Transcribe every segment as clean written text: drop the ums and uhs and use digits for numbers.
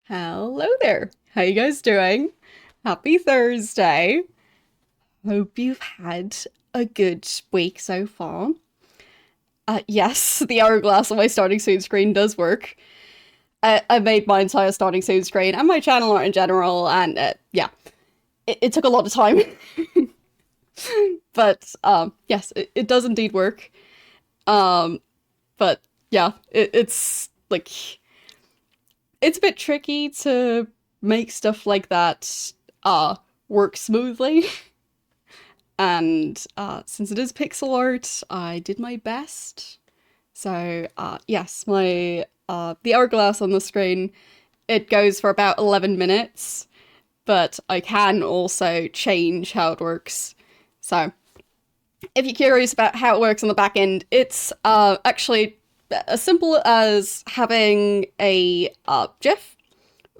Hello there. How you guys doing? Happy Thursday. Hope you've had a good week so far. Yes, the hourglass on my starting soon screen does work. I made my entire starting soon screen and my channel art in general, and yeah, it took a lot of time. But yes, it does indeed work. Um, but yeah, it's like it's a bit tricky to make stuff like that work smoothly. And since it is pixel art, I did my best. So yes, my the hourglass on the screen, it goes for about 11 minutes, but I can also change how it works. So if you're curious about how it works on the back end, it's actually as simple as having a GIF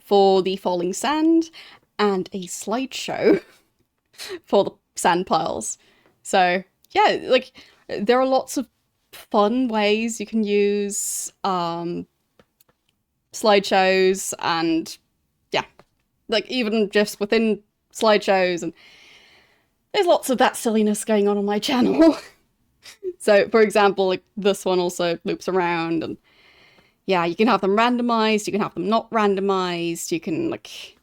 for the falling sand and a slideshow for the sand piles. So yeah, like there are lots of fun ways you can use slideshows and yeah, like even GIFs within slideshows, and there's lots of that silliness going on my channel. So for example, like this one also loops around, and yeah, you can have them randomized, you can have them not randomized, you can like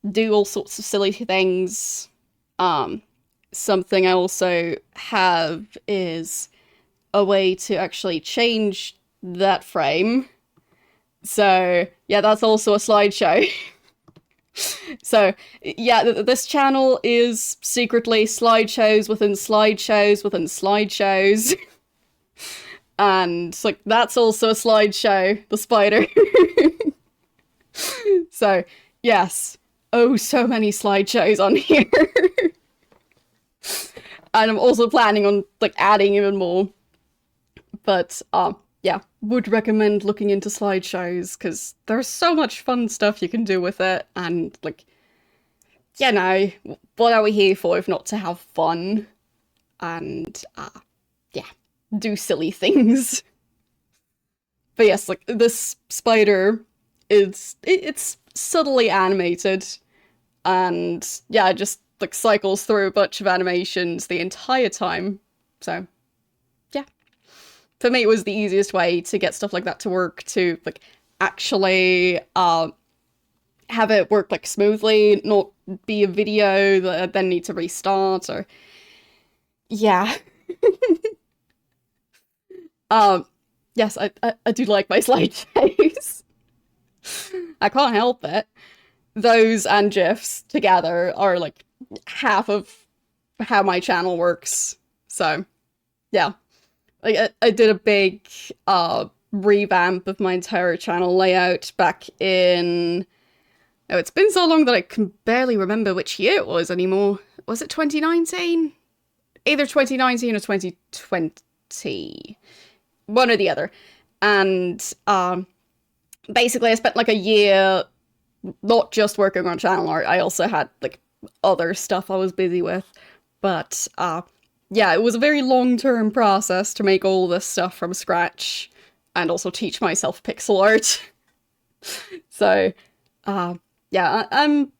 do all sorts of silly things. Um, Something I also have is a way to actually change that frame. So yeah, that's also a slideshow. So yeah, this channel is secretly slideshows within slideshows within slideshows. And like that's also a slideshow, the spider. So yes, oh, so many slideshows on here. And I'm also planning on like adding even more. But yeah, would recommend looking into slideshows because there's so much fun stuff you can do with it, and like, you know, what are we here for if not to have fun and yeah, do silly things. But yes, like this spider it's subtly animated, and yeah, it just like cycles through a bunch of animations the entire time. So yeah, for me it was the easiest way to get stuff like that to work, to like actually have it work like smoothly, not be a video that I then need to restart or yeah. um yes, I do like my slideshows. I can't help it. Those and GIFs together are like half of how my channel works. So yeah, like I did a big revamp of my entire channel layout back in, oh, it's been so long that I can barely remember which year it was anymore. Was it 2019? Either 2019 or 2020. One or the other. And basically I spent like a year not just working on channel art. I also had like other stuff I was busy with. But yeah, it was a very long-term process to make all this stuff from scratch and also teach myself pixel art. So yeah, I'm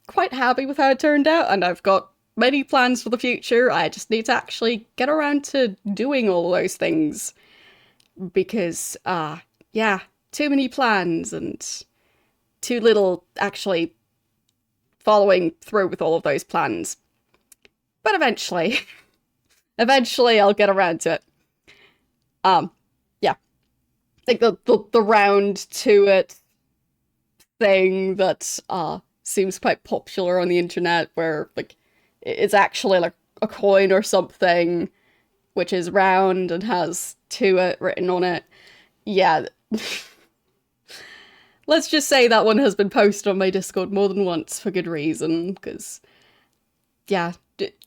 quite happy with how it turned out, and I've got many plans for the future. I just need to actually get around to doing all those things because yeah, too many plans and too little actually following through with all of those plans. But eventually, eventually I'll get around to it. Yeah, like the round to it thing that seems quite popular on the internet, where like it's actually like a coin or something which is round and has to it written on it. Yeah. Let's just say that one has been posted on my Discord more than once for good reason, because yeah,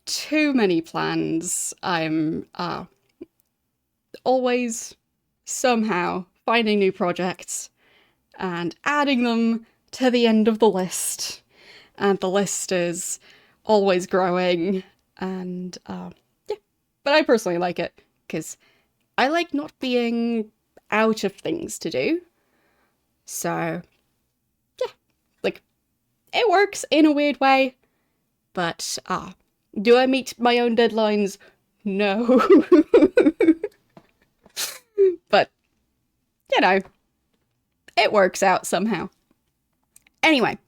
too many plans. I'm always somehow finding new projects and adding them to the end of the list. And the list is always growing, and yeah. But I personally like it, because I like not being out of things to do. So it works in a weird way, but do I meet my own deadlines? No. But, you know, it works out somehow. Anyway,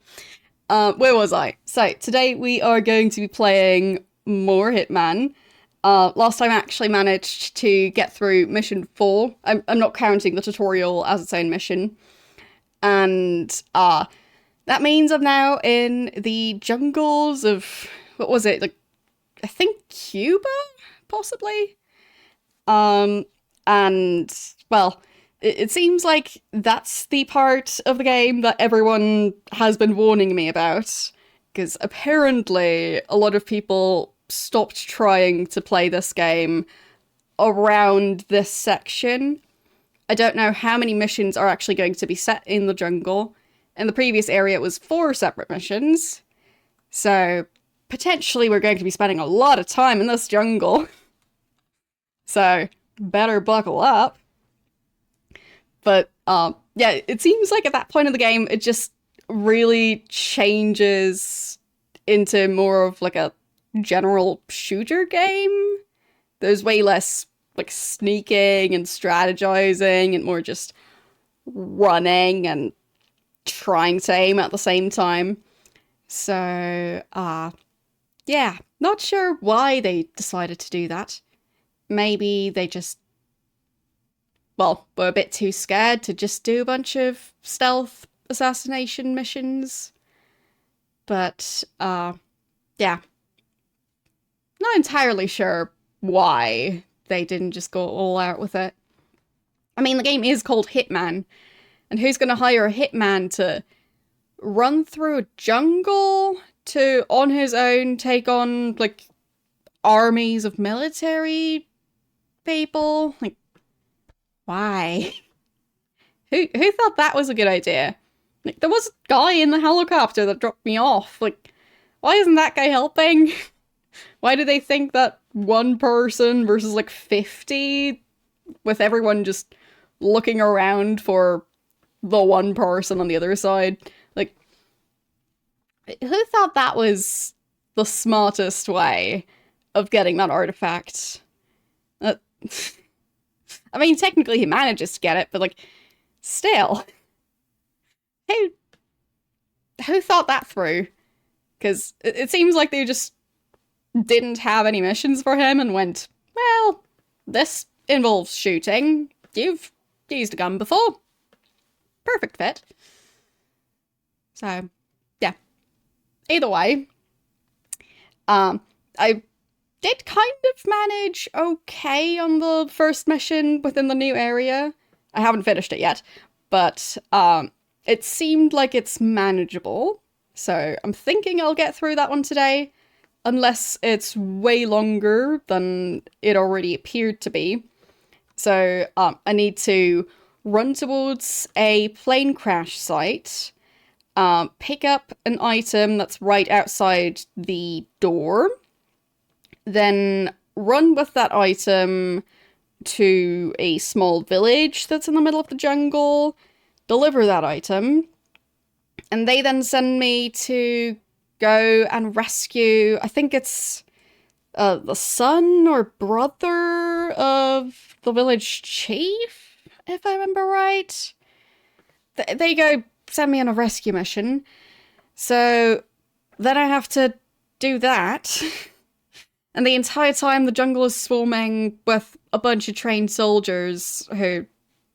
where was I? So, today we are going to be playing more Hitman. Last time I actually managed to get through mission 4. I'm not counting the tutorial as its own mission. And, that means I'm now in the jungles of, what was it, like, I think Cuba? Possibly? And, well, it seems like that's the part of the game that everyone has been warning me about. Because apparently a lot of people stopped trying to play this game around this section. I don't know how many missions are actually going to be set in the jungle. In the previous area, it was 4 separate missions. So, potentially we're going to be spending a lot of time in this jungle. So, better buckle up. But, yeah, it seems like at that point of the game, it just really changes into more of like a general shooter game. There's way less like sneaking and strategizing and more just running and trying to aim at the same time. So, yeah, not sure why they decided to do that. Maybe they just, well, were a bit too scared to just do a bunch of stealth assassination missions. But, yeah. Not entirely sure why they didn't just go all out with it. I mean, the game is called Hitman, and who's gonna hire a hitman to run through a jungle to, on his own, take on, like, armies of military people? Like, why? Who thought that was a good idea? Like, there was a guy in the helicopter that dropped me off. Like, why isn't that guy helping? Why do they think that one person versus, like, 50, with everyone just looking around for the one person on the other side? Like, who thought that was the smartest way of getting that artifact? I mean, technically he manages to get it, but, like, still. Who thought that through? Because it seems like they just didn't have any missions for him and went, well, this involves shooting. You've used a gun before. Perfect fit. So, yeah. Either way, I did kind of manage okay on the first mission within the new area. I haven't finished it yet, but it seemed like it's manageable. So I'm thinking I'll get through that one today, unless it's way longer than it already appeared to be. So I need to run towards a plane crash site, pick up an item that's right outside the door, then run with that item to a small village that's in the middle of the jungle, deliver that item, and they then send me to go and rescue, I think it's the son or brother of the village chief, if I remember right. They go send me on a rescue mission. So then I have to do that. And the entire time the jungle is swarming with a bunch of trained soldiers who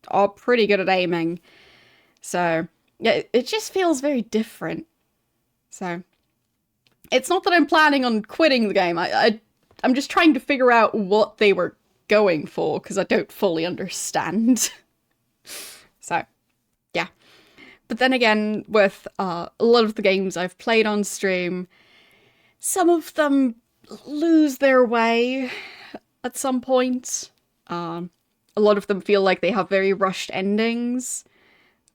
are pretty good at aiming. So, yeah, it just feels very different. So, it's not that I'm planning on quitting the game. I'm just trying to figure out what they were going for, because I don't fully understand. So, yeah. But then again, with a lot of the games I've played on stream, some of them lose their way at some point. A lot of them feel like they have very rushed endings,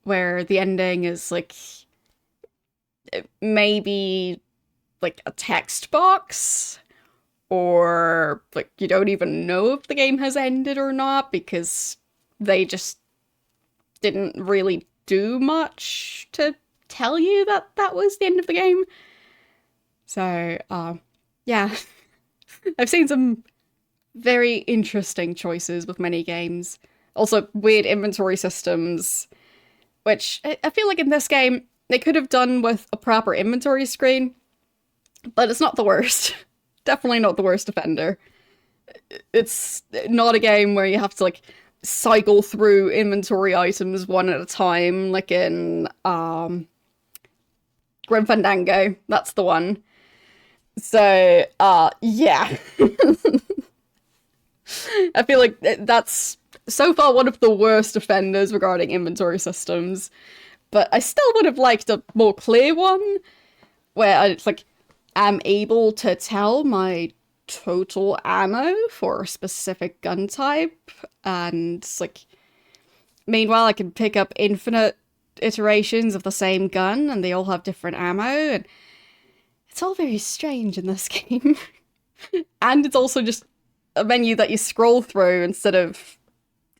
where the ending is like maybe like a text box, or like you don't even know if the game has ended or not because they just didn't really do much to tell you that that was the end of the game. So, yeah. I've seen some very interesting choices with many games. Also, weird inventory systems, which I feel like in this game, they could have done with a proper inventory screen, but it's not the worst. Definitely not the worst offender. It's not a game where you have to, like, cycle through inventory items one at a time, like in, Grim Fandango. That's the one. So, yeah. I feel like that's so far one of the worst offenders regarding inventory systems. But I still would have liked a more clear one where I, like, am able to tell my total ammo for a specific gun type. And, like, meanwhile, I can pick up infinite iterations of the same gun and they all have different ammo. And it's all very strange in this game. And it's also just a menu that you scroll through instead of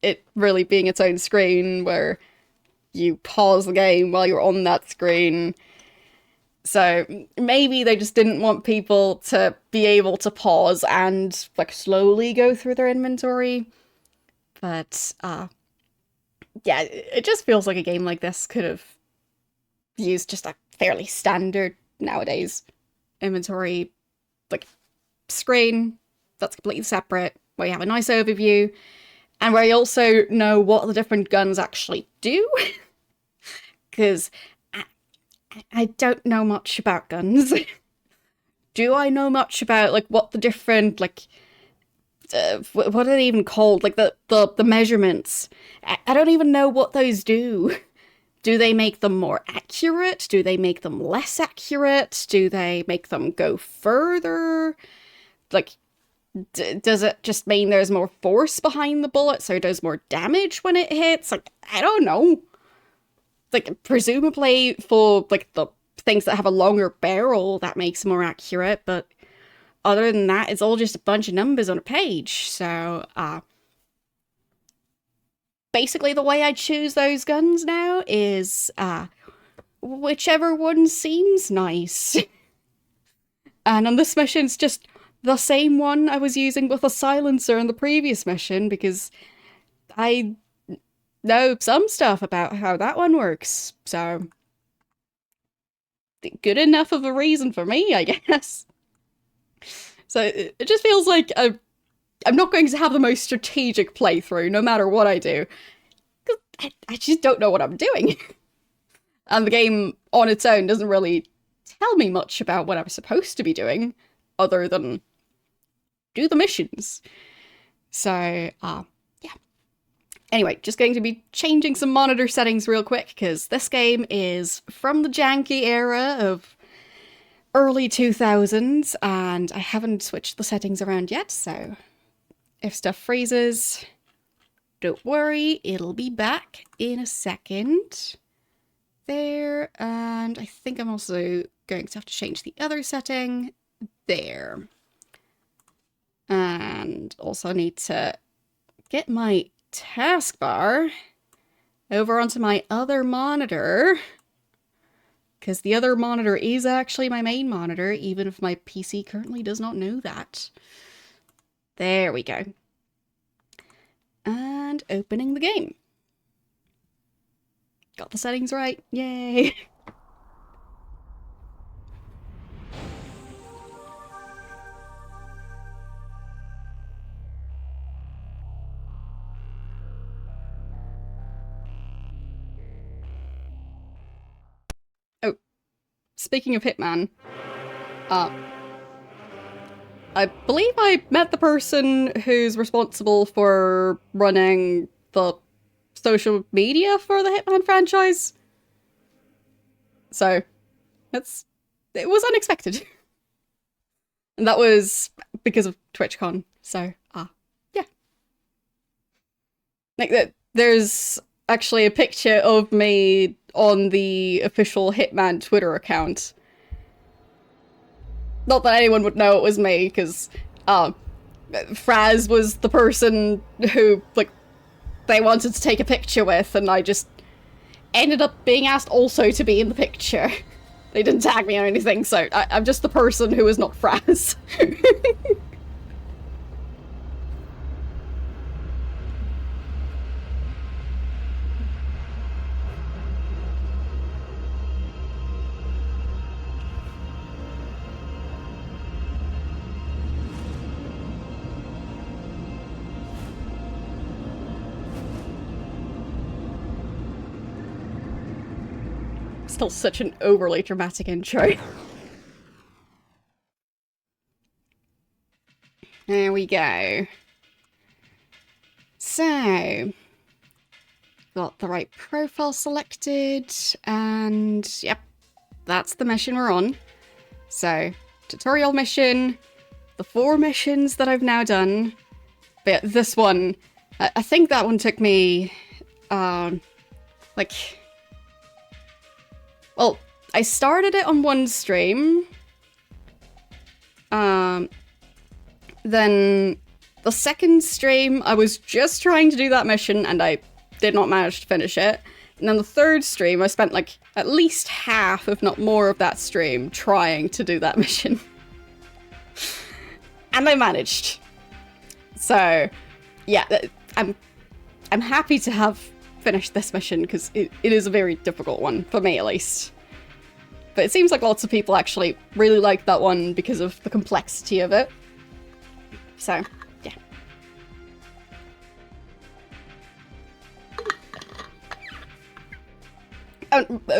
it really being its own screen where you pause the game while you're on that screen. So maybe they just didn't want people to be able to pause and, like, slowly go through their inventory. But, yeah, it just feels like a game like this could have used just a fairly standard, nowadays, inventory, like, screen that's completely separate, where you have a nice overview, and where you also know what the different guns actually do. Because I don't know much about guns. Do I know much about, like, what the different, like, what are they even called? Like, the measurements. I don't even know what those do. Do they make them more accurate? Do they make them less accurate? Do they make them go further? Like, does it just mean there's more force behind the bullet, so it does more damage when it hits? Like, I don't know. Like, presumably for, like, the things that have a longer barrel, that makes it more accurate, but other than that, it's all just a bunch of numbers on a page. So, basically the way I choose those guns now is, whichever one seems nice. And on this mission, it's just the same one I was using with a silencer in the previous mission, because I know some stuff about how that one works, so good enough of a reason for me, I guess. So it just feels like I'm not going to have the most strategic playthrough, no matter what I do, because I just don't know what I'm doing. And the game on its own doesn't really tell me much about what I'm supposed to be doing, other than do the missions. So, yeah. Anyway, just going to be changing some monitor settings real quick, because this game is from the janky era of early 2000s, and I haven't switched the settings around yet, so if stuff freezes, don't worry, it'll be back in a second. There, and I think I'm also going to have to change the other setting. There. And also need to get my taskbar over onto my other monitor, because the other monitor is actually my main monitor, even if my PC currently does not know that. There we go. And opening the game. Got the settings right. Yay! Oh, speaking of Hitman, I believe I met the person who's responsible for running the social media for the Hitman franchise. So, it was unexpected. And that was because of TwitchCon, so, yeah. Like, there's actually a picture of me on the official Hitman Twitter account. Not that anyone would know it was me, because, Fraz was the person who, like, they wanted to take a picture with, and I just ended up being asked also to be in the picture. They didn't tag me or anything, so I'm just the person who is not Fraz. Still such an overly dramatic intro. There we go. So, got the right profile selected, and yep, that's the mission we're on. So, tutorial mission, the 4 missions that I've now done. But this one, I think that one took me, like... Well, I started it on one stream. Then the second stream, I was just trying to do that mission and I did not manage to finish it. And then the third stream, I spent like at least half, if not more, of that stream trying to do that mission. And I managed. So, yeah, I'm happy to have finished this mission because it is a very difficult one, for me at least. But it seems like lots of people actually really like that one because of the complexity of it. So, yeah.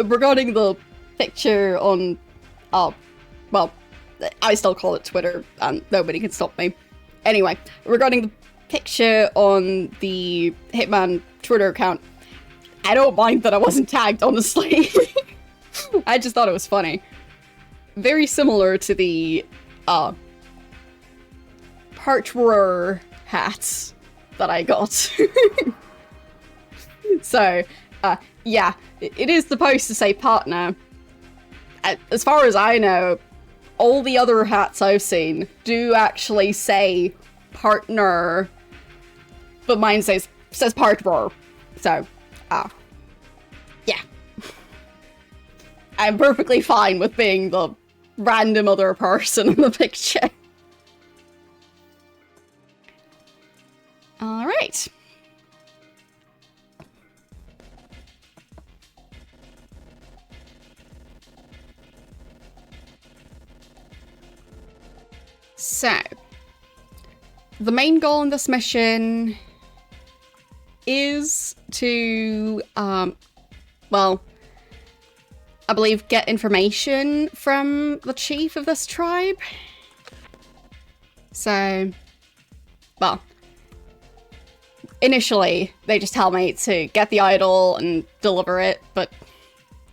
Regarding the picture on, well, I still call it Twitter, and nobody can stop me. Anyway, regarding the picture on the Hitman Twitter account, I don't mind that I wasn't tagged, honestly. I just thought it was funny. Very similar to the, partner hats that I got. So, yeah, it is supposed to say partner. As far as I know, all the other hats I've seen do actually say partner, but mine says partner. So, yeah. I'm perfectly fine with being the random other person in the picture. Alright. So, the main goal in this mission is to, well, I believe get information from the chief of this tribe. So, well, initially, they just tell me to get the idol and deliver it, but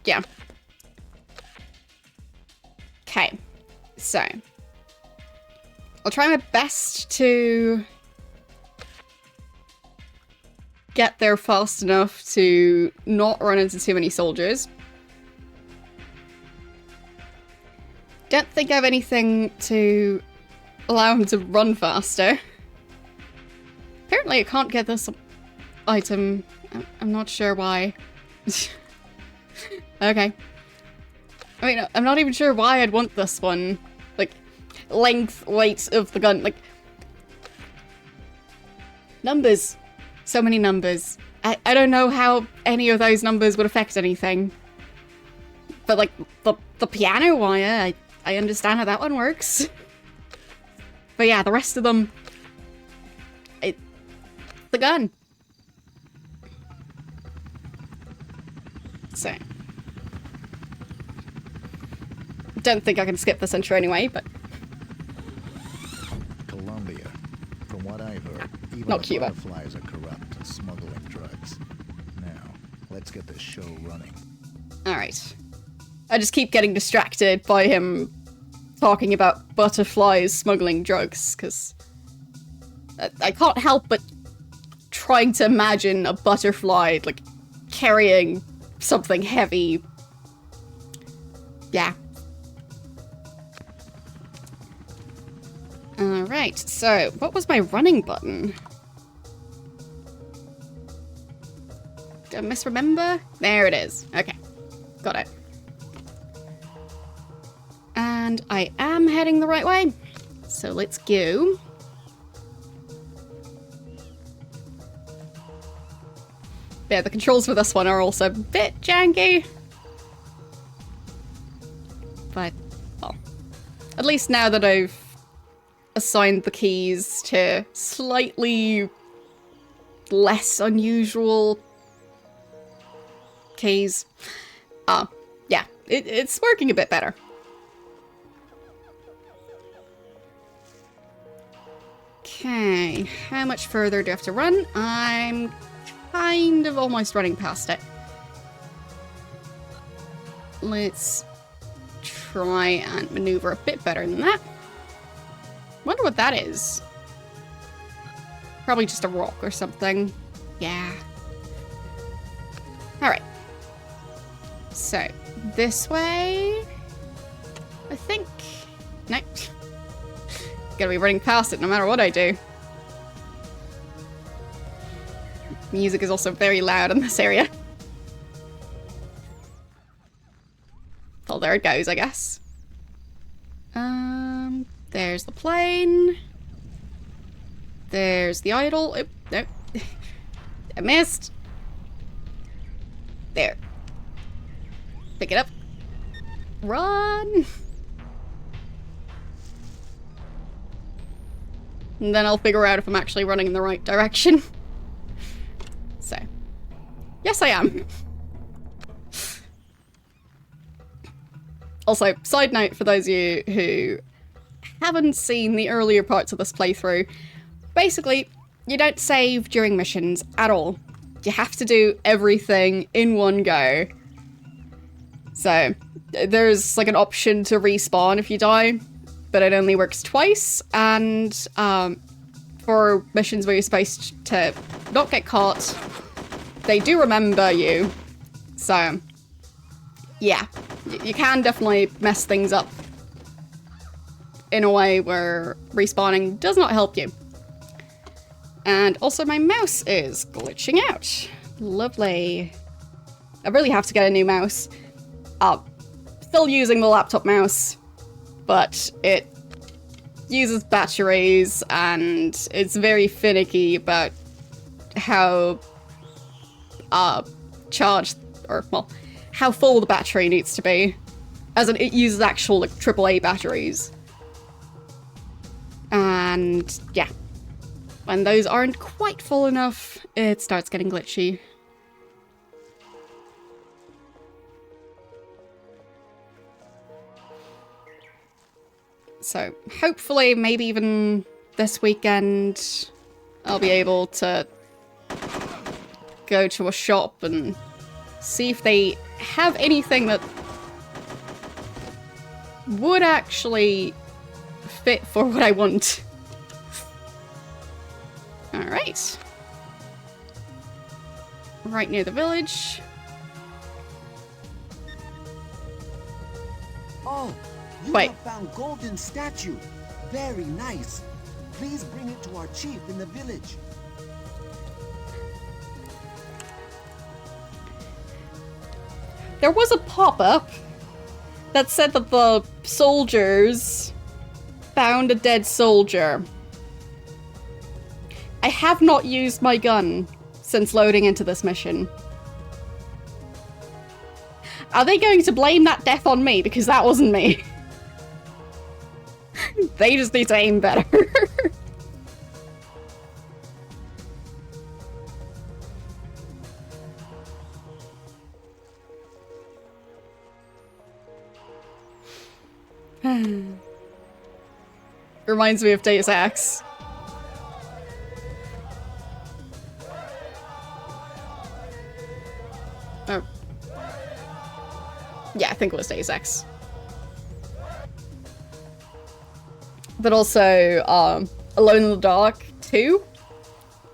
yeah. Okay, so I'll try my best to get there fast enough to not run into too many soldiers. Don't think I have anything to allow him to run faster. Apparently I can't get this item. I'm not sure why. Okay. I mean, I'm not even sure why I'd want this one. Like, length, weight of the gun, like... Numbers. So many numbers. I don't know how any of those numbers would affect anything. But, like, the piano wire, I understand how that one works. But yeah, the rest of them... the gun. So... don't think I can skip this intro anyway, but... Colombia. From what I've heard, even Not the Cuba. butterflies are corrupt and smuggling drugs. Now, let's get this show running. Alright. I just keep getting distracted by him talking about butterflies smuggling drugs, because I can't help but trying to imagine a butterfly, like, carrying something heavy. Yeah. Alright, so, what was my running button? Did I misremember? There it is. Okay. Got it. And I am heading the right way. So let's go. Yeah, the controls for this one are also a bit janky. But, well, at least now that I've assigned the keys to slightly less unusual keys, yeah, it's working a bit better. Okay, how much further do I have to run? I'm kind of almost running past it. Let's try and maneuver a bit better than that. Wonder what that is. Probably just a rock or something. Yeah. Alright. So, this way, I think. No. Gotta be running past it no matter what I do. Music is also very loud in this area. Well, there it goes, I guess. There's the plane. There's the idol. Oh, no. I missed. There. Pick it up. Run! And then I'll figure out if I'm actually running in the right direction. So. Yes, I am. Also, side note for those of you who haven't seen the earlier parts of this playthrough, basically, you don't save during missions at all. You have to do everything in one go. So, there's like an option to respawn if you die, but it only works twice, and for missions where you're supposed to not get caught, they do remember you. So, yeah, you can definitely mess things up in a way where respawning does not help you. And also my mouse is glitching out. Lovely. I really have to get a new mouse. Still using the laptop mouse, but it uses batteries and it's very finicky about how charged, or well, how full the battery needs to be. As in, it uses actual like AAA batteries. And yeah, when those aren't quite full enough, it starts getting glitchy. So hopefully, maybe even this weekend, I'll be able to go to a shop and see if they have anything that would actually fit for what I want. Alright. Right near the village. Oh, you Wait. have found golden statue. Very nice. Please bring it to our chief in the village. There was a pop-up that said that the soldiers found a dead soldier. I have not used my gun since loading into this mission. Are they going to blame that death on me? Because that wasn't me. They just need to aim better. Reminds me of Deus Ex. Oh. Yeah, I think it was Deus Ex. But also, Alone in the Dark 2?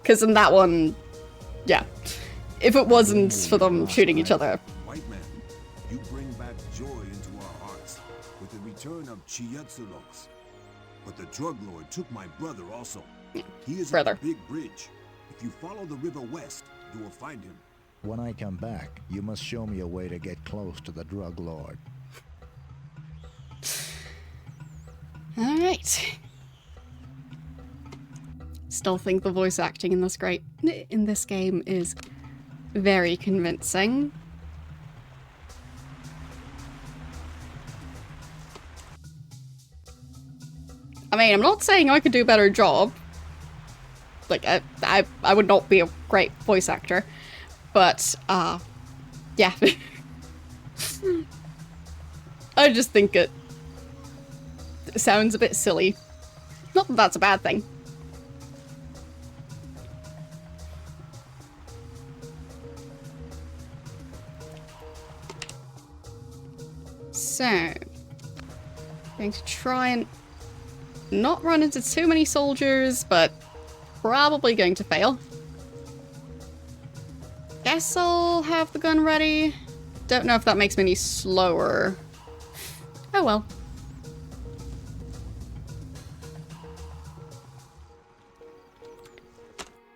Because in that one, yeah. If it wasn't for them shooting each other. White man, you bring back joy into our hearts with the return of Chietsulox. But the drug lord took my brother also. Yeah, He is brother. at the big bridge. If you follow the river west, you will find him. When I come back, you must show me a way to get close to the drug lord. Alright. Still think the voice acting in this game is very convincing. I mean, I'm not saying I could do a better job. Like, I would not be a great voice actor. But, yeah. I just think it sounds a bit silly. Not that that's a bad thing. So, going to try and not run into too many soldiers, but probably going to fail. Guess I'll have the gun ready. Don't know if that makes me any slower. Oh well.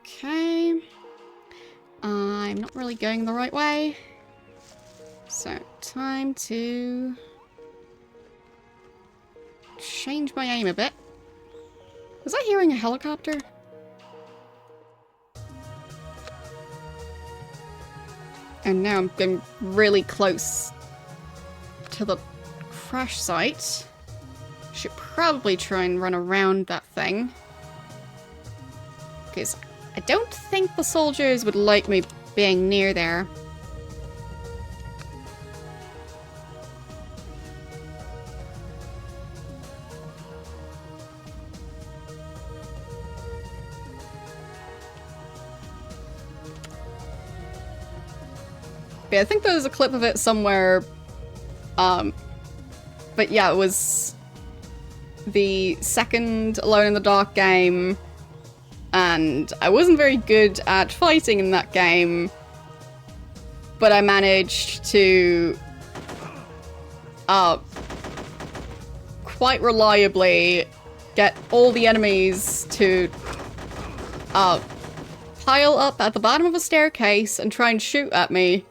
Okay. I'm not really going the right way. So, time to change my aim a bit. Was I hearing a helicopter? And now I'm getting really close to the crash site. Should probably try and run around that thing. Because I don't think the soldiers would like me being near there. I think there was a clip of it somewhere, but yeah, it was the second Alone in the Dark game, and I wasn't very good at fighting in that game, but I managed to quite reliably get all the enemies to pile up at the bottom of a staircase and try and shoot at me.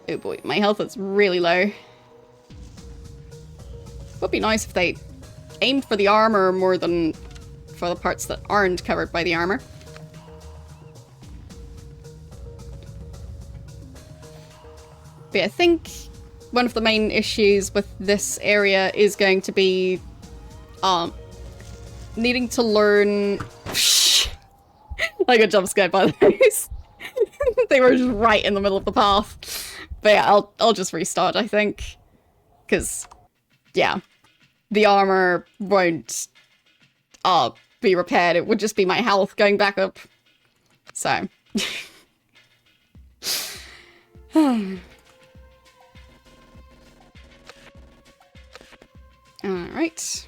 Oh boy, my health is really low. Would be nice if they aimed for the armor more than for the parts that aren't covered by the armor. But I think one of the main issues with this area is going to be needing to learn... I got jump scared by those. They were just right in the middle of the path. But yeah, I'll just restart, I think. Because, yeah, the armor won't be repaired. It would just be my health going back up. So. Alright.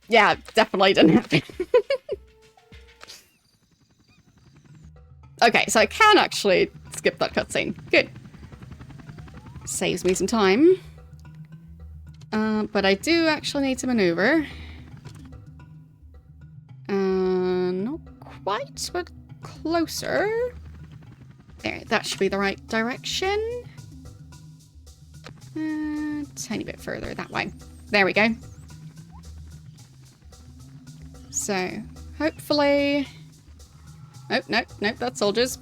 Yeah, definitely didn't happen. Okay, so I can actually skip that cutscene. Good. Saves me some time. But I do actually need to maneuver. Not quite, but closer. There, that should be the right direction. Tiny bit further that way. There we go. So, hopefully... Oh, nope, nope, that's soldiers.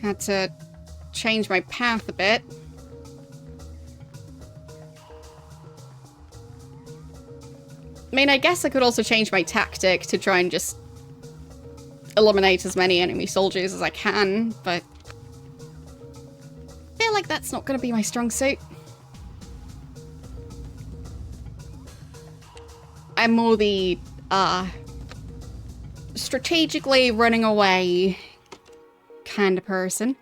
Had to change my path a bit. I mean, I guess I could also change my tactic to try and just eliminate as many enemy soldiers as I can, but I feel like that's not going to be my strong suit. I'm more the, strategically running away kind of person.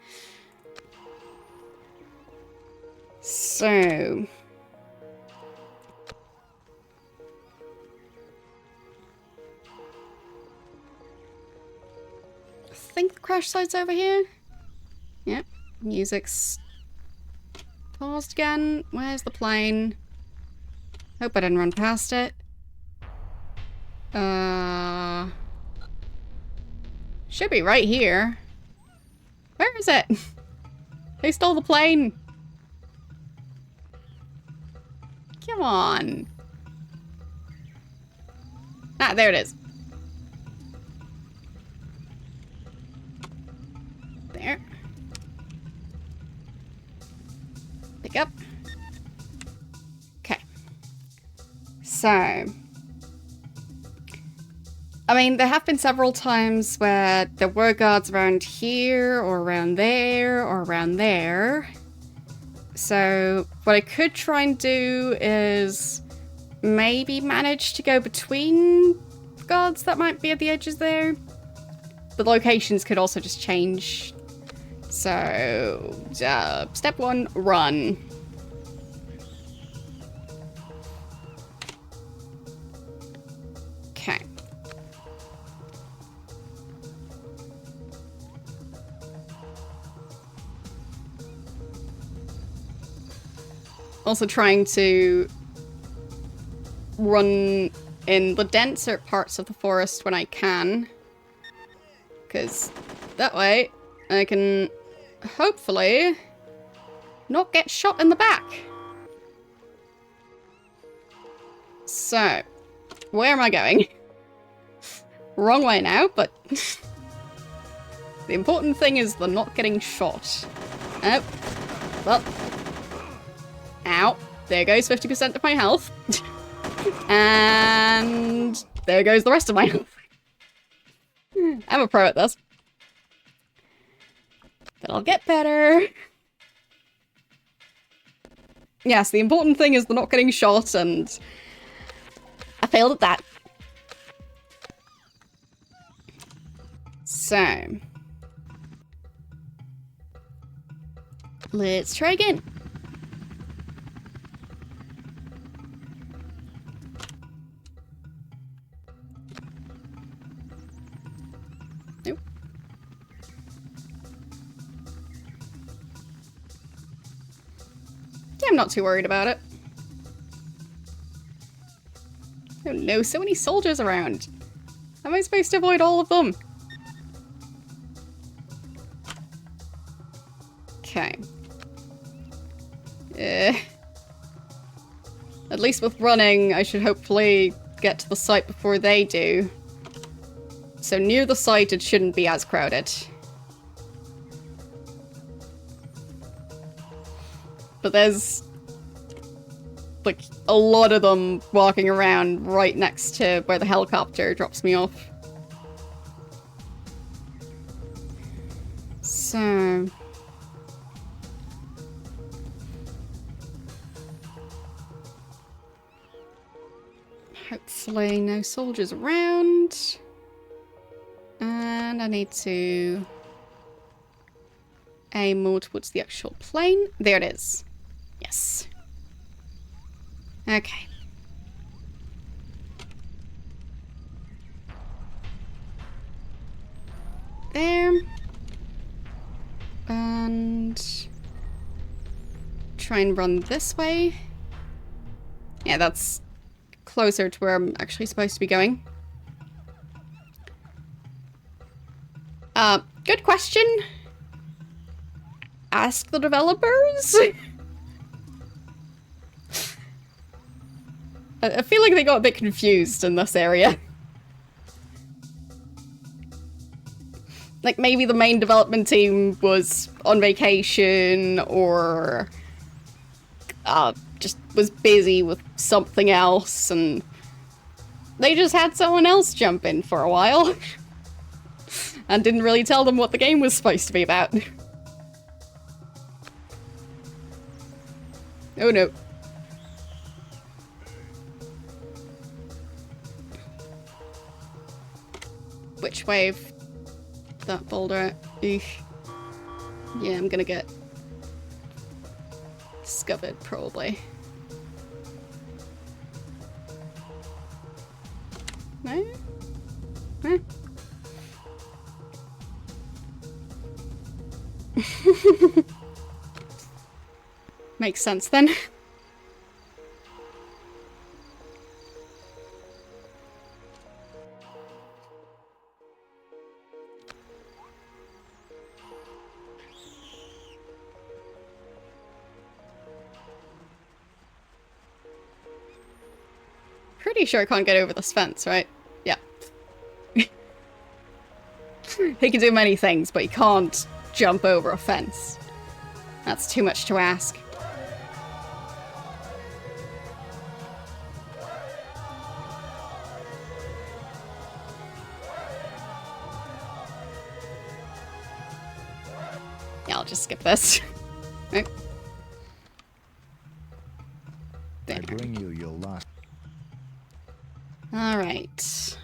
So... I think the crash site's over here. Yep, music's paused again. Where's the plane? Hope I didn't run past it. Should be right here. Where is it? They stole the plane. Come on. Ah, there it is. There. Pick up. Okay. So. I mean, there have been several times where there were guards around here, or around there, or around there. So, what I could try and do is maybe manage to go between guards that might be at the edges there. The locations could also just change. So, step 1, run. Okay. Also trying to run in the denser parts of the forest when I can. Because that way I can hopefully not get shot in the back. So, where am I going? Wrong way now, but the important thing is the not getting shot. Oh, well. Ow. There goes 50% of my health. And there goes the rest of my health. I'm a pro at this. But I'll get better. Yes, the important thing is the not getting shot, and I failed at that. So. Let's try again. Nope. Yeah, I'm not too worried about it. Oh no, so many soldiers around. How am I supposed to avoid all of them? Okay. At least with running, I should hopefully get to the site before they do. So near the site, it shouldn't be as crowded. But there's like a lot of them walking around right next to where the helicopter drops me off. So... hopefully no soldiers around. And I need to aim more towards the actual plane. There it is. Yes. Okay. There. And try and run this way. Yeah, that's closer to where I'm actually supposed to be going. Good question. Ask the developers? I feel like they got a bit confused in this area. Like, maybe the main development team was on vacation, or just was busy with something else, and they just had someone else jump in for a while. And didn't really tell them what the game was supposed to be about. Oh no. Which wave? That boulder. Eesh. Yeah, I'm gonna get discovered, probably. No? Huh? Makes sense then. Pretty sure I can't get over this fence, right? Yeah. He can do many things, but he can't jump over a fence. That's too much to ask. Yeah, I'll just skip this. Right. I bring you your lot. Alright.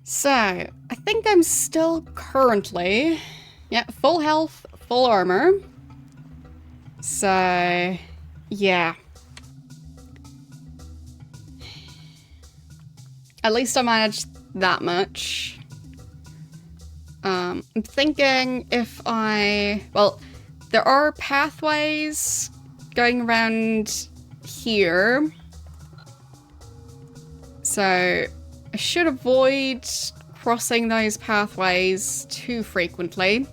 So, I think I'm still currently... Yeah, full health, full armor. So, yeah. At least I managed that much. I'm thinking if I... Well, there are pathways going around here. So, I should avoid crossing those pathways too frequently.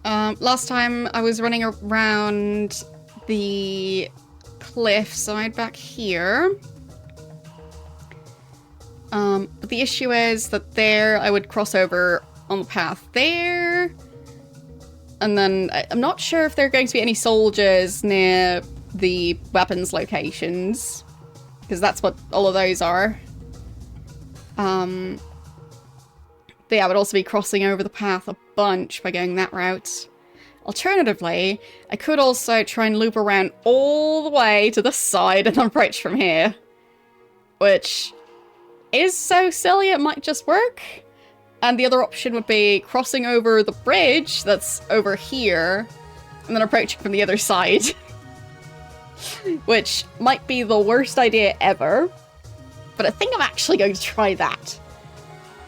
Last time I was running around the cliffside back here. But the issue is that there I would cross over on the path there. And then I'm not sure if there are going to be any soldiers near the weapons locations. Because that's what all of those are. But yeah, I would also be crossing over the path a bunch by going that route. Alternatively, I could also try and loop around all the way to the side and approach from here. Which is so silly it might just work. And the other option would be crossing over the bridge that's over here and then approaching from the other side. Which might be the worst idea ever. But I think I'm actually going to try that.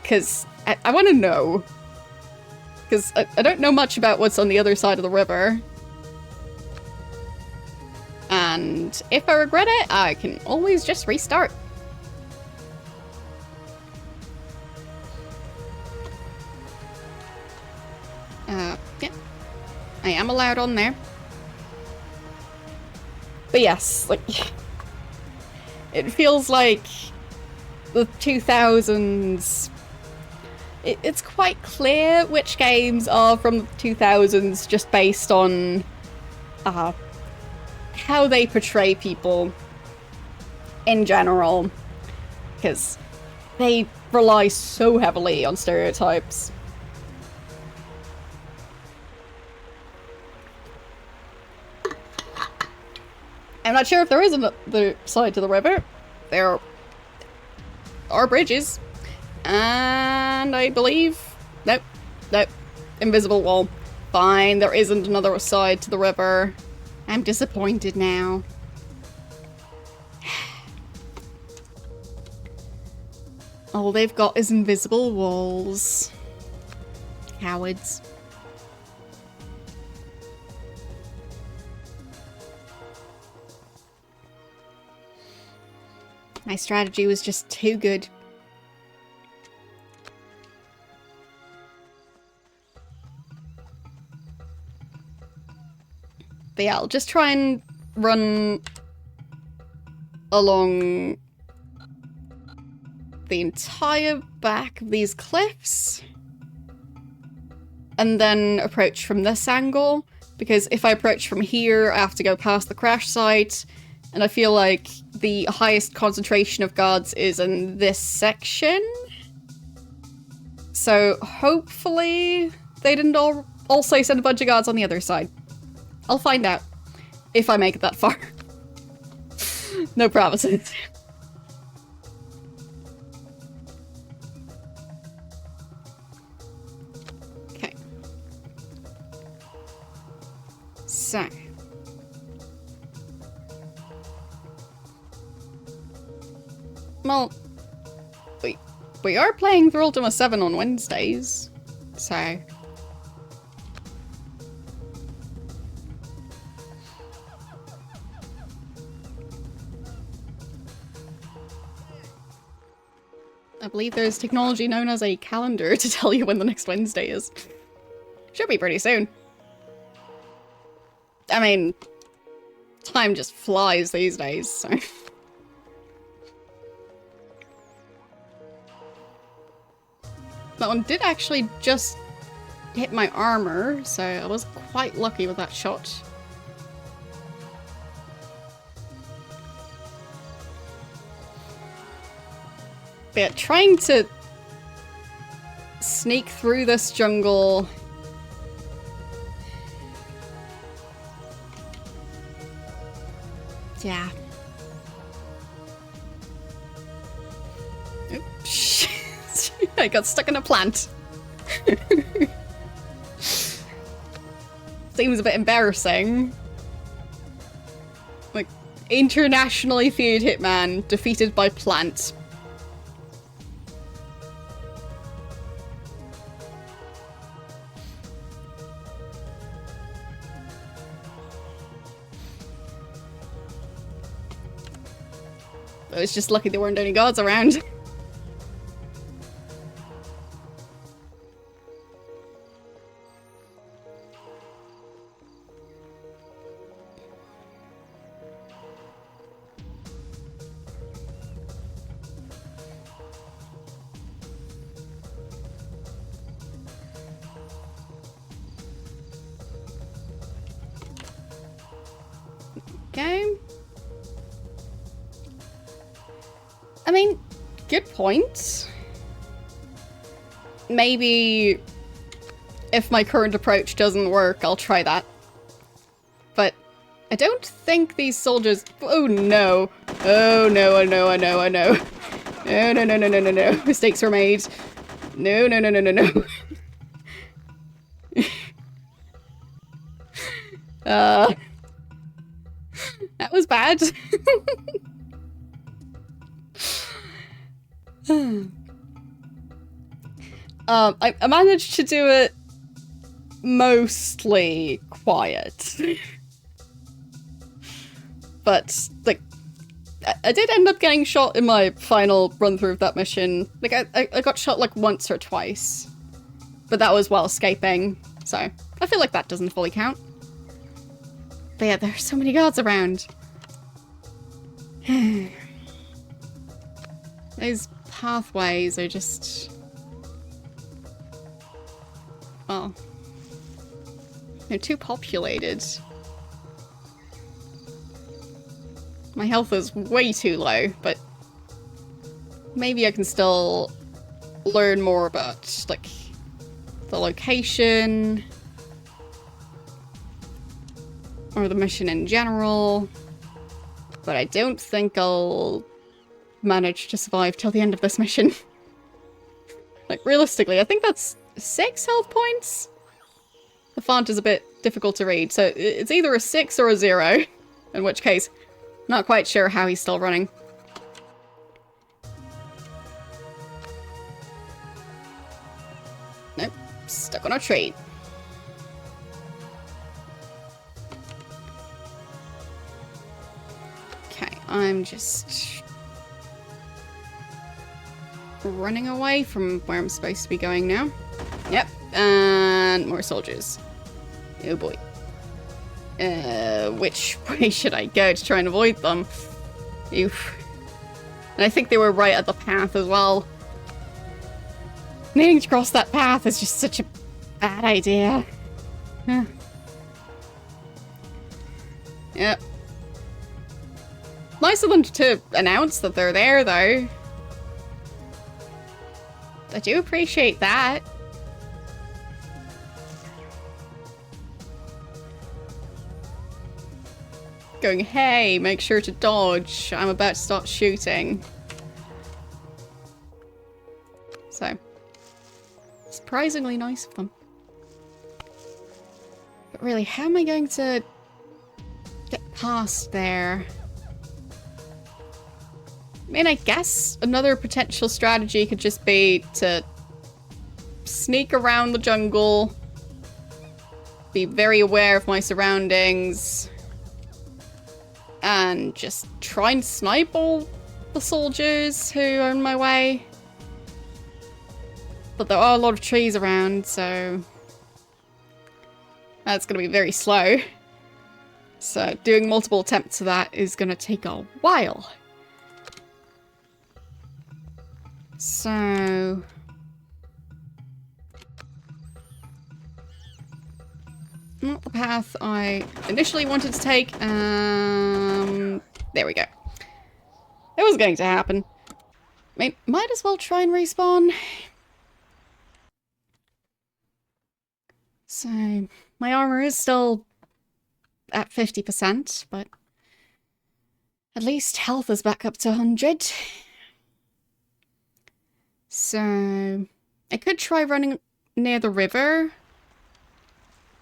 Because I want to know. Because I don't know much about what's on the other side of the river. And if I regret it, I can always just restart. Yeah. I am allowed on there. But yes, like... It feels like the 2000s... It's quite clear which games are from the 2000s just based on how they portray people in general. Because they rely so heavily on stereotypes. I'm not sure if there is another side to the river. There are bridges. And I believe... Nope. Nope. Invisible wall. Fine, there isn't another side to the river. I'm disappointed now. All they've got is invisible walls. Cowards. My strategy was just too good. But yeah, I'll just try and run along the entire back of these cliffs. And then approach from this angle. Because if I approach from here, I have to go past the crash site. And I feel like the highest concentration of guards is in this section. So hopefully they didn't also send a bunch of guards on the other side. I'll find out if I make it that far. No promises. Okay. So. Well, we are playing through Ultima 7 on Wednesdays, so... I believe there's technology known as a calendar to tell you when the next Wednesday is. Should be pretty soon. I mean, time just flies these days, so... That one did actually just hit my armor, so I was quite lucky with that shot. But yeah, trying to sneak through this jungle... Yeah. Oops. I got stuck in a plant. Seems a bit embarrassing. Like, internationally feared hitman defeated by plant. I was just lucky there weren't any guards around. Okay. I mean, good point. Maybe if my current approach doesn't work, I'll try that. But I don't think these soldiers... Oh no. Oh no, I know, I know, I know. No, no, no, no, no, no, no. Mistakes were made. No, no, no, no, no, no. That was bad. I managed to do it mostly quiet. But, like, I did end up getting shot in my final run through of that mission. Like, I got shot like once or twice. But that was while escaping, so I feel like that doesn't fully count. But yeah, there's so many guards around. Those pathways are just... well... they're too populated. My health is way too low, but... maybe I can still learn more about, like, the location... or the mission in general. But I don't think I'll manage to survive till the end of this mission. Like, realistically, I think that's 6 health points? The font is a bit difficult to read, so it's either a 6 or a 0. In which case, not quite sure how he's still running. Nope, stuck on a tree. Okay, I'm just running away from where I'm supposed to be going now. Yep, and more soldiers. Oh boy. Which way should I go to try and avoid them? Oof. And I think they were right at the path as well. Needing to cross that path is just such a bad idea. Huh. Yep. Nice of them to announce that they're there, though. I do appreciate that. Going, hey, make sure to dodge. I'm about to start shooting. So, surprisingly nice of them. But really, how am I going to get past there? I mean, I guess another potential strategy could just be to sneak around the jungle, be very aware of my surroundings, and just try and snipe all the soldiers who are in my way. But there are a lot of trees around, so that's going to be very slow. So doing multiple attempts of that is going to take a while. So not the path I initially wanted to take. There we go. It was going to happen. Might as well try and respawn. So my armor is still at 50%, but at least health is back up to 100. So I could try running near the river.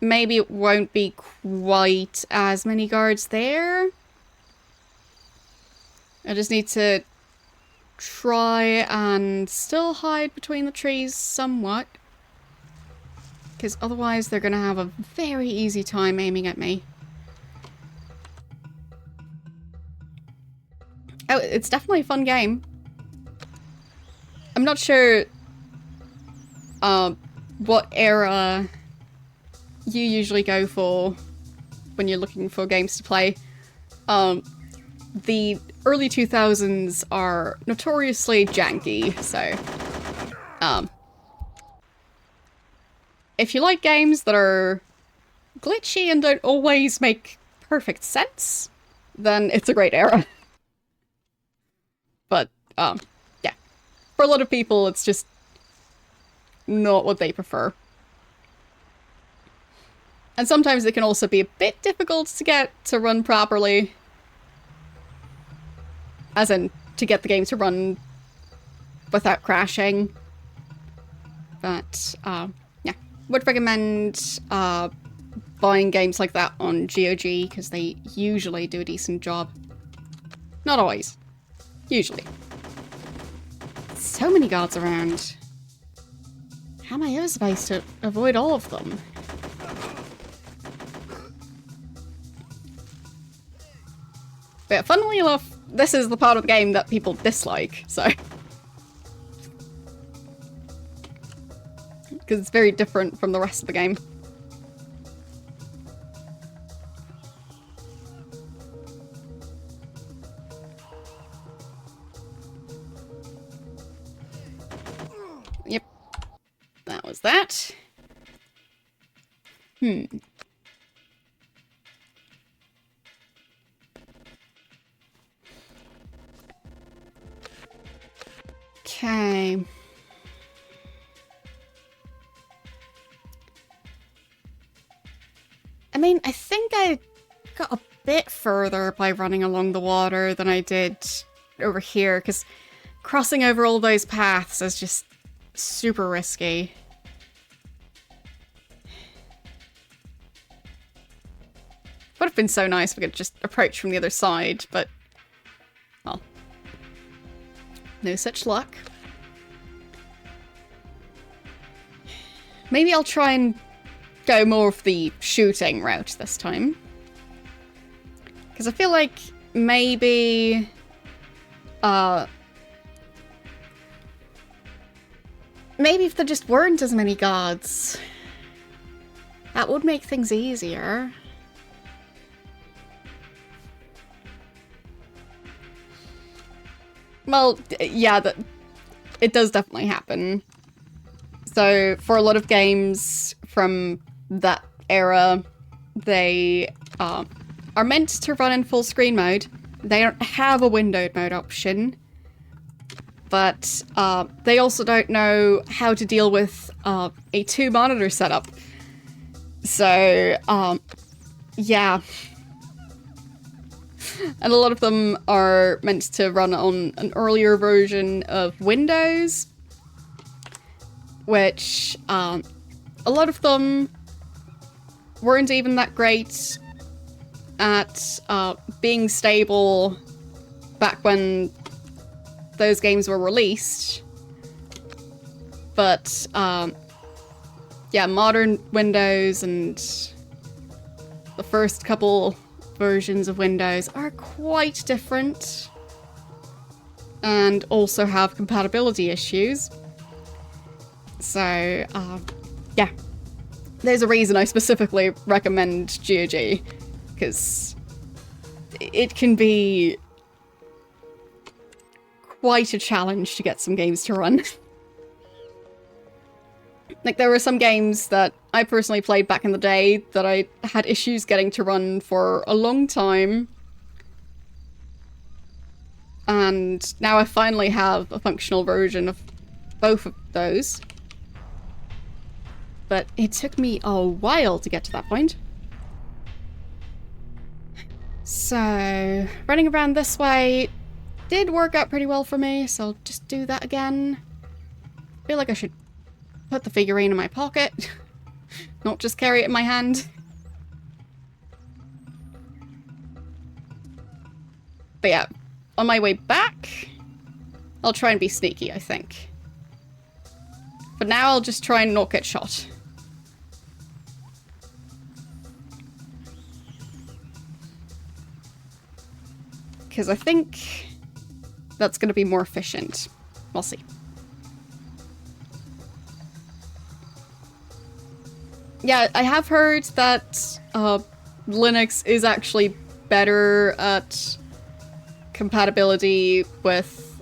Maybe it won't be quite as many guards there. I just need to try and still hide between the trees somewhat. Because otherwise they're going to have a very easy time aiming at me. Oh, it's definitely a fun game. I'm not sure what era you usually go for when you're looking for games to play. The early 2000s are notoriously janky, so if you like games that are glitchy and don't always make perfect sense, then it's a great era. But yeah, for a lot of people it's just not what they prefer. And sometimes it can also be a bit difficult to get to run properly. As in, to get the game to run without crashing. But, yeah. Would recommend buying games like that on GOG, because they usually do a decent job. Not always. Usually. So many guards around. How am I ever supposed to avoid all of them? But funnily enough, this is the part of the game that people dislike, so. Because it's very different from the rest of the game. Yep. That was that. Okay. I mean, I think I got a bit further by running along the water than I did over here, because crossing over all those paths is just super risky. Would have been so nice if we could just approach from the other side, but well, no such luck. Maybe I'll try and go more of the shooting route this time. Because I feel like maybe maybe if there just weren't as many guards, that would make things easier. Well, yeah, it does definitely happen. So, for a lot of games from that era, they are meant to run in full screen mode. They don't have a windowed mode option. But they also don't know how to deal with a 2-monitor setup. So, yeah. And a lot of them are meant to run on an earlier version of Windows, which a lot of them weren't even that great at being stable back when those games were released. But yeah, modern Windows and the first couple versions of Windows are quite different and also have compatibility issues. So, yeah. There's a reason I specifically recommend GOG, because it can be quite a challenge to get some games to run. Like, there were some games that I personally played back in the day that I had issues getting to run for a long time. And now I finally have a functional version of both of those. But it took me a while to get to that point. So, running around this way did work out pretty well for me, so I'll just do that again. I feel like I should put the figurine in my pocket, not just carry it in my hand. But yeah, on my way back, I'll try and be sneaky, I think. But now I'll just try and not get shot. Because I think that's going to be more efficient. We'll see. Yeah, I have heard that Linux is actually better at compatibility with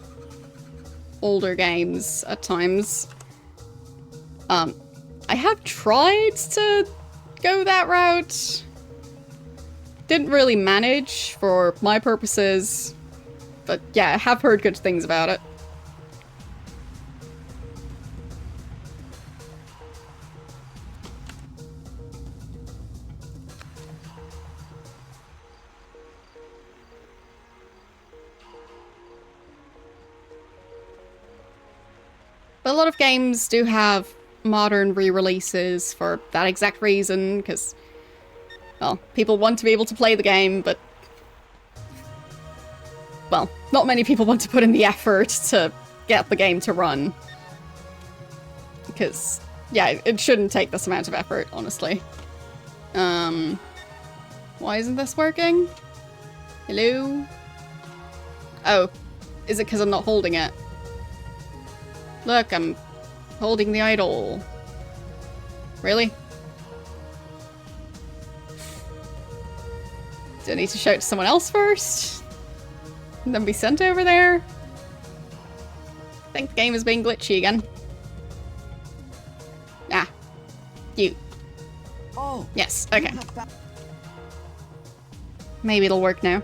older games at times. I have tried to go that route. Didn't really manage for my purposes, but yeah, I have heard good things about it. But a lot of games do have modern re-releases for that exact reason, because, well, people want to be able to play the game, but, well, not many people want to put in the effort to get the game to run. Because, yeah, it shouldn't take this amount of effort, honestly. Why isn't this working? Hello? Oh, is it because I'm not holding it? Look, I'm holding the idol. Really? Do I need to shout to someone else first? And then be sent over there? I think the game is being glitchy again. Ah. You. Oh. Yes, okay. Maybe it'll work now.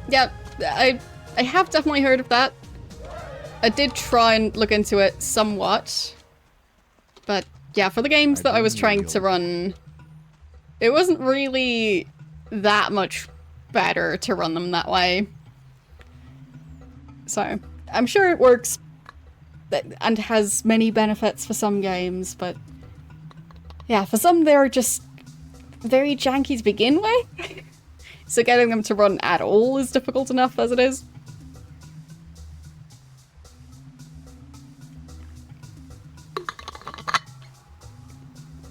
Yeah, I have definitely heard of that. I did try and look into it somewhat. But yeah, for the games that I was trying to run, it wasn't really that much better to run them that way. So, I'm sure it works and has many benefits for some games, but yeah, for some they're just very janky to begin with. So getting them to run at all is difficult enough as it is.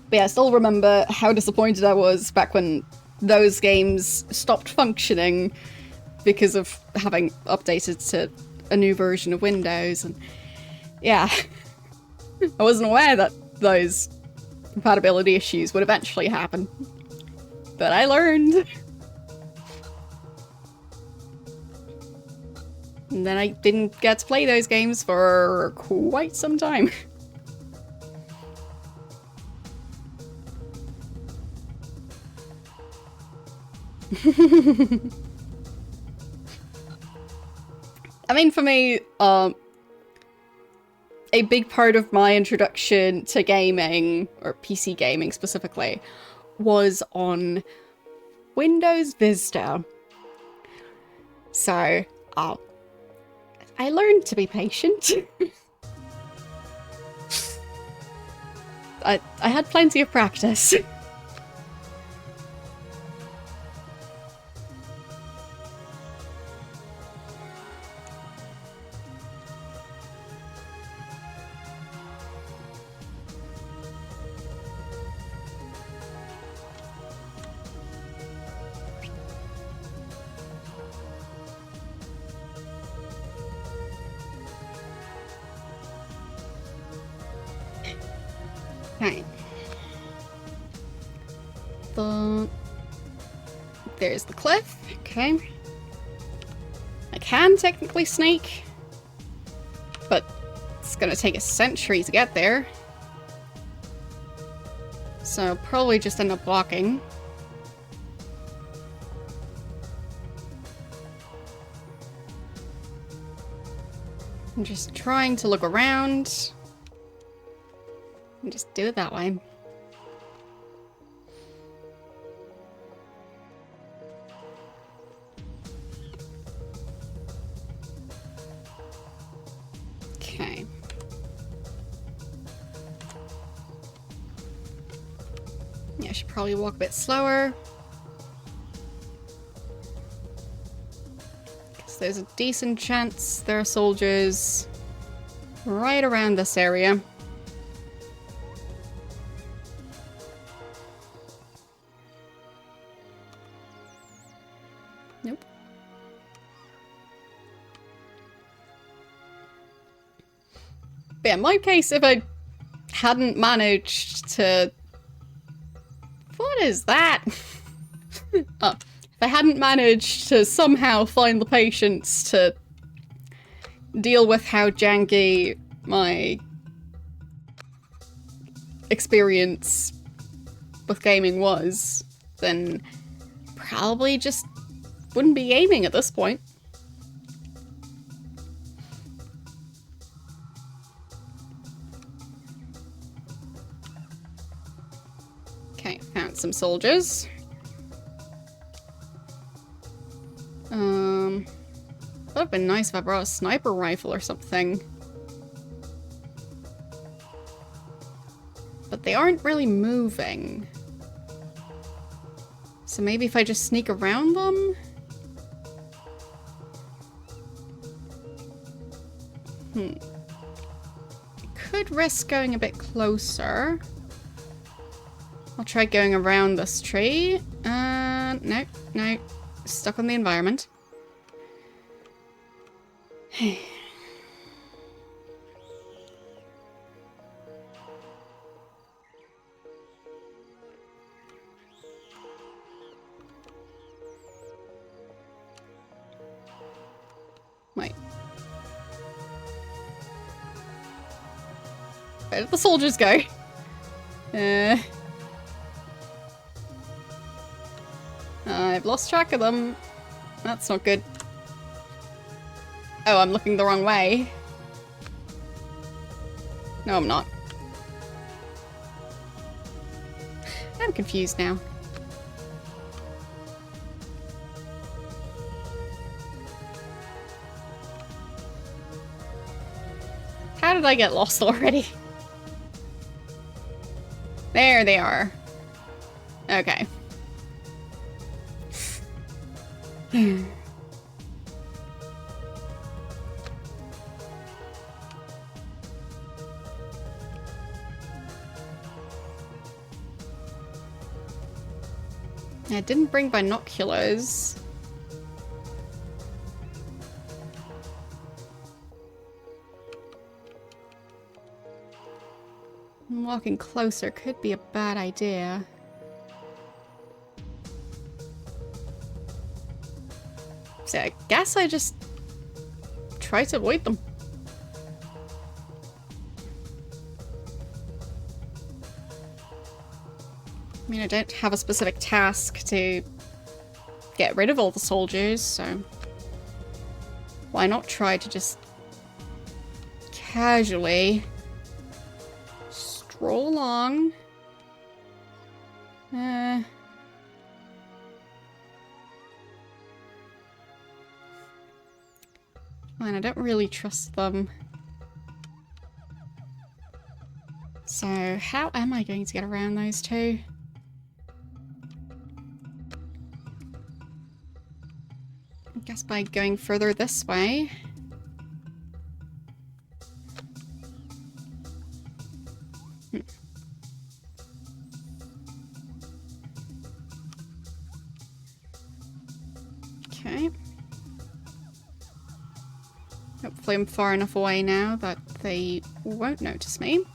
But yeah, I still remember how disappointed I was back when those games stopped functioning because of having updated to a new version of Windows, and yeah, I wasn't aware that those compatibility issues would eventually happen. But I learned. And then I didn't get to play those games for quite some time. I mean, for me, a big part of my introduction to gaming, or PC gaming specifically, was on Windows Vista. So, I learned to be patient. I had plenty of practice. Okay. There's the cliff. Okay. I can technically sneak, but it's gonna take a century to get there. So I'll probably just end up walking. I'm just trying to look around and just do it that way. Okay. Yeah, I should probably walk a bit slower. Because there's a decent chance there are soldiers right around this area. Nope. But yeah, in my case, if I hadn't managed to... What is that? Oh, if I hadn't managed to somehow find the patience to deal with how janky my experience with gaming was, then probably just wouldn't be gaming at this point. Okay, found some soldiers. Would have been nice if I brought a sniper rifle or something. But they aren't really moving. So maybe if I just sneak around them? Could risk going a bit closer. I'll try going around this tree. No, no. Stuck on the environment. Wait. Where did the soldiers go? I've lost track of them. That's not good. Oh, I'm looking the wrong way. No, I'm not. I'm confused now. How did I get lost already? There they are. Okay. I didn't bring binoculars. Walking closer could be a bad idea. So I guess I just try to avoid them. I mean, I don't have a specific task to get rid of all the soldiers, so why not try to just casually stroll along? And I don't really trust them. So how am I going to get around those two? I guess by going further this way. Okay. Hopefully I'm far enough away now that they won't notice me.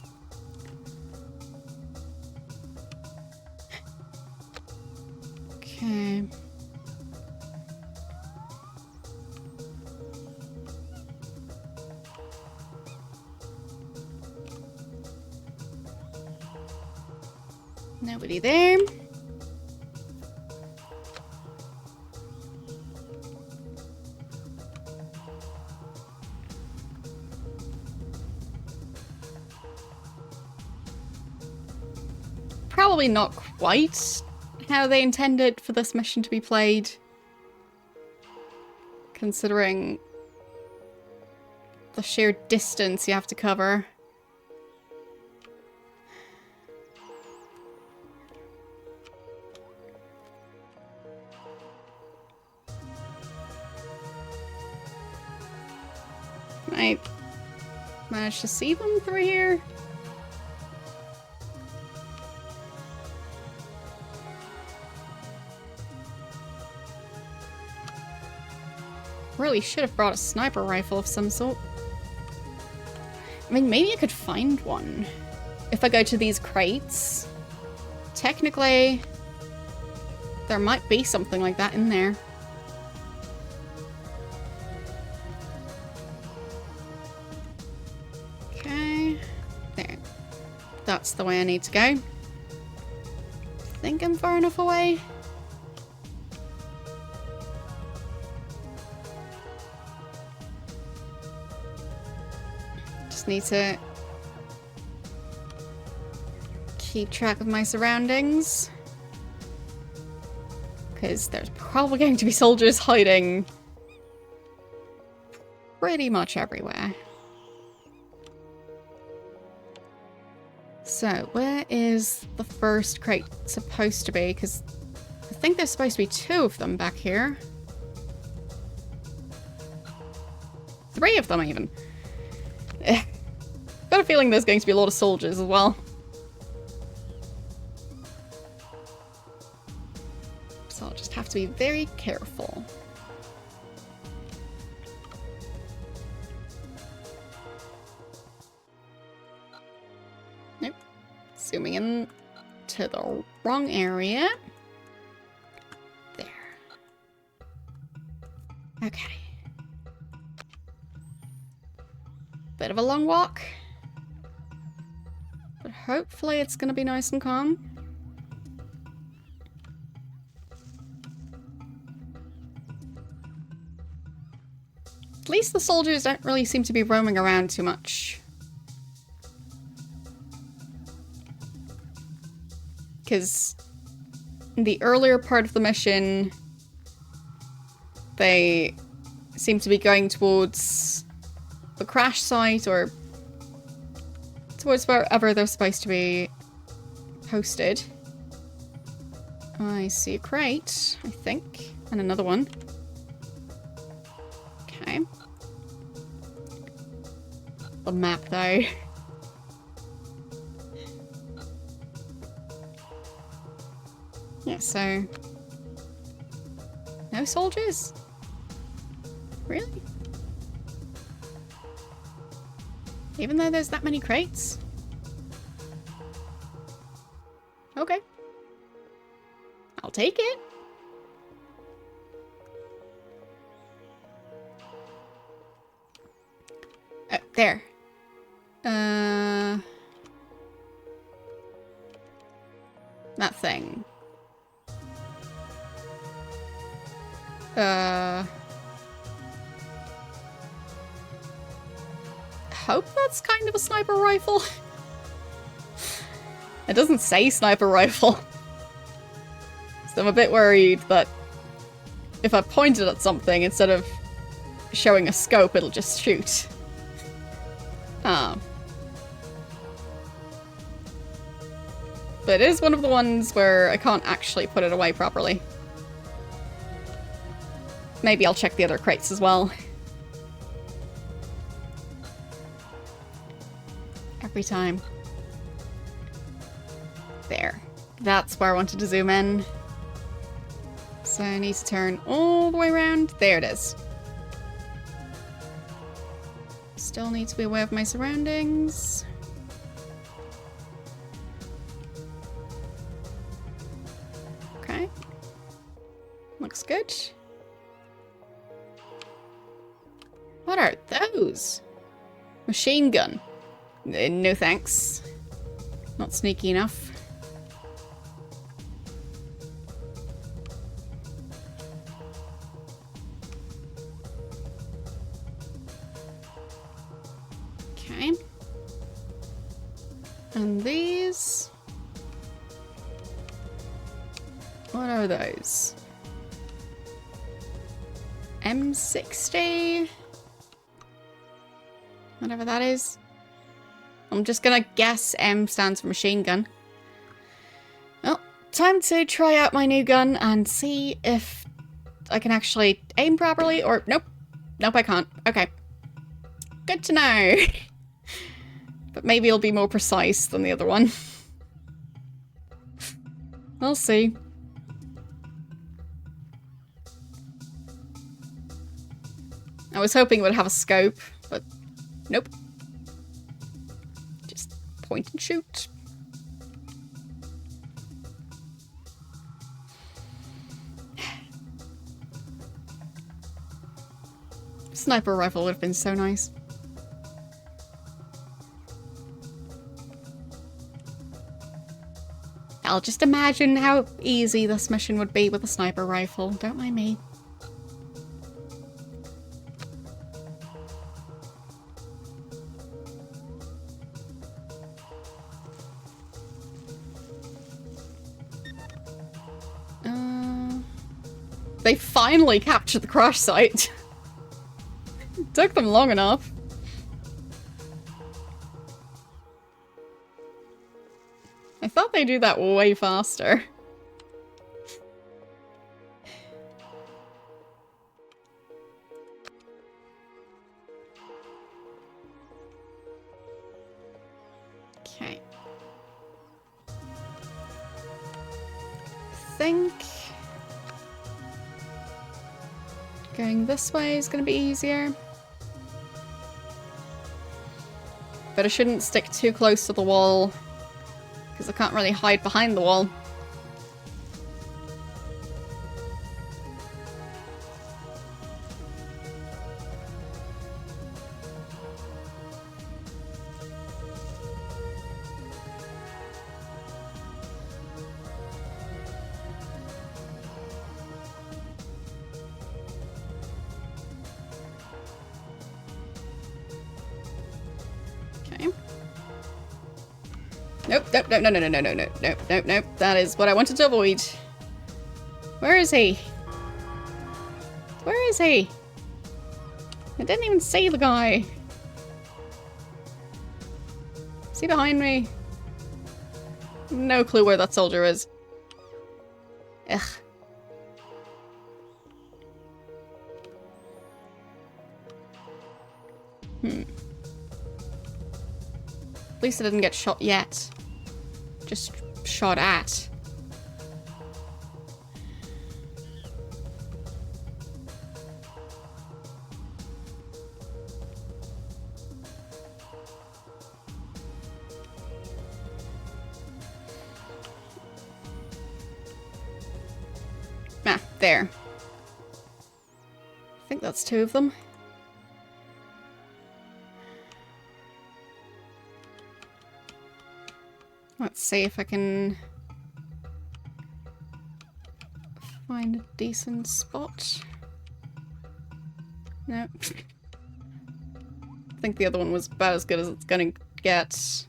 Okay. Nobody there. Probably not quite how they intended for this mission to be played, considering the sheer distance you have to cover. Can I manage to see them through here? Really should have brought a sniper rifle of some sort. I mean, maybe I could find one. If I go to these crates, technically, there might be something like that in there. Okay, there. That's the way I need to go. Think I'm far enough away? Need to keep track of my surroundings, because there's probably going to be soldiers hiding pretty much everywhere. So where is the first crate supposed to be? Because I think there's supposed to be 2 of them back here. 3 of them even. Got a feeling there's going to be a lot of soldiers as well. So I'll just have to be very careful. Nope. Zooming in to the wrong area. There. Okay. Bit of a long walk. But hopefully it's going to be nice and calm. At least the soldiers don't really seem to be roaming around too much. Because in the earlier part of the mission, they seem to be going towards the crash site or towards wherever they're supposed to be posted. I see a crate, I think, and another one. Okay. The map, though. Yeah, so... no soldiers? Really? Even though there's that many crates? Okay. I'll take it. There. That thing. Hope that's kind of a sniper rifle. It doesn't say sniper rifle. So I'm a bit worried that if I pointed at something instead of showing a scope, it'll just shoot. But it is one of the ones where I can't actually put it away properly. Maybe I'll check the other crates as well. Every time. There. That's where I wanted to zoom in. So I need to turn all the way around. There it is. Still need to be aware of my surroundings. Okay. Looks good. What are those? Machine gun. No thanks. Not sneaky enough. Okay. And these... what are those? M60? Whatever that is. I'm just gonna guess M stands for machine gun. Well, time to try out my new gun and see if I can actually aim properly or... nope. Nope, I can't. Okay. Good to know. But maybe it'll be more precise than the other one. We'll see. I was hoping it would have a scope, but nope. Just point and shoot. Sniper rifle would have been so nice. I'll just imagine how easy this mission would be with a sniper rifle. Don't mind me. They finally captured the crash site. Took them long enough. I thought they'd do that way faster. Okay. Think going this way is going to be easier. But I shouldn't stick too close to the wall, because I can't really hide behind the wall. Nope, nope, nope, no, no, no, no, no, no, nope, nope, nope. That is what I wanted to avoid. Where is he? Where is he? I didn't even see the guy. Is he behind me? No clue where that soldier is. Ugh. At least I didn't get shot yet. Just shot at. Ah, there. I think that's two of them. Let's see if I can find a decent spot. Nope. I think the other one was about as good as it's gonna get.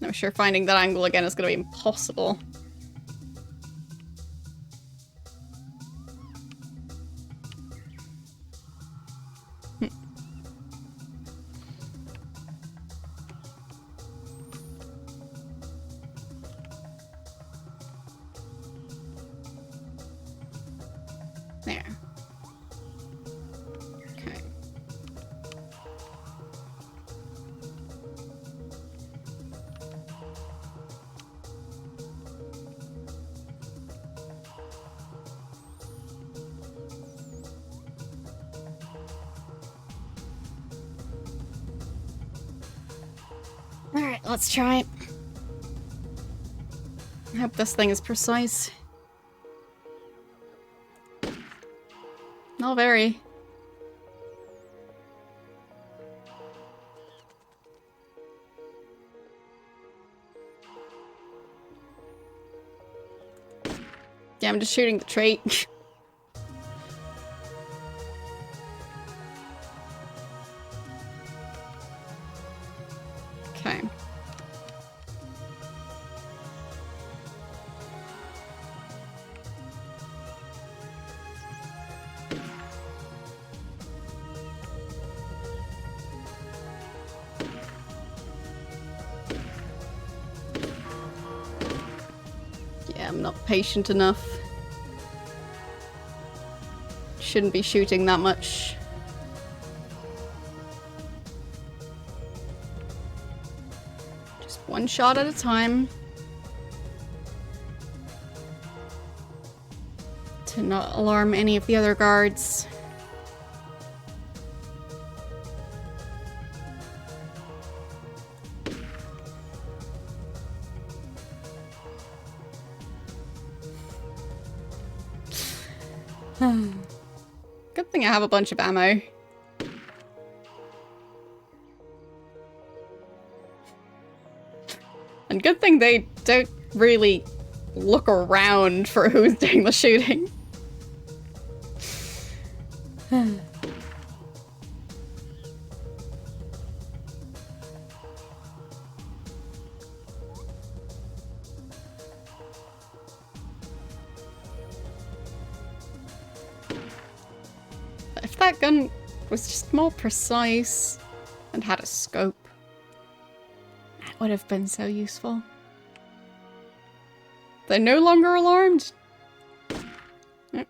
I'm sure finding that angle again is gonna be impossible. There. Okay. All let's try it. I hope this thing is precise. Not very. Yeah, I'm just shooting the trait. Okay. Yeah, I'm not patient enough. Shouldn't be shooting that much. Just one shot at a time. To not alarm any of the other guards. Good thing I have a bunch of ammo. And good thing they don't really look around for who's doing the shooting. If that gun was just more precise and had a scope, that would have been so useful. They're no longer alarmed? Yep.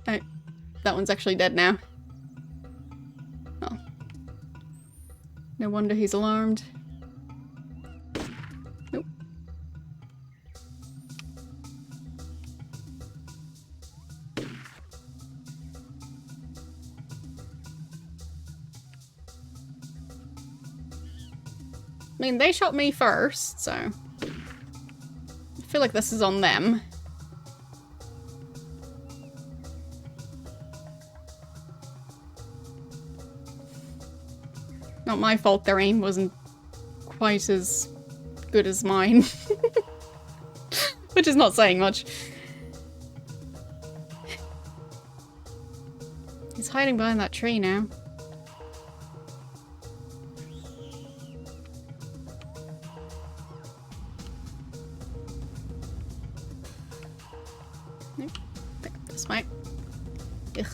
Oh, that one's actually dead now. Oh. No wonder he's alarmed. Nope. I mean, they shot me first, so I feel like this is on them. Not my fault their aim wasn't quite as good as mine. Which is not saying much. He's hiding behind that tree now. Nope. Back up this way. Ugh.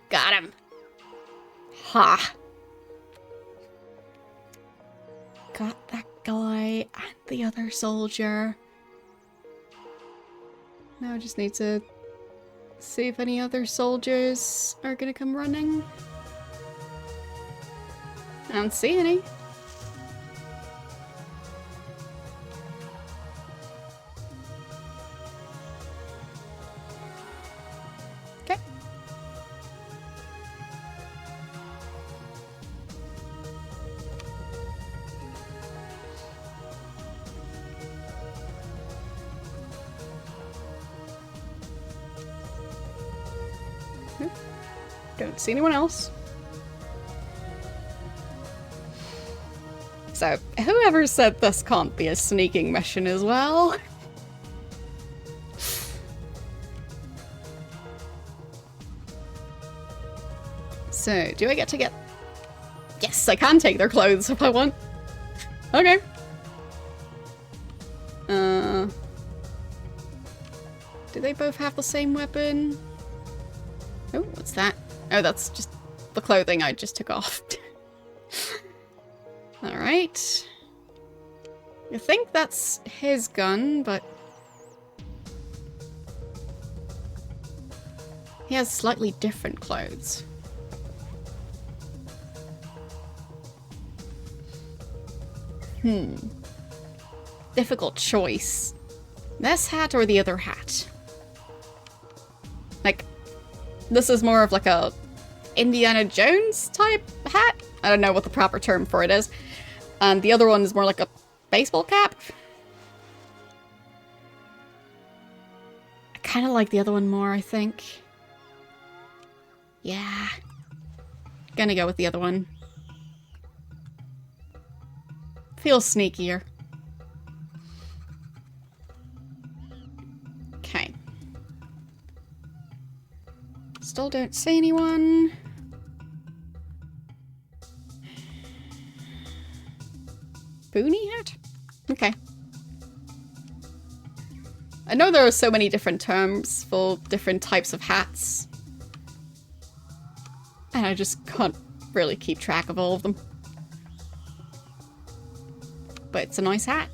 Got him. Ha. Got that guy and the other soldier. Now I just need to see if any other soldiers are gonna come running. I don't see any. Okay. Nope. Don't see anyone else. So, whoever said this can't be a sneaking mission as well? So, do I get to get... Yes, I can take their clothes if I want. Okay. Do they both have the same weapon? Oh, what's that? Oh, that's just the clothing I just took off. Alright. I think that's his gun, but... he has slightly different clothes. Difficult choice. This hat or the other hat? This is more of like a Indiana Jones type hat. I don't know what the proper term for it is. And the other one is more like a baseball cap. I kind of like the other one more, I think. Yeah. Gonna go with the other one. Feels sneakier. Okay. Still don't see anyone. Boonie hat? Okay. I know there are so many different terms for different types of hats. And I just can't really keep track of all of them. But it's a nice hat.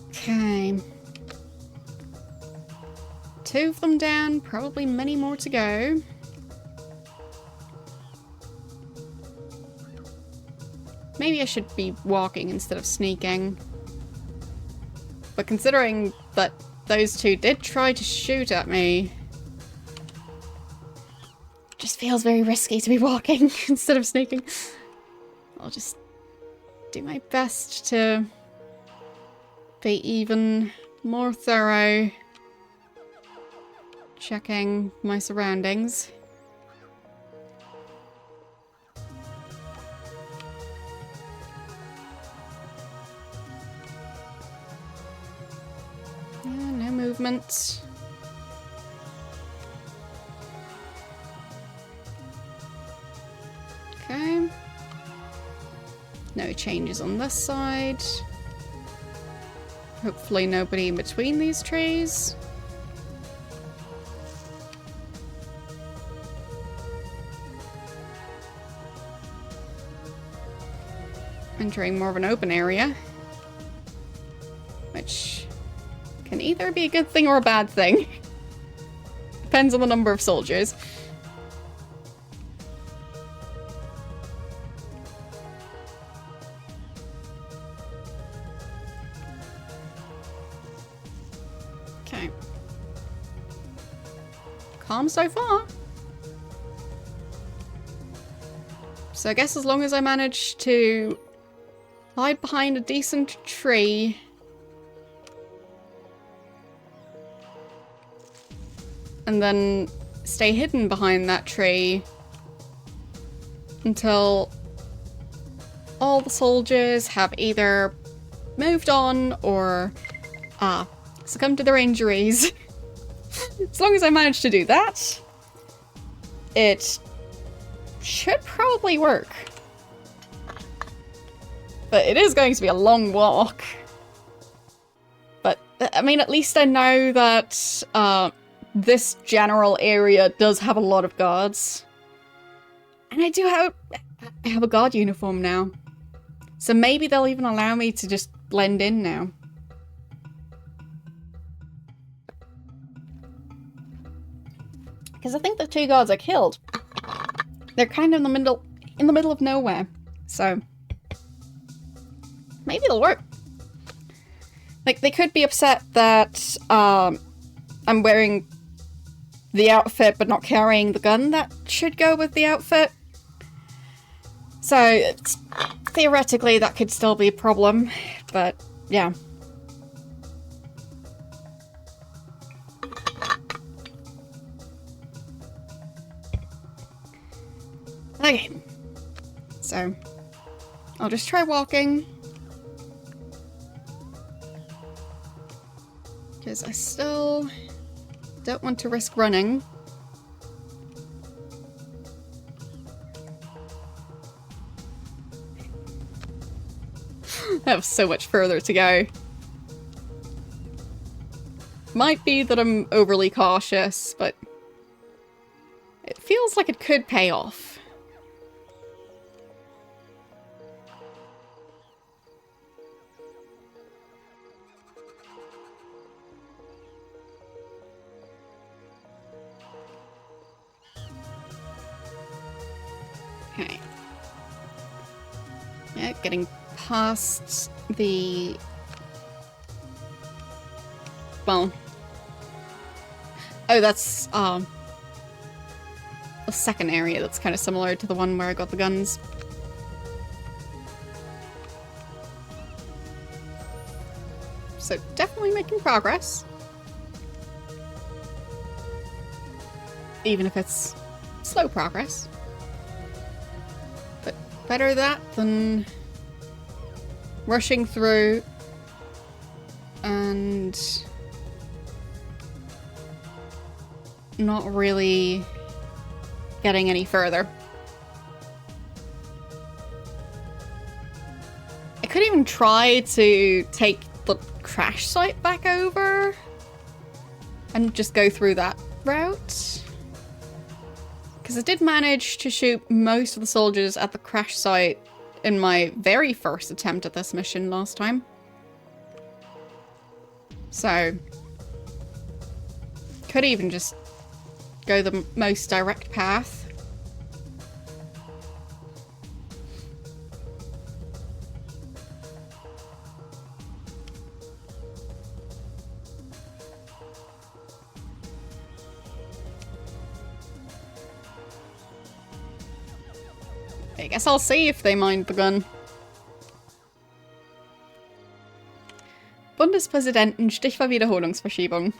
Okay. 2 of them down, probably many more to go. Maybe I should be walking instead of sneaking. But considering that those 2 did try to shoot at me, it just feels very risky to be walking instead of sneaking. I'll just do my best to be even more thorough, checking my surroundings. Yeah, no movement. Okay. No changes on this side. Hopefully nobody in between these trees. Entering more of an open area. Which can either be a good thing or a bad thing. Depends on the number of soldiers. Okay. Calm so far. So I guess as long as I manage to hide behind a decent tree. And then stay hidden behind that tree until all the soldiers have either moved on or succumbed to their injuries. As long as I manage to do that, it should probably work. But it is going to be a long walk. But, I mean, at least I know that this general area does have a lot of guards. And I have a guard uniform now. So maybe they'll even allow me to just blend in now. Because I think the 2 guards I killed, they're kind of in the middle of nowhere. So maybe it'll work. Like, they could be upset that I'm wearing the outfit but not carrying the gun that should go with the outfit. So theoretically that could still be a problem, but yeah. Okay, so I'll just try walking. Because I still don't want to risk running. I have so much further to go. Might be that I'm overly cautious, but it feels like it could pay off. Okay. Yeah, getting past the... Well... Oh, that's, a second area that's kind of similar to the one where I got the guns. So, definitely making progress. Even if it's slow progress. But better that than rushing through and not really getting any further. I could even try to take the crash site back over and just go through that route. Because I did manage to shoot most of the soldiers at the crash site in my very first attempt at this mission last time. So, could even just go the most direct path. I guess I'll see if they mind the gun. Bundespräsidenten Stichwahlwiederholungsverschiebung.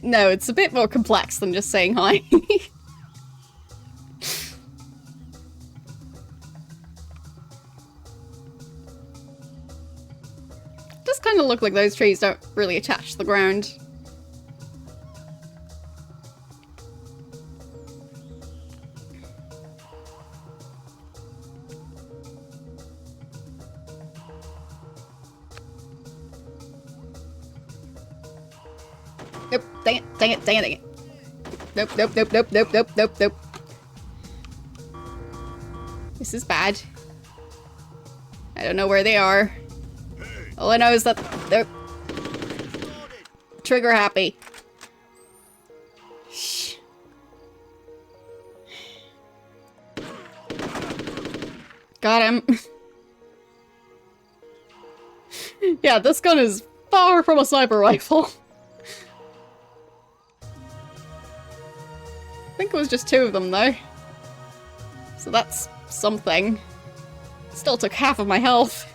No, it's a bit more complex than just saying hi. Does kind of look like those trees don't really attach to the ground. Nope, dang it, dang it, dang it, dang it. Nope, nope, nope, nope, nope, nope, nope, nope. This is bad. I don't know where they are. All I know is that they're trigger happy. Shh. Got him. Yeah, this gun is far from a sniper rifle. I think it was just 2 of them, though. So that's something. Still took half of my health.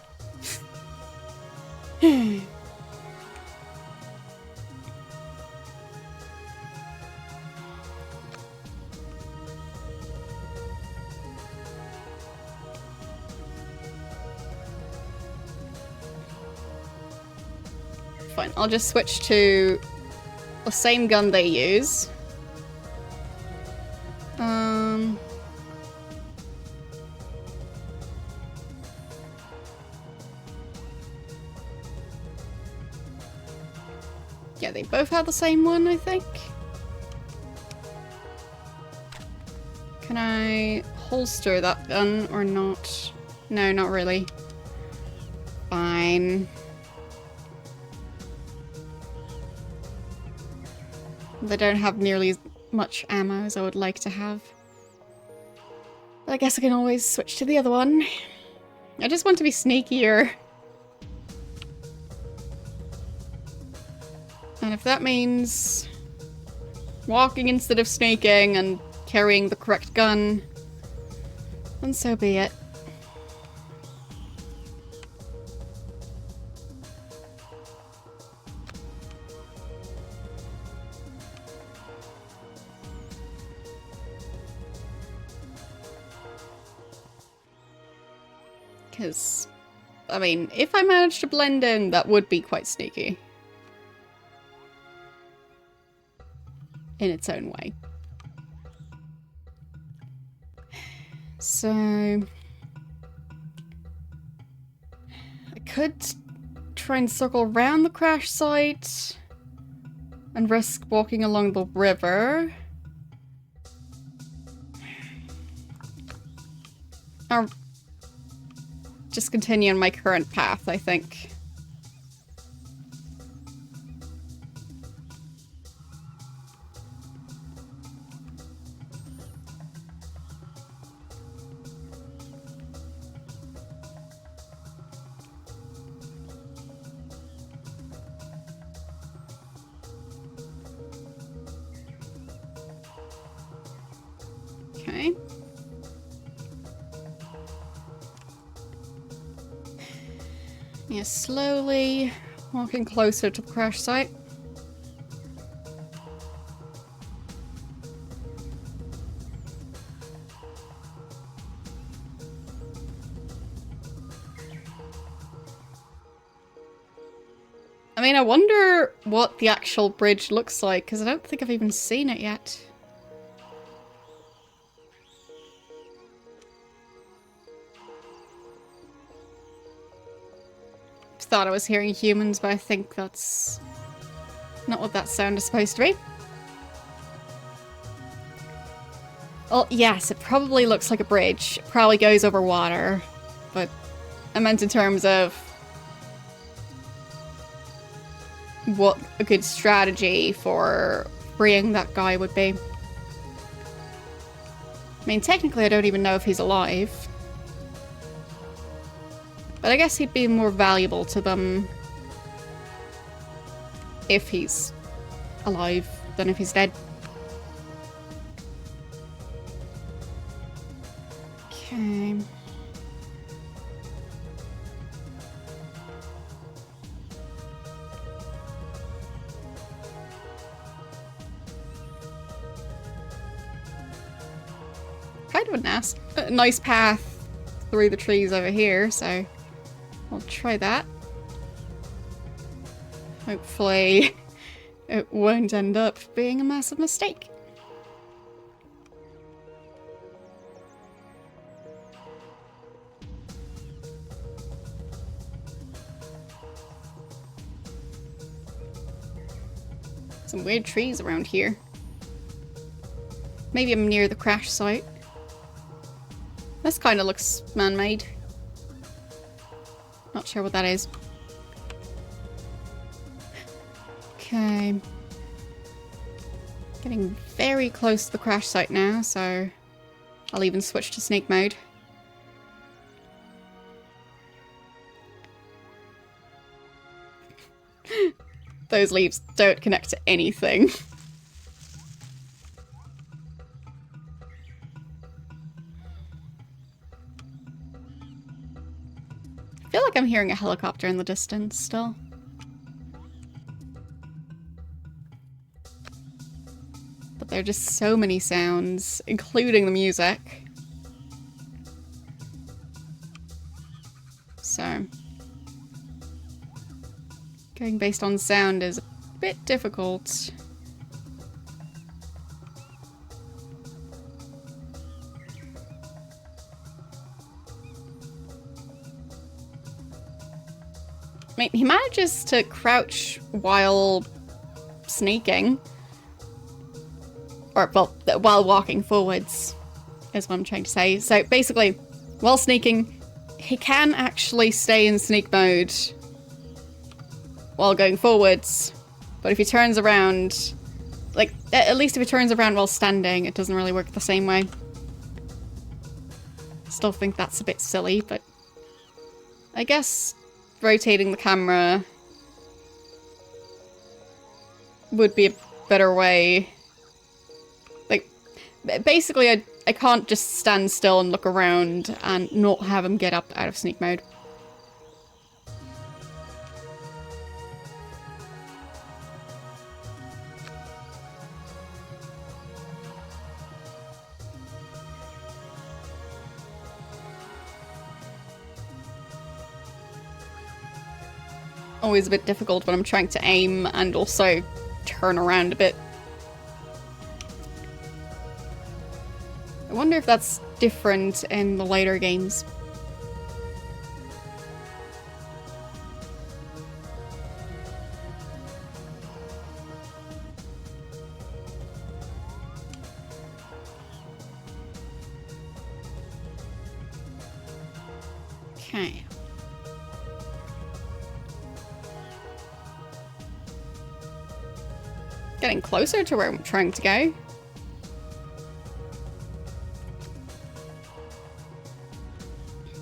Fine, I'll just switch to the same gun they use. Yeah, they both have the same one, I think. Can I holster that gun or not? No, not really. Fine. They don't have nearly as much ammo as I would like to have. But I guess I can always switch to the other one. I just want to be sneakier. And if that means walking instead of sneaking and carrying the correct gun, then so be it. Because, I mean, if I managed to blend in, that would be quite sneaky. In its own way. So... could try and circle around the crash site and risk walking along the river. Or just continue on my current path, I think. Okay. Yeah, slowly walking closer to the crash site. I mean, I wonder what the actual bridge looks like, because I don't think I've even seen it yet. Thought I was hearing humans, but I think that's not what that sound is supposed to be. Well, yes, it probably looks like a bridge. It probably goes over water, but I meant in terms of what a good strategy for freeing that guy would be. I mean, technically I don't even know if he's alive. But I guess he'd be more valuable to them if he's alive than if he's dead. Okay. Kind of a nice path through the trees over here, so I'll try that. Hopefully it won't end up being a massive mistake. Some weird trees around here. Maybe I'm near the crash site. This kind of looks man-made. Not sure what that is. Okay. Getting very close to the crash site now, so I'll even switch to sneak mode. Those leaves don't connect to anything. I feel like I'm hearing a helicopter in the distance still. But there are just so many sounds, including the music. So going based on sound is a bit difficult. I mean, he manages to crouch while sneaking. Or, well, while walking forwards, is what I'm trying to say. So basically, while sneaking, he can actually stay in sneak mode while going forwards. But if he turns around, like, at least if he turns around while standing, it doesn't really work the same way. Still think that's a bit silly, but I guess rotating the camera would be a better way. Like, basically I can't just stand still and look around and not have him get up out of sneak mode. Always a bit difficult when I'm trying to aim and also turn around a bit. I wonder if that's different in the later games. Okay. Getting closer to where I'm trying to go.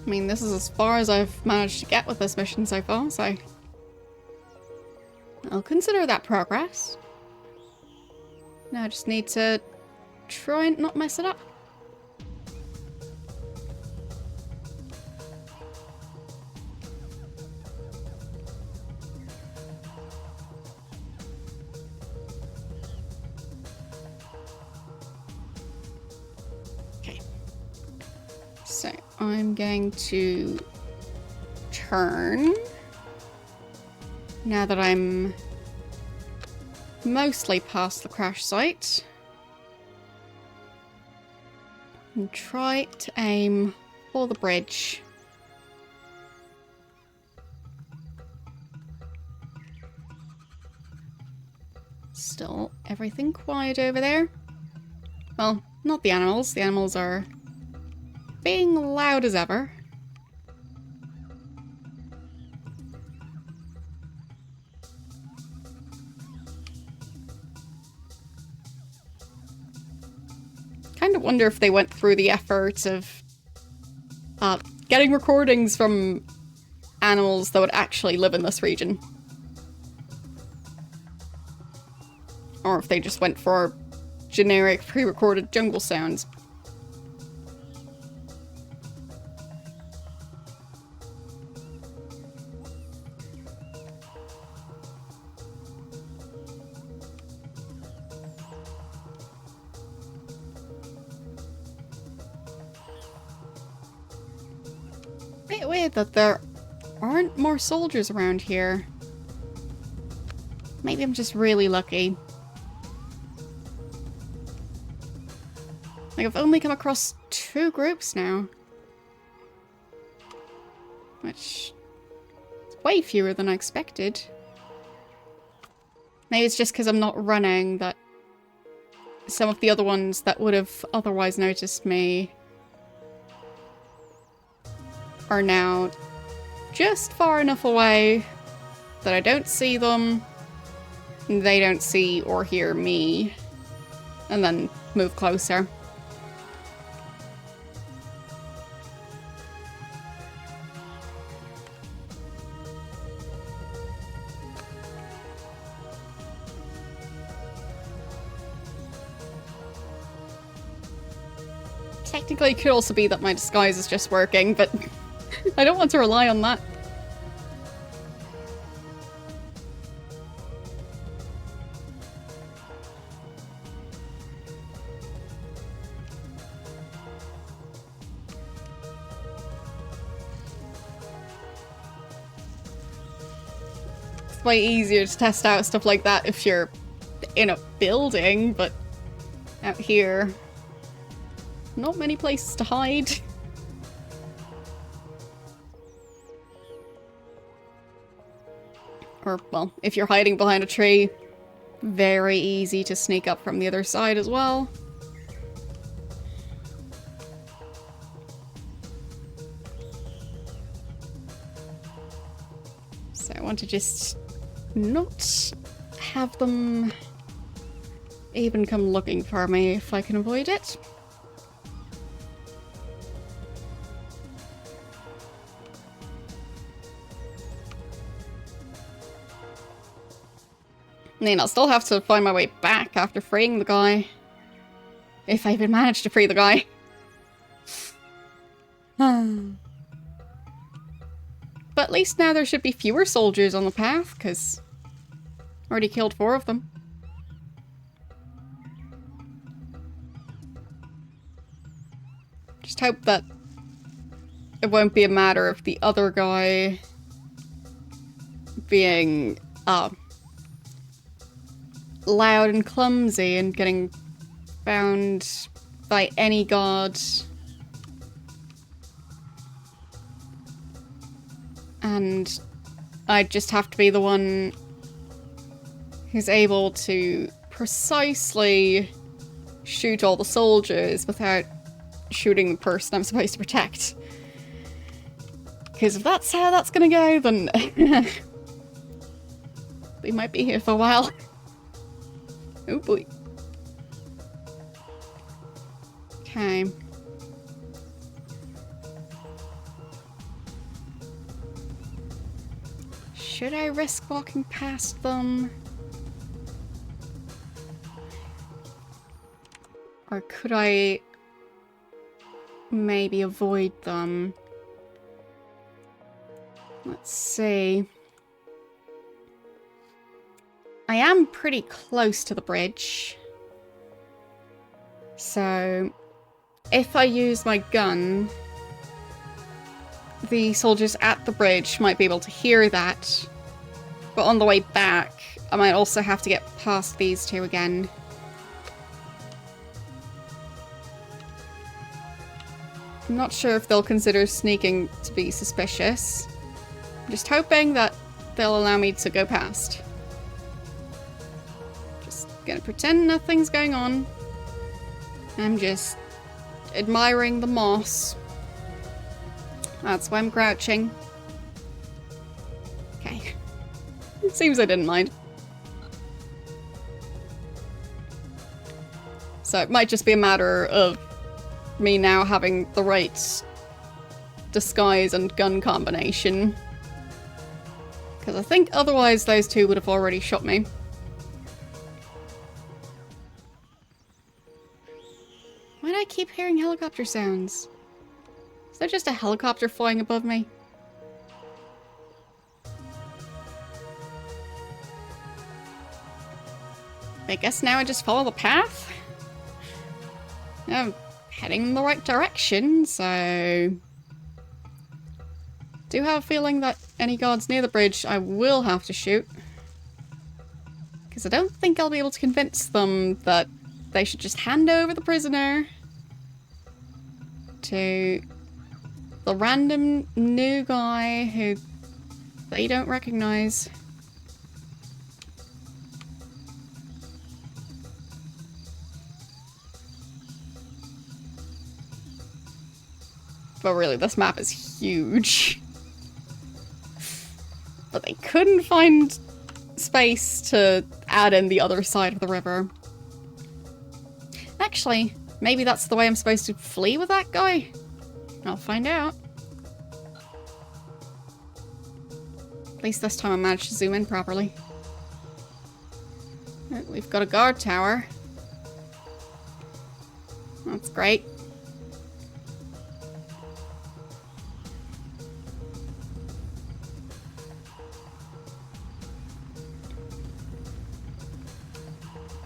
I mean, this is as far as I've managed to get with this mission so far, so I'll consider that progress. Now I just need to try and not mess it up. Okay. So I'm going to turn now that I'm mostly past the crash site and try to aim for the bridge. Still everything quiet over there. Well, not the animals. The animals are being loud as ever. Kind of wonder if they went through the effort of getting recordings from animals that would actually live in this region. Or if they just went for generic pre-recorded jungle sounds. Bit weird that there aren't more soldiers around here. Maybe I'm just really lucky. Like, I've only come across 2 groups now. Which is way fewer than I expected. Maybe it's just because I'm not running that some of the other ones that would have otherwise noticed me are now just far enough away that I don't see them, they don't see or hear me, and then move closer. Technically, it could also be that my disguise is just working, but I don't want to rely on that. It's way easier to test out stuff like that if you're in a building, but out here, not many places to hide. Or, well, if you're hiding behind a tree, very easy to sneak up from the other side as well. So I want to just not have them even come looking for me if I can avoid it. I mean, I'll still have to find my way back after freeing the guy. If I even manage to free the guy. But at least now there should be fewer soldiers on the path, because I already killed 4 of them. Just hope that it won't be a matter of the other guy being, loud and clumsy and getting found by any guard. And I'd just have to be the one who's able to precisely shoot all the soldiers without shooting the person I'm supposed to protect. Because if that's how that's gonna go, then we might be here for a while. Oh boy. Okay. Should I risk walking past them? Or could I maybe avoid them? Let's see. I am pretty close to the bridge. So, if I use my gun, the soldiers at the bridge might be able to hear that. But on the way back, I might also have to get past these two again. I'm not sure if they'll consider sneaking to be suspicious. I'm just hoping that they'll allow me to go past. Just gonna pretend nothing's going on. I'm just admiring the moss. That's why I'm crouching. Okay. It seems I didn't mind. So it might just be a matter of me now having the right disguise and gun combination. Because I think otherwise those two would have already shot me. Why do I keep hearing helicopter sounds? Is there just a helicopter flying above me? I guess now I just follow the path? I'm heading in the right direction, so... Do have a feeling that any guards near the bridge I will have to shoot. Because I don't think I'll be able to convince them that they should just hand over the prisoner to the random new guy who they don't recognize. But really, this map is huge. But they couldn't find space to add in the other side of the river. Actually, maybe that's the way I'm supposed to flee with that guy? I'll find out. At least this time I managed to zoom in properly. Right, we've got a guard tower. That's great.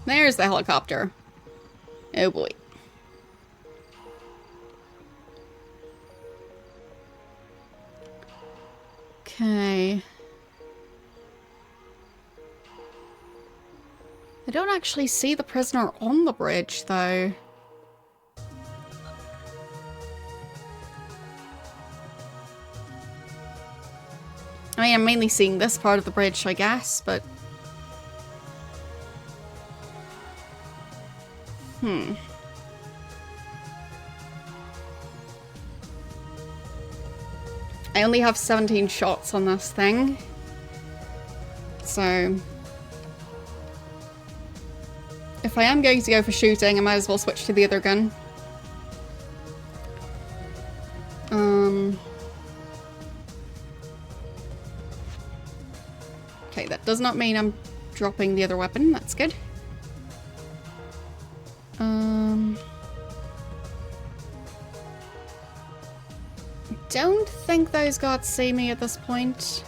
There's the helicopter. Oh boy. Okay. I don't actually see the prisoner on the bridge, though. I mean, I'm mainly seeing this part of the bridge, I guess, but... I only have 17 shots on this thing. So... if I am going to go for shooting, I might as well switch to the other gun. Okay, that does not mean I'm dropping the other weapon. That's good. Don't think those guards see me at this point.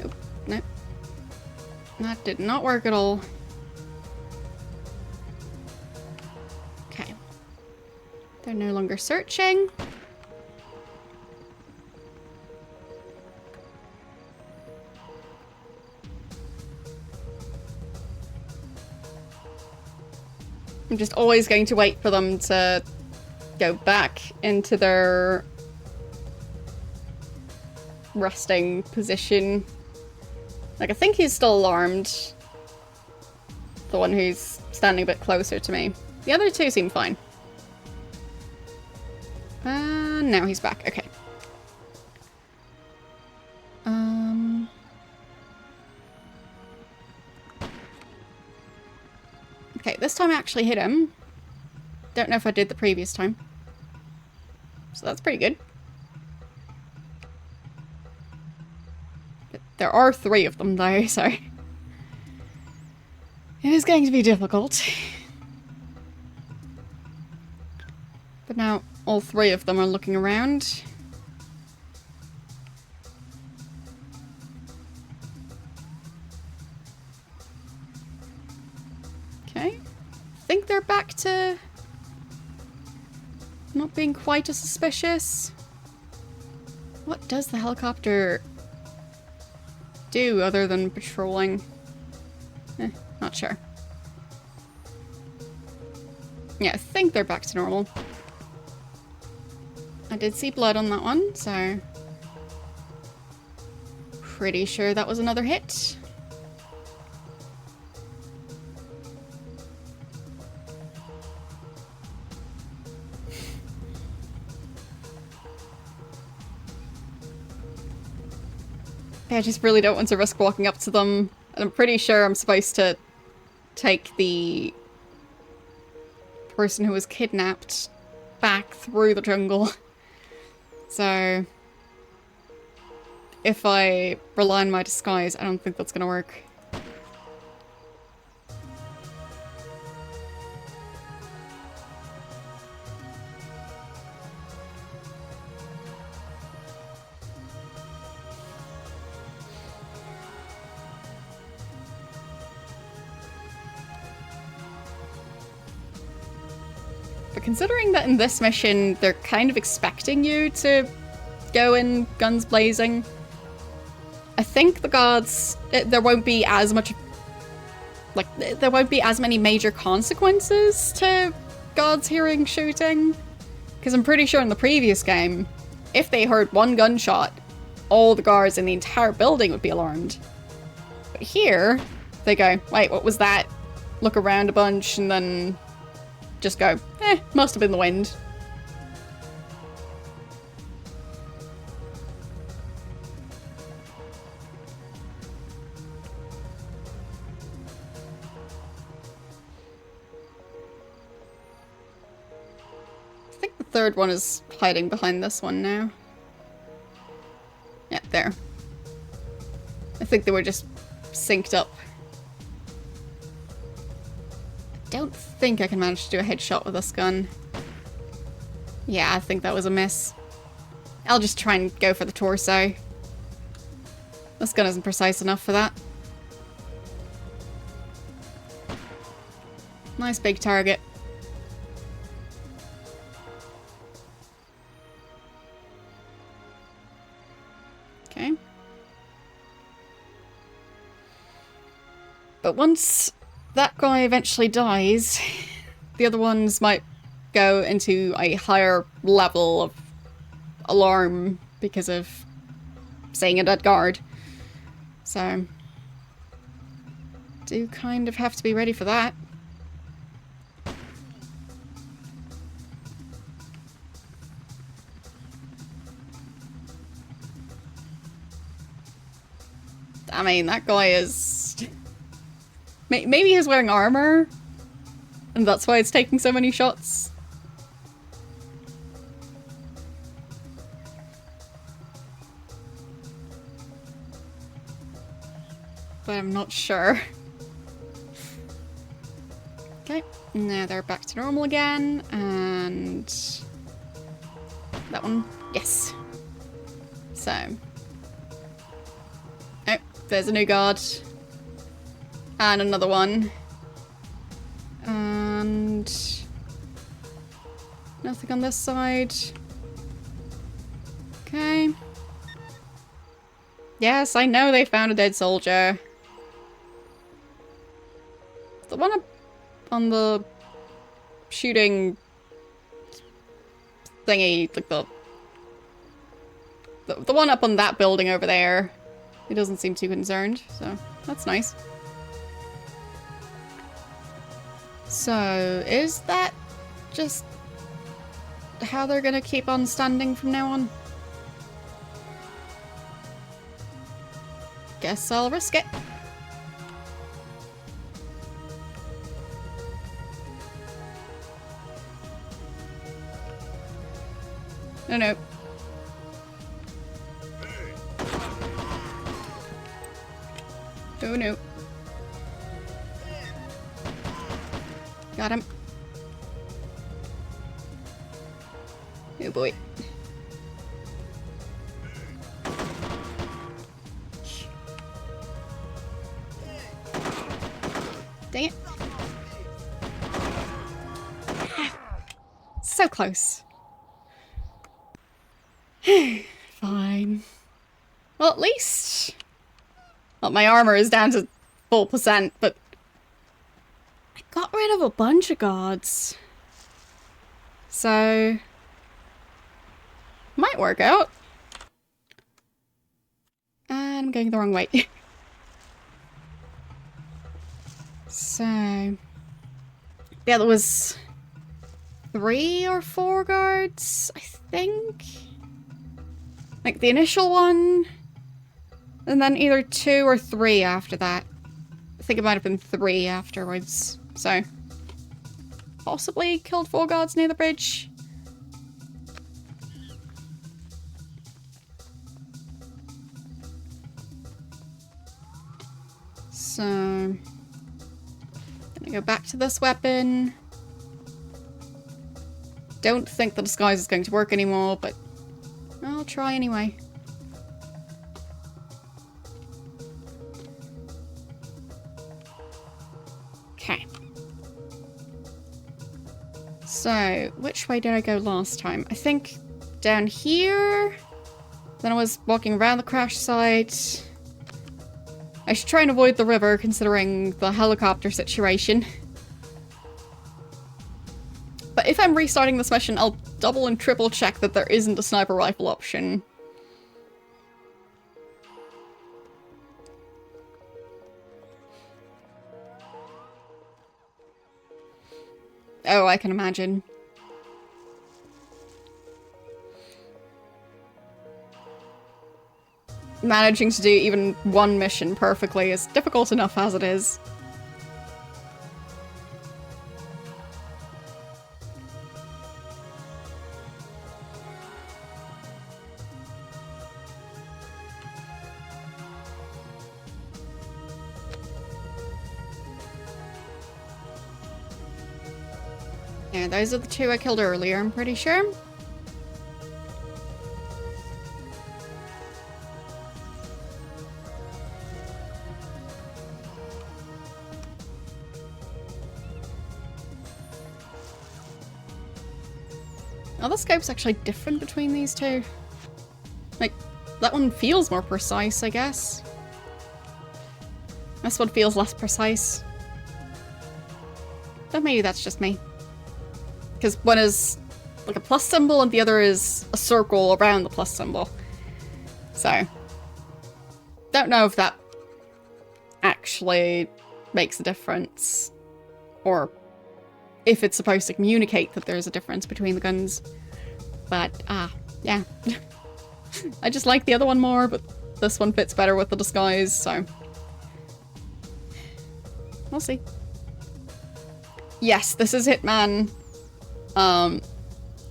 Oh, no. That did not work at all. Okay. They're no longer searching. I'm just always going to wait for them to go back into their resting position. Like, I think he's still alarmed. The one who's standing a bit closer to me. The other two seem fine. Now he's back. Okay, time I actually hit him. Don't know if I did the previous time. So that's pretty good. There are 3 of them though, so it is going to be difficult. But now all 3 of them are looking around. Okay. I think they're back to not being quite as suspicious. What does the helicopter do other than patrolling? Not sure. Yeah, I think they're back to normal. I did see blood on that one, so pretty sure that was another hit. I just really don't want to risk walking up to them. And I'm pretty sure I'm supposed to take the person who was kidnapped back through the jungle. So if I rely on my disguise, I don't think that's gonna work. But considering that in this mission, they're kind of expecting you to go in guns blazing, I think the guards, there won't be as much, like, there won't be as many major consequences to guards hearing shooting. Because I'm pretty sure in the previous game, if they heard one gunshot, all the guards in the entire building would be alarmed. But here, they go, wait, what was that? Look around a bunch and then just go, must have been the wind. I think the third one is hiding behind this one now. Yeah, there. I think they were just synced up. I don't think I can manage to do a headshot with this gun. Yeah, I think that was a miss. I'll just try and go for the torso. This gun isn't precise enough for that. Nice big target. Okay. But once that guy eventually dies, the other ones might go into a higher level of alarm because of seeing a dead guard. So, do kind of have to be ready for that. I mean, that guy is... Maybe he's wearing armor, and that's why it's taking so many shots. But I'm not sure. Okay, now they're back to normal again, and... that one, yes. So... oh, there's a new guard. And another one. And... nothing on this side. Okay. Yes, I know they found a dead soldier. The one up on the shooting thingy, like the one up on that building over there, he doesn't seem too concerned, so that's nice. So, is that just how they're gonna keep on standing from now on? Guess I'll risk it. No, no. Oh, no. Got him. Oh, boy. Dang it. So close. Fine. Well, at least... Well, my armor is down to full percent, but... I got rid of a bunch of guards. So... Might work out. And I'm going the wrong way. So... Yeah, there was... 3 or 4 guards, I think? Like the initial one, and then either 2 or 3 after that. I think it might have been 3 afterwards, so... Possibly killed 4 guards near the bridge. So... Gonna go back to this weapon. Don't think the disguise is going to work anymore, but I'll try anyway. Okay. So, which way did I go last time? I think down here. Then I was walking around the crash site. I should try and avoid the river, considering the helicopter situation. But if I'm restarting this mission, I'll double and triple check that there isn't a sniper rifle option. Oh, I can imagine. Managing to do even one mission perfectly is difficult enough as it is. Yeah, those are the 2 I killed earlier, I'm pretty sure. Oh, the scope's actually different between these 2. Like, that one feels more precise, I guess. This one feels less precise. But maybe that's just me. Because one is like a plus symbol and the other is a circle around the plus symbol. So, don't know if that actually makes a difference. Or if it's supposed to communicate that there's a difference between the guns. But, yeah. I just like the other one more, but this one fits better with the disguise, so... We'll see. Yes, this is Hitman.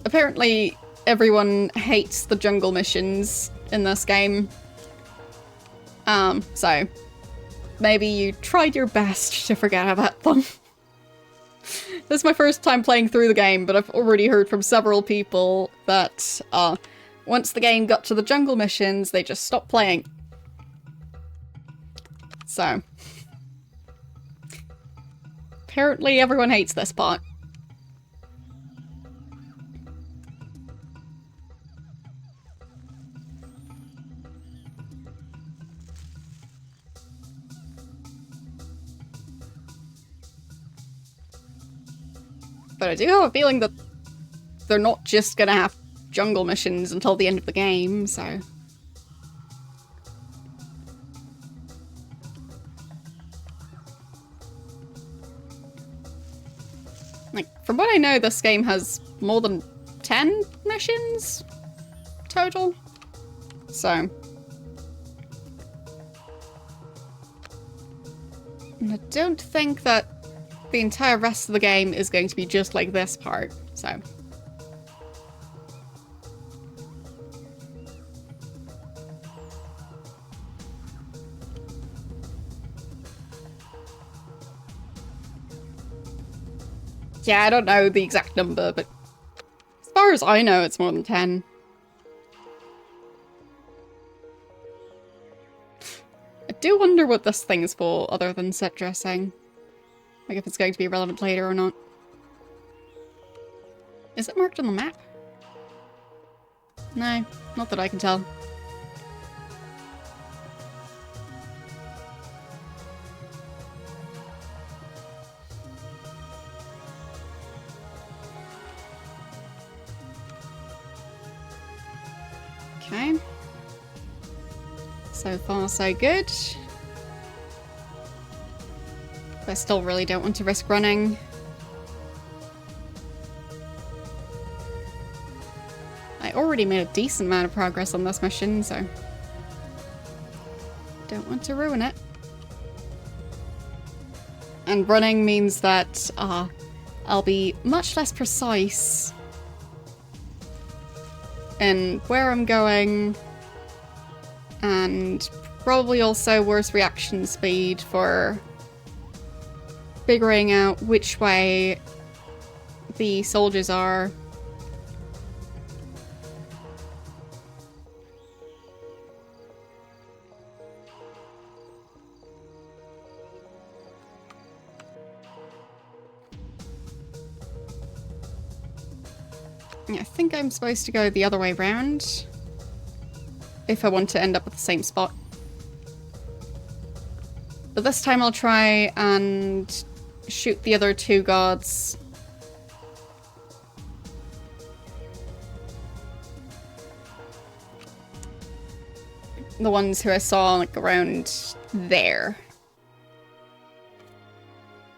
Apparently everyone hates the jungle missions in this game. So maybe you tried your best to forget about them. This is my first time playing through the game, but I've already heard from several people that, once the game got to the jungle missions, they just stopped playing. So... apparently everyone hates this part. But I do have a feeling that they're not just gonna have jungle missions until the end of the game, so... Like, from what I know, this game has more than 10 missions total. So... and I don't think that the entire rest of the game is going to be just like this part, so... Yeah, I don't know the exact number, but as far as I know, it's more than 10. I do wonder what this thing's for, other than set dressing. Like if it's going to be relevant later or not. Is it marked on the map? No, not that I can tell. Okay. So far, so good. But I still really don't want to risk running. I already made a decent amount of progress on this mission, so don't want to ruin it. And running means that I'll be much less precise in where I'm going, and probably also worse reaction speed for figuring out which way the soldiers are. Yeah, I think I'm supposed to go the other way round if I want to end up at the same spot. But this time I'll try and shoot the other two guards. The ones who I saw like around there.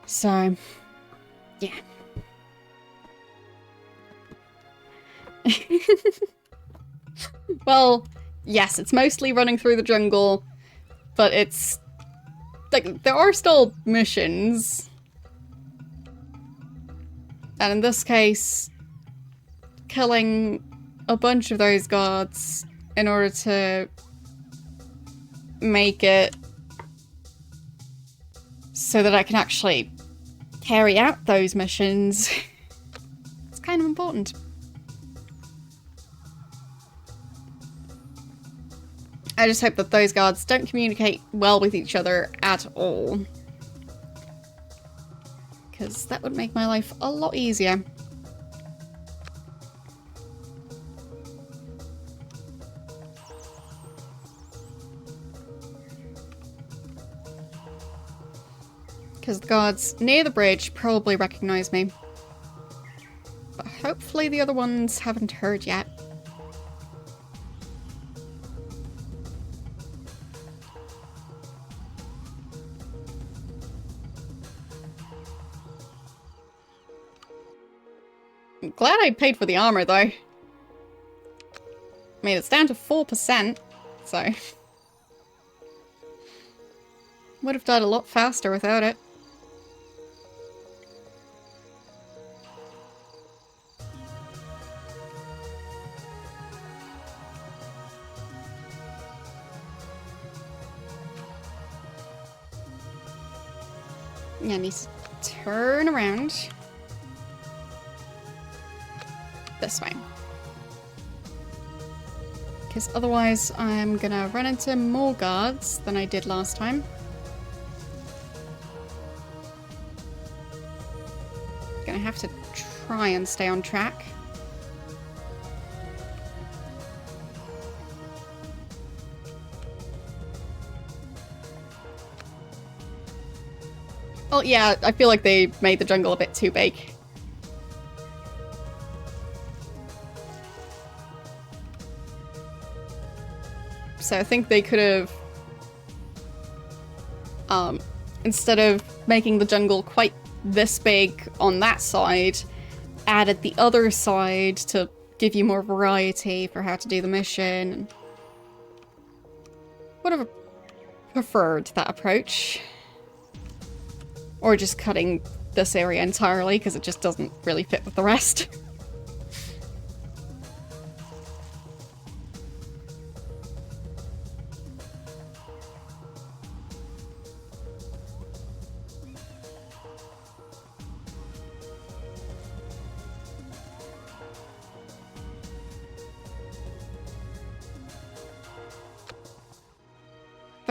So, yeah. Well, yes, it's mostly running through the jungle, but it's like there are still missions. And in this case, killing a bunch of those guards in order to make it so that I can actually carry out those missions. It's kind of important. I just hope that those guards don't communicate well with each other at all. Because that would make my life a lot easier. Because the guards near the bridge probably recognize me. But hopefully the other ones haven't heard yet. I'm glad I paid for the armor, though. I mean, it's down to 4%, so... would have died a lot faster without it. Yeah, I need to turn around. This way. Because otherwise I'm gonna run into more guards than I did last time. Gonna have to try and stay on track. Well, yeah, I feel like they made the jungle a bit too big. So I think they could have, instead of making the jungle quite this big on that side, added the other side to give you more variety for how to do the mission. Would have preferred that approach. Or just cutting this area entirely, because it just doesn't really fit with the rest.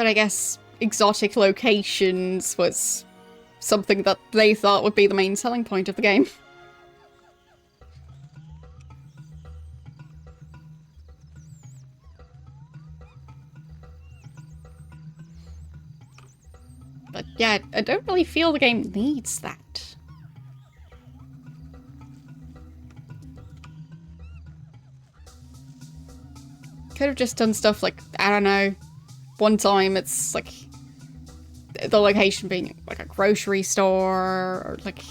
But I guess exotic locations was something that they thought would be the main selling point of the game. But yeah, I don't really feel the game needs that. Could have just done stuff like, I don't know, one time it's like the location being like a grocery store, or like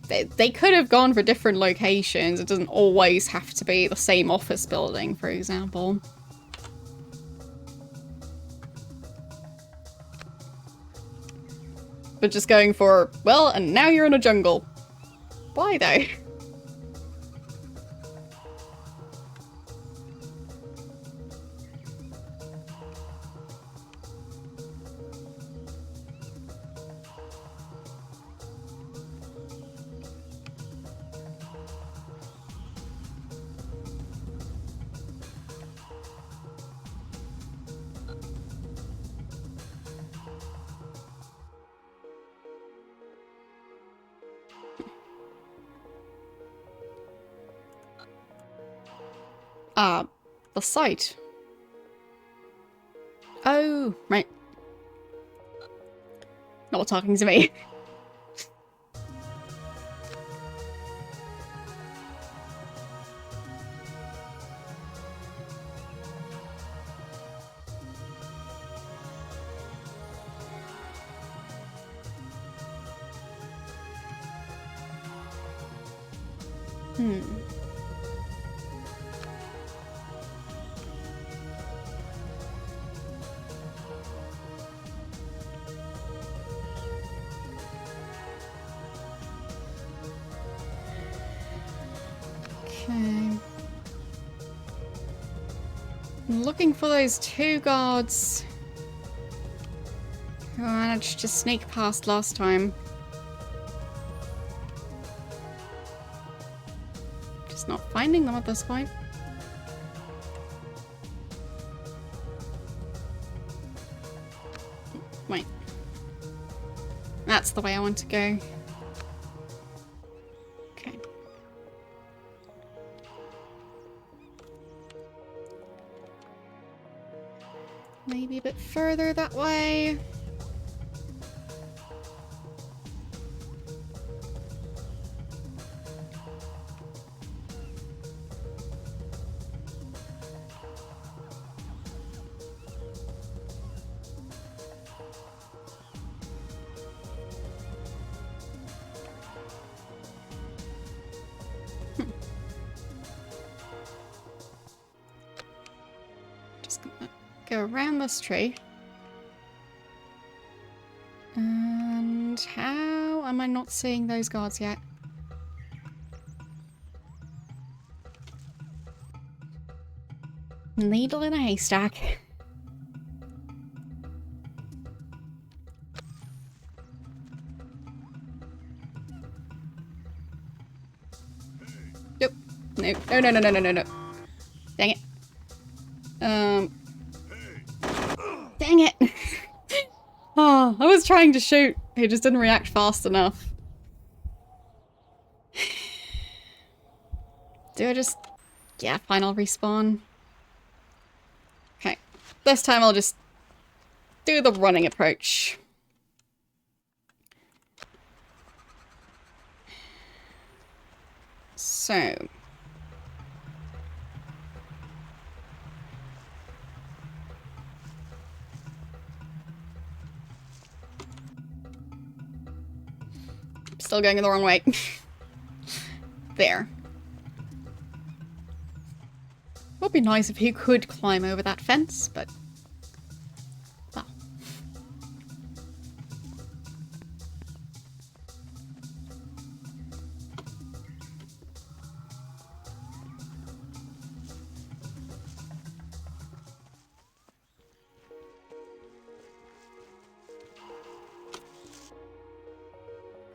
they could have gone for different locations. It doesn't always have to be the same office building, for example. But just going for, well, and now you're in a jungle. Why though? The site. Oh, right. Not talking to me. Okay. I'm looking for those two guards who I managed to sneak past last time. Just not finding them at this point. Wait. That's the way I want to go. Okay. Maybe a bit further that way. Just gonna go around this tree. And how am I not seeing those guards yet? Needle in a haystack. Nope. No. No, no, no, no, no, no, no. Dang it. Dang it. Oh, I was trying to shoot. He just didn't react fast enough. Do I just... Yeah, fine, I'll respawn. Okay. This time I'll just do the running approach. So... Still going in the wrong way. There. Would be nice if he could climb over that fence, but... well.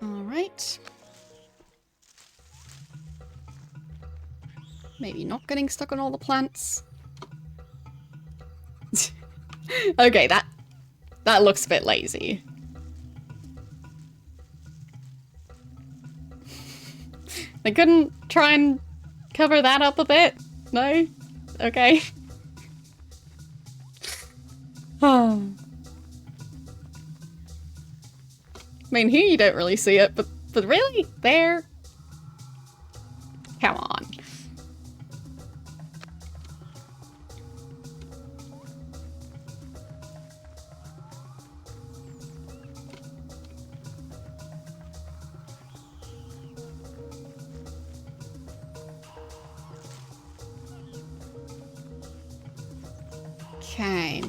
Alright. Maybe not getting stuck on all the plants. Okay, that looks a bit lazy. They couldn't try and cover that up a bit? No? Okay. I mean, here you don't really see it, but really? There? Come on. Okay.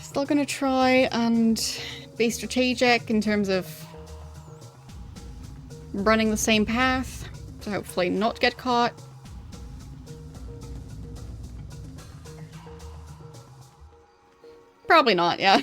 Still gonna try and be strategic in terms of running the same path to hopefully not get caught. Probably not, yeah.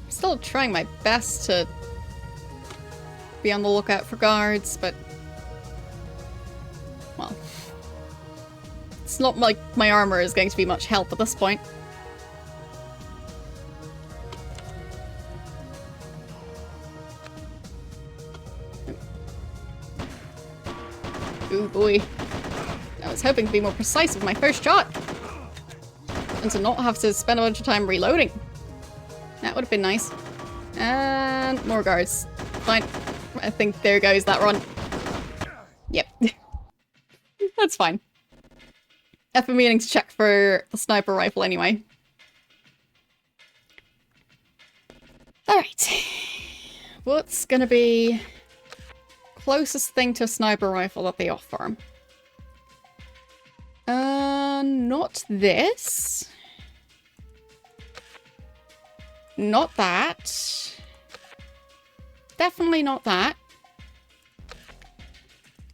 Still trying my best to be on the lookout for guards, but well, it's not like my armor is going to be much help at this point. Oh boy. I was hoping to be more precise with my first shot and to not have to spend a bunch of time reloading. That would have been nice. And more guards. Fine. I think there goes that run. Yep. That's fine. I've been meaning to check for the sniper rifle anyway. Alright. What's gonna be closest thing to a sniper rifle that they offer? Not this. Not that. Definitely not that.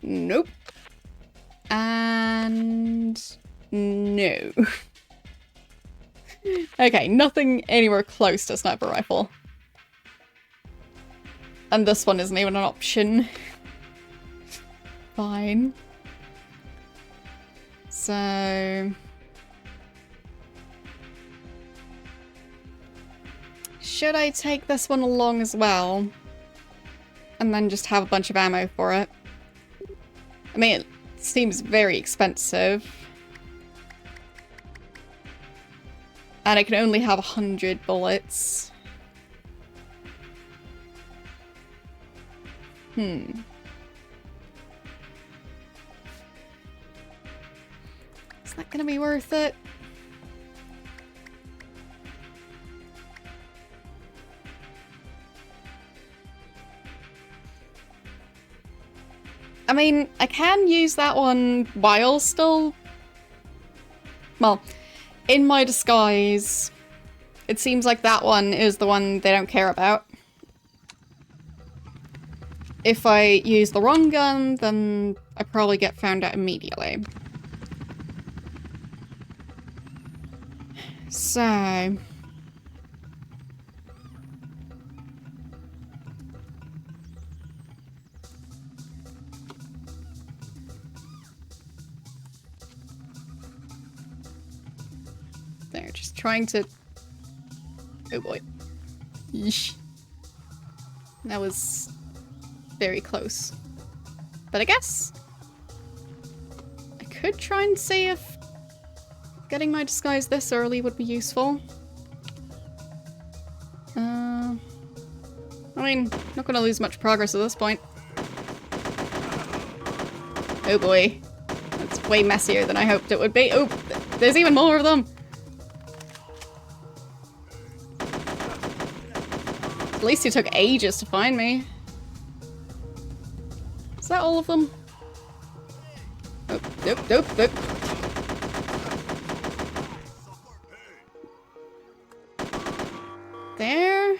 Nope. And no. Okay, nothing anywhere close to a sniper rifle. And this one isn't even an option. Fine. So... should I take this one along as well? And then just have a bunch of ammo for it? I mean, it seems very expensive. And I can only have 100 bullets. Is that gonna be worth it? I mean, I can use that one while still... well, in my disguise, it seems like that one is the one they don't care about. If I use the wrong gun, then I probably get found out immediately. So... they're just trying to... oh boy. Yeesh. That was very close. But I guess I could try and see if getting my disguise this early would be useful. I mean, not gonna lose much progress at this point. Oh boy. That's way messier than I hoped it would be. Oh, there's even more of them! At least it took ages to find me. Is that all of them? Oh, Nope, nope, nope. There.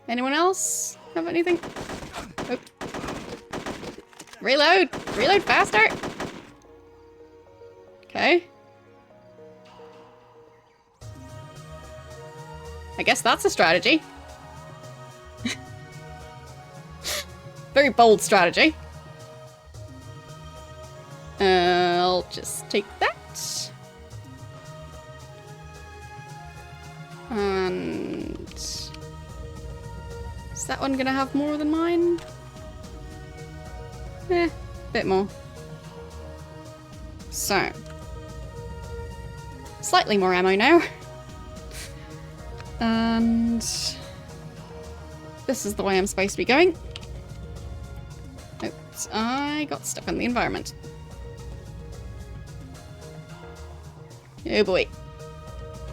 Anyone else have anything? Oh. Reload! Reload faster! Okay. I guess that's a strategy. Very bold strategy. I'll just take that. And... is that one gonna have more than mine? Eh, bit more. So. Slightly more ammo now. And... this is the way I'm supposed to be going. Oops, I got stuck in the environment. Oh boy.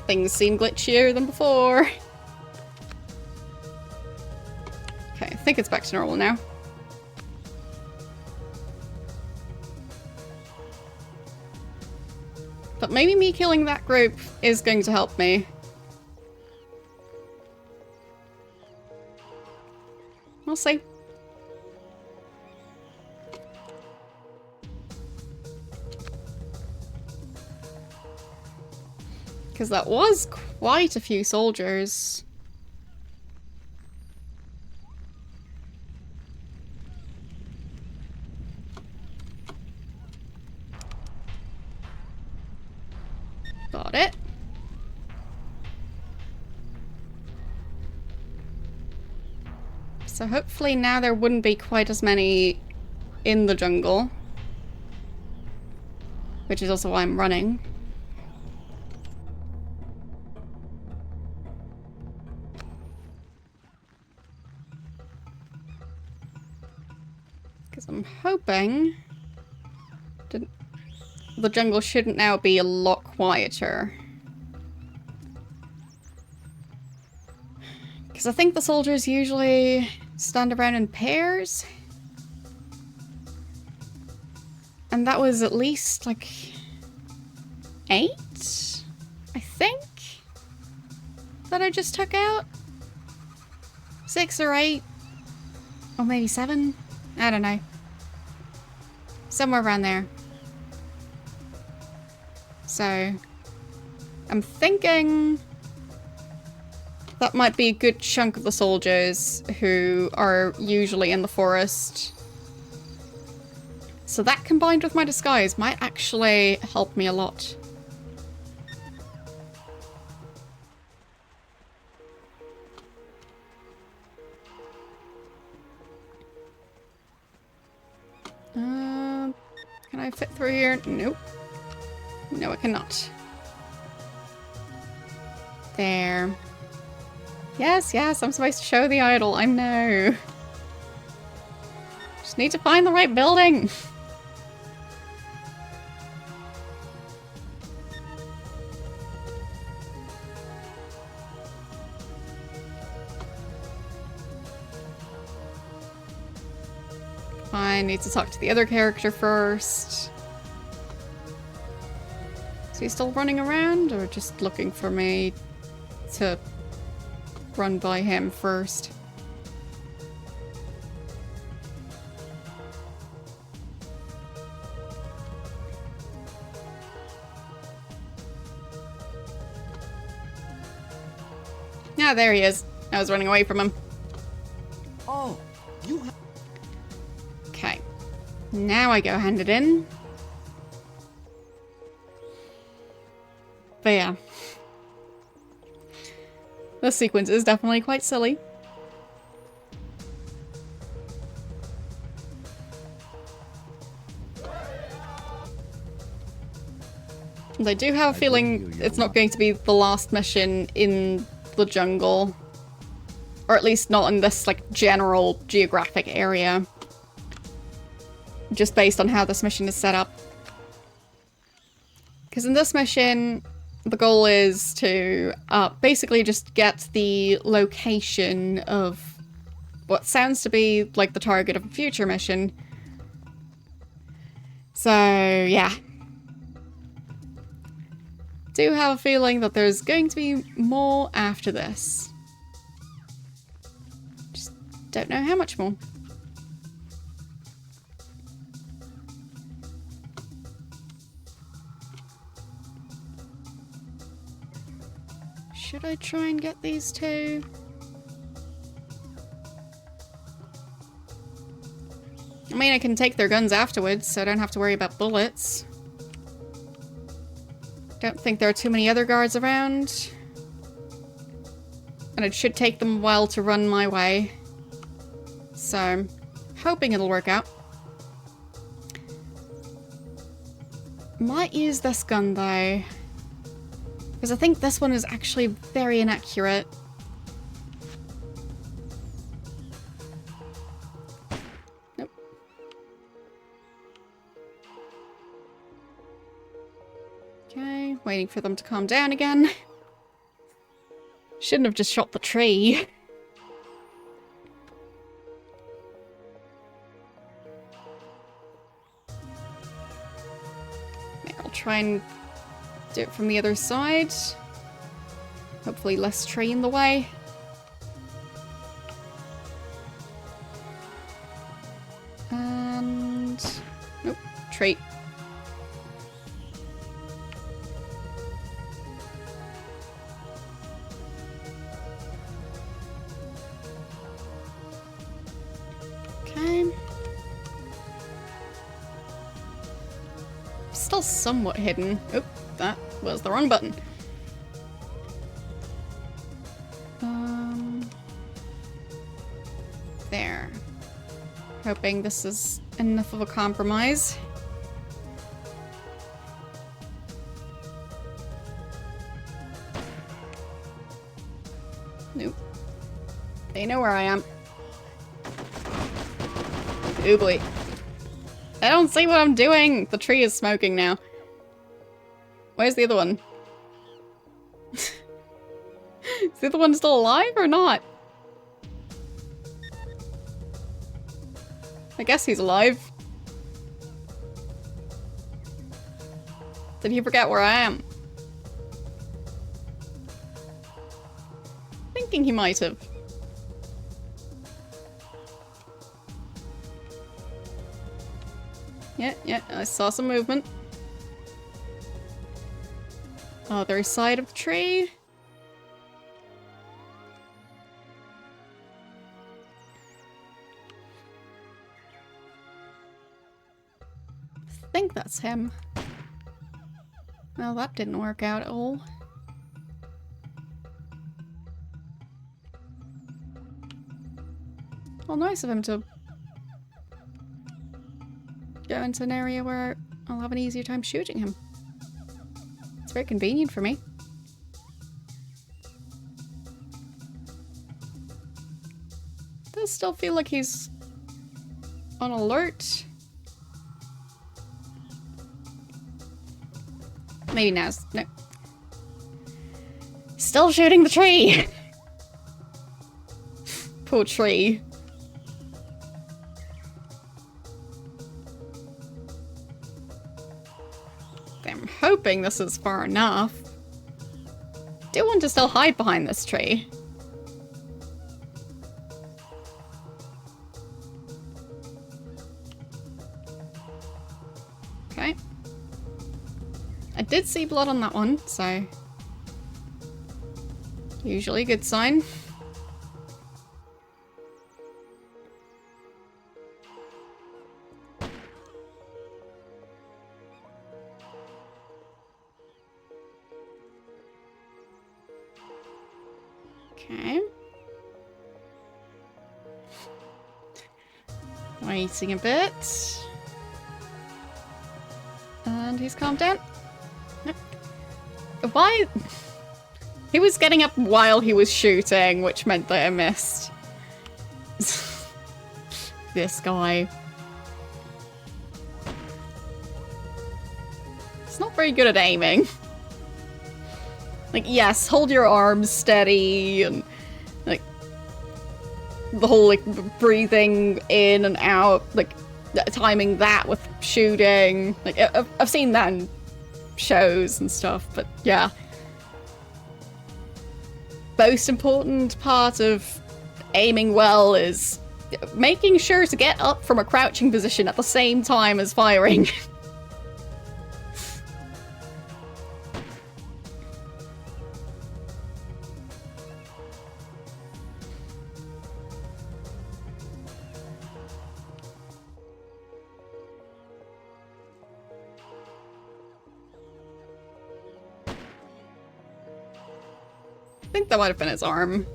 Things seem glitchier than before. Okay, I think it's back to normal now. But maybe me killing that group is going to help me. We'll see. Because that was quite a few soldiers. Got it. So hopefully now there wouldn't be quite as many in the jungle. Which is also why I'm running. Because I'm hoping the jungle shouldn't now be a lot quieter. Because I think the soldiers usually stand around in pairs. And that was at least like 8, I think, that I just took out. 6 or 8, or maybe 7. I don't know. Somewhere around there. So, I'm thinking that might be a good chunk of the soldiers who are usually in the forest. So that combined with my disguise might actually help me a lot. Can I fit through here? Nope. No, I cannot. There. Yes, yes, I'm supposed to show the idol. I know. Just need to find the right building. I need to talk to the other character first. Is he still running around or just looking for me to run by him first? Ah, there he is. I was running away from him. Oh, you have... Okay. Now I go hand it in. But yeah. This sequence is definitely quite silly. And I do have a feeling it's not going to be the last mission in the jungle. Or at least not in this, like, general geographic area. Just based on how this mission is set up. Because in this mission, the goal is to basically just get the location of what sounds to be like the target of a future mission. So, yeah. Do have a feeling that there's going to be more after this. Just don't know how much more. Should I try and get these two? I mean, I can take their guns afterwards, so I don't have to worry about bullets. Don't think there are too many other guards around. And it should take them a while to run my way. So, I'm hoping it'll work out. Might use this gun, though. Because I think this one is actually very inaccurate. Nope. Okay, waiting for them to calm down again. Shouldn't have just shot the tree. I'll try and do it from the other side. Hopefully less tree in the way. And... nope, tree. Okay. Still somewhat hidden. Oop. That was the wrong button. There. Hoping this is enough of a compromise. Nope. They know where I am. Oh boy. I don't see what I'm doing! The tree is smoking now. Where's the other one? Is the other one still alive or not? I guess he's alive. Did he forget where I am? Thinking he might have. Yeah, I saw some movement. Other side of the tree. I think that's him. Well, that didn't work out at all. Well, nice of him to go into an area where I'll have an easier time shooting him. It's very convenient for me. Does still feel like he's on alert. Maybe now's... no. Still shooting the tree! Poor tree. I'm hoping this is far enough. Do want to still hide behind this tree. Okay. I did see blood on that one, so... usually a good sign. Okay. Waiting a bit. And he's calmed down. Nope. Why? He was getting up while he was shooting, which meant that I missed. This guy. He's not very good at aiming. Like, yes, hold your arms steady, and, like, the whole, like, breathing in and out, like, timing that with shooting. Like, I've seen that in shows and stuff, but yeah. Most important part of aiming well is making sure to get up from a crouching position at the same time as firing. I think that might have been his arm.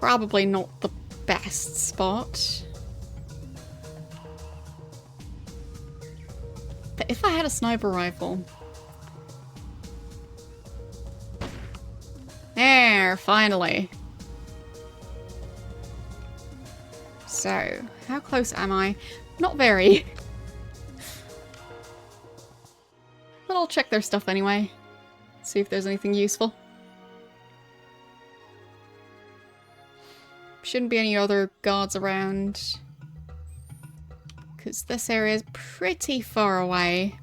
Probably not the best spot. But if I had a sniper rifle... There, finally. So, how close am I? Not very. But I'll check their stuff anyway. See if there's anything useful. Shouldn't be any other guards around. Because this area is pretty far away.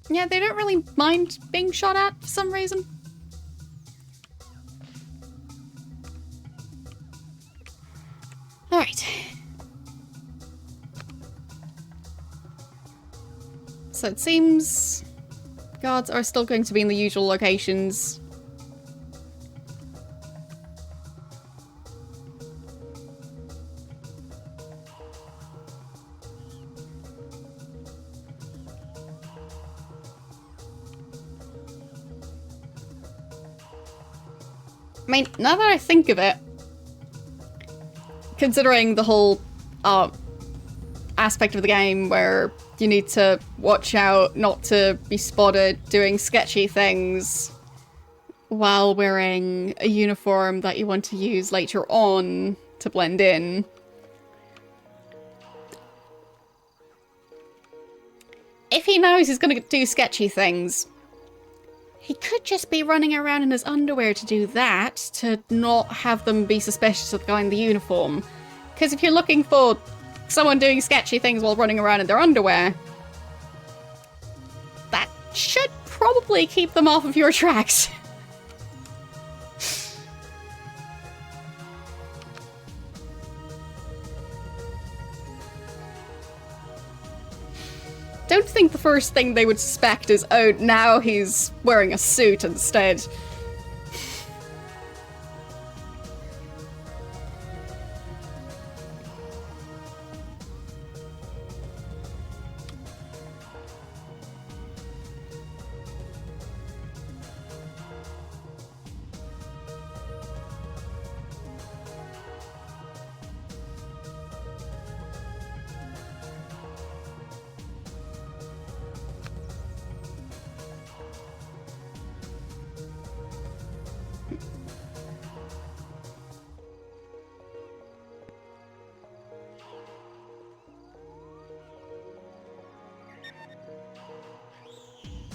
Yeah, they don't really mind being shot at for some reason. Alright. So it seems guards are still going to be in the usual locations. I mean, now that I think of it, considering the whole aspect of the game where you need to watch out not to be spotted doing sketchy things while wearing a uniform that you want to use later on to blend in. If he knows he's going to do sketchy things, he could just be running around in his underwear to do that, to not have them be suspicious of the guy in the uniform. Because if you're looking for someone doing sketchy things while running around in their underwear, that should probably keep them off of your tracks. Don't think the first thing they would suspect is, oh, now he's wearing a suit instead.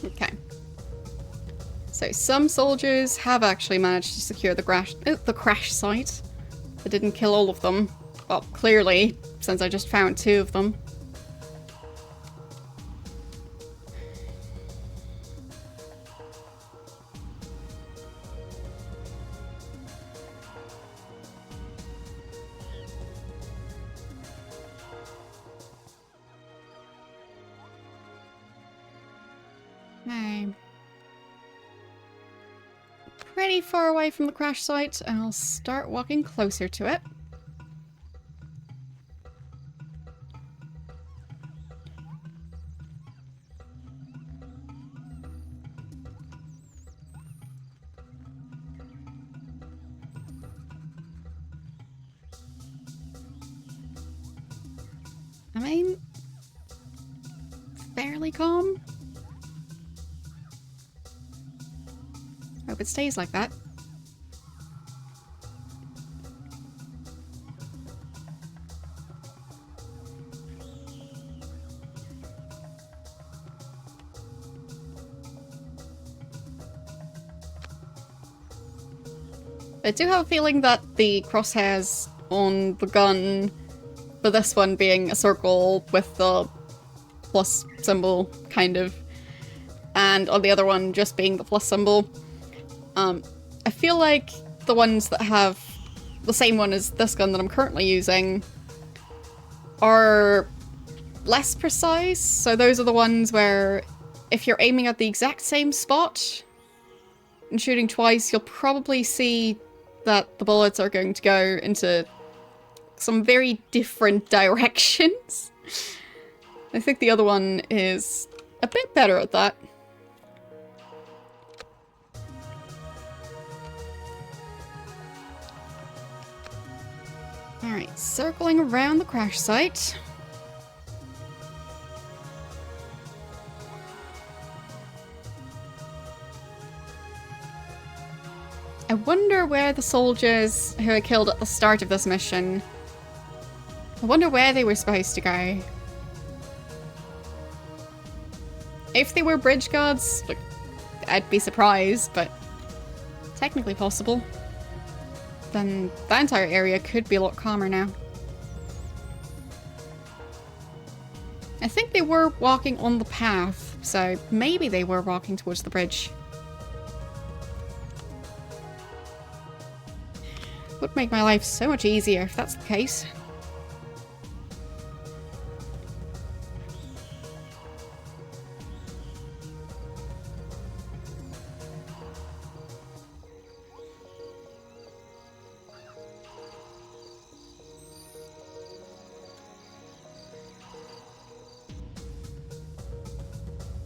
Okay. So some soldiers have actually managed to secure the crash site. They didn't kill all of them. Well, clearly, since I just found 2 of them. Okay. Pretty far away from the crash site, and I'll start walking closer to it. I mean, fairly calm. Hope it stays like that. I do have a feeling that the crosshairs on the gun, for this one being a circle with the plus symbol, kind of, and on the other one just being the plus symbol. I feel like the ones that have the same one as this gun that I'm currently using are less precise. So those are the ones where if you're aiming at the exact same spot and shooting twice, you'll probably see that the bullets are going to go into some very different directions. I think the other one is a bit better at that. Alright, circling around the crash site. I wonder where the soldiers who I killed at the start of this mission, I wonder where they were supposed to go. If they were bridge guards, like, I'd be surprised, but technically possible. Then that entire area could be a lot calmer now. I think they were walking on the path, so maybe they were walking towards the bridge. Would make my life so much easier if that's the case.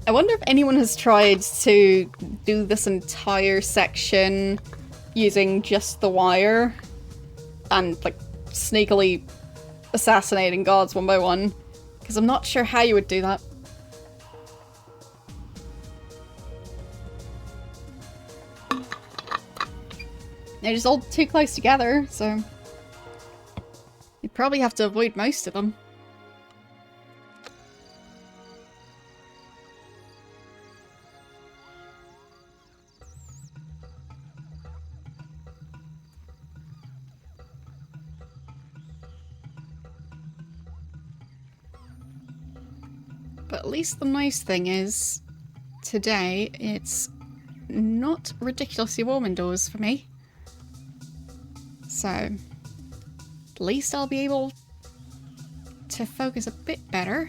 I wonder if anyone has tried to do this entire section using just the wire and, like, sneakily assassinating guards one by one, because I'm not sure how you would do that. They're just all too close together, so you'd probably have to avoid most of them. But at least the nice thing is, today it's not ridiculously warm indoors for me. So, at least I'll be able to focus a bit better.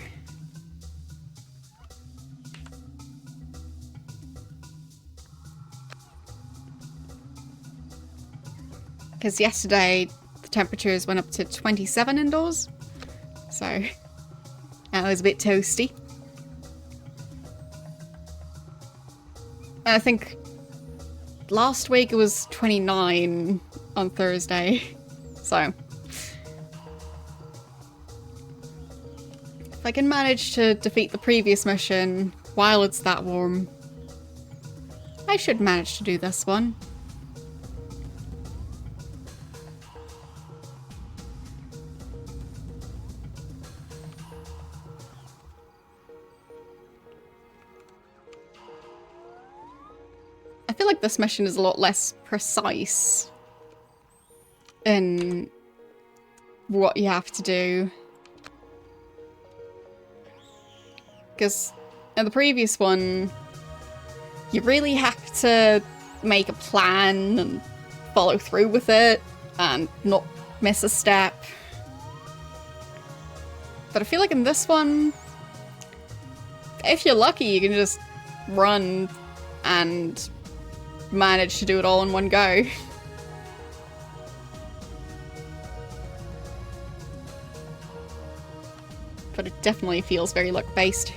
Because yesterday the temperatures went up to 27 indoors, so that was a bit toasty. I think last week it was 29 on Thursday, so if I can manage to defeat the previous mission while it's that warm, I should manage to do this one. I feel like this mission is a lot less precise in what you have to do. Because in the previous one, you really have to make a plan and follow through with it and not miss a step. But I feel like in this one, if you're lucky, you can just run and manage to do it all in one go. But it definitely feels very luck-based.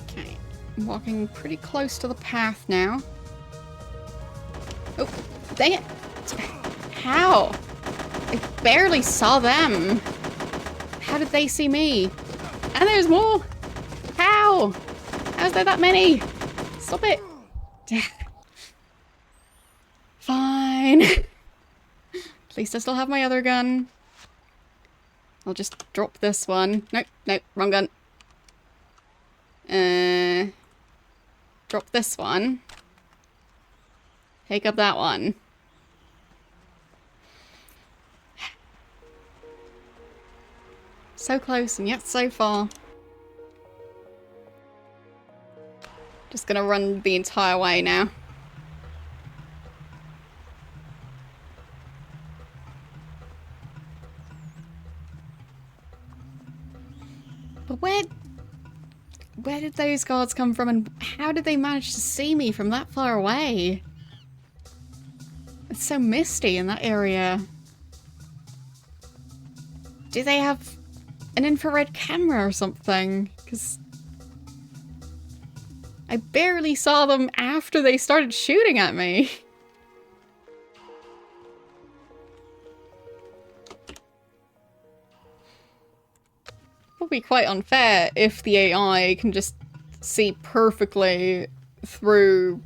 Okay, I'm walking pretty close to the path now. Oh, dang it! How? I barely saw them. How did they see me? And there's more! How? How's there that many? Stop it! Fine. At least I still have my other gun. I'll just drop this one. Nope, nope, wrong gun. Drop this one. Pick up that one. So close and yet so far. Just gonna run the entire way now. But where did those guards come from, and how did they manage to see me from that far away? It's so misty in that area. Do they have an infrared camera or something? Because I barely saw them after they started shooting at me. Would be quite unfair if the AI can just see perfectly through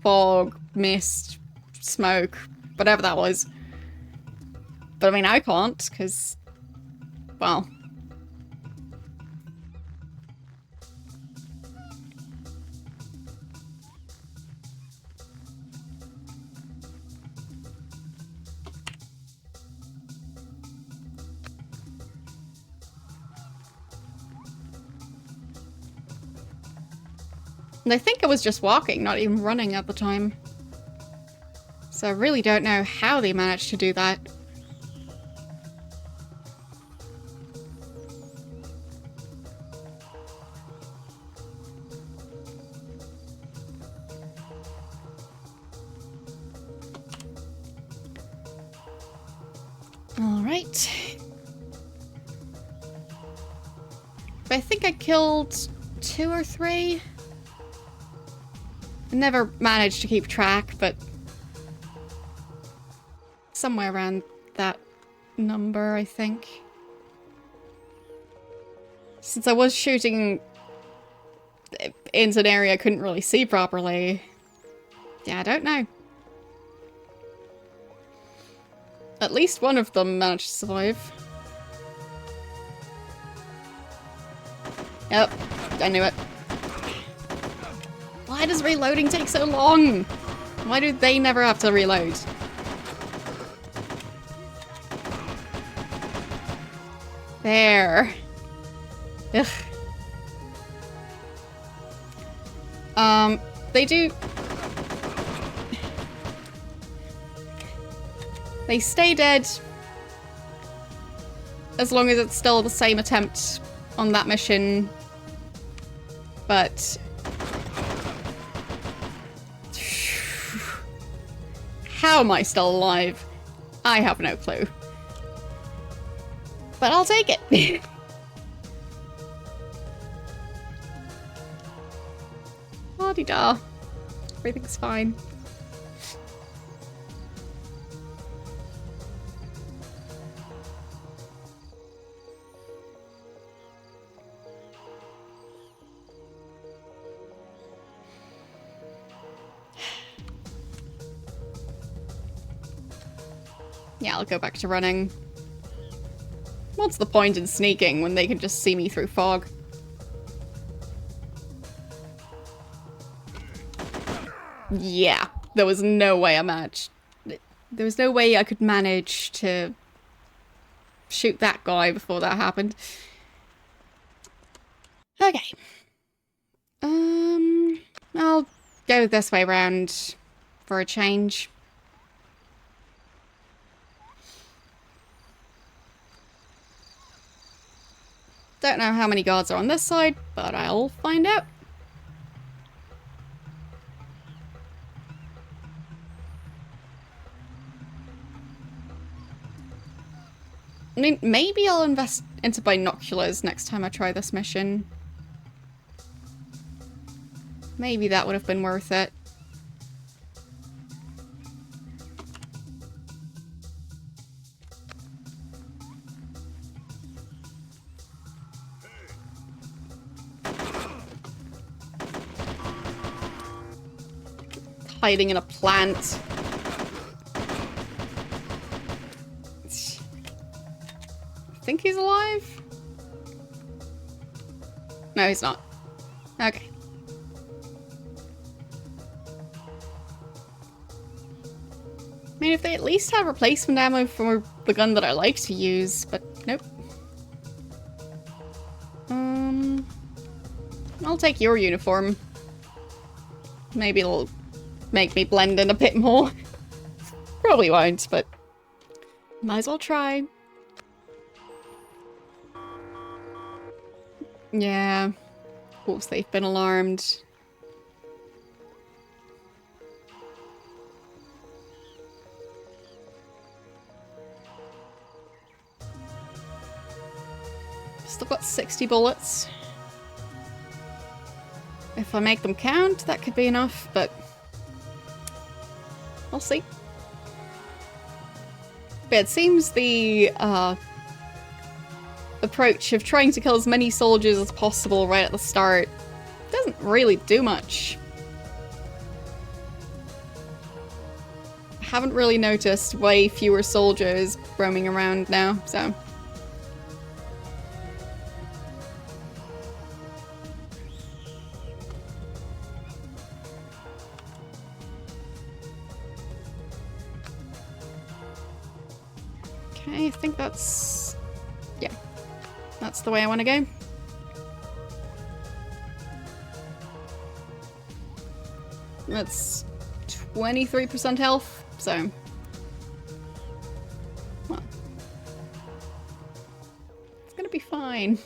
fog, mist, smoke, whatever that was. But I mean, I can't, because, well. And I think I was just walking, not even running at the time. So I really don't know how they managed to do that. Alright. I think I killed 2 or 3. I never managed to keep track, but somewhere around that number, I think. Since I was shooting into an area I couldn't really see properly. Yeah, I don't know. At least one of them managed to survive. Yep, I knew it. Why does reloading take so long? Why do they never have to reload? There. Ugh. They do... They stay dead as long as it's still the same attempt on that mission. But... how am I still alive? I have no clue. But I'll take it. La-di-da. Everything's fine. Yeah, I'll go back to running. What's the point in sneaking when they can just see me through fog? Yeah, there was no way I matched. There was no way I could manage to shoot that guy before that happened. Okay. I'll go this way round for a change. Don't know how many guards are on this side, but I'll find out. I mean, maybe I'll invest into binoculars next time I try this mission. Maybe that would have been worth it. Hiding in a plant. think he's alive? No, he's not. Okay. I mean, if they at least have replacement ammo for the gun that I like to use, but nope. I'll take your uniform. Maybe it'll make me blend in a bit more. Probably won't, but might as well try. Yeah. Of course they've been alarmed. Still got 60 bullets. If I make them count, that could be enough, but we'll see. But it seems the approach of trying to kill as many soldiers as possible right at the start doesn't really do much. I haven't really noticed way fewer soldiers roaming around now, so... I think that's... yeah. That's the way I want to go. That's 23% health, so... well... it's gonna be fine.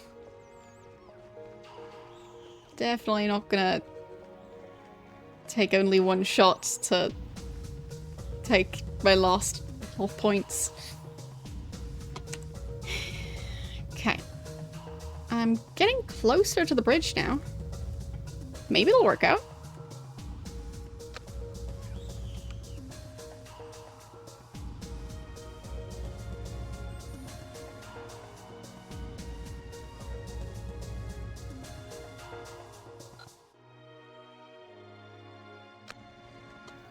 Definitely not gonna take only one shot to take my last health points. Okay. I'm getting closer to the bridge now. Maybe it'll work out.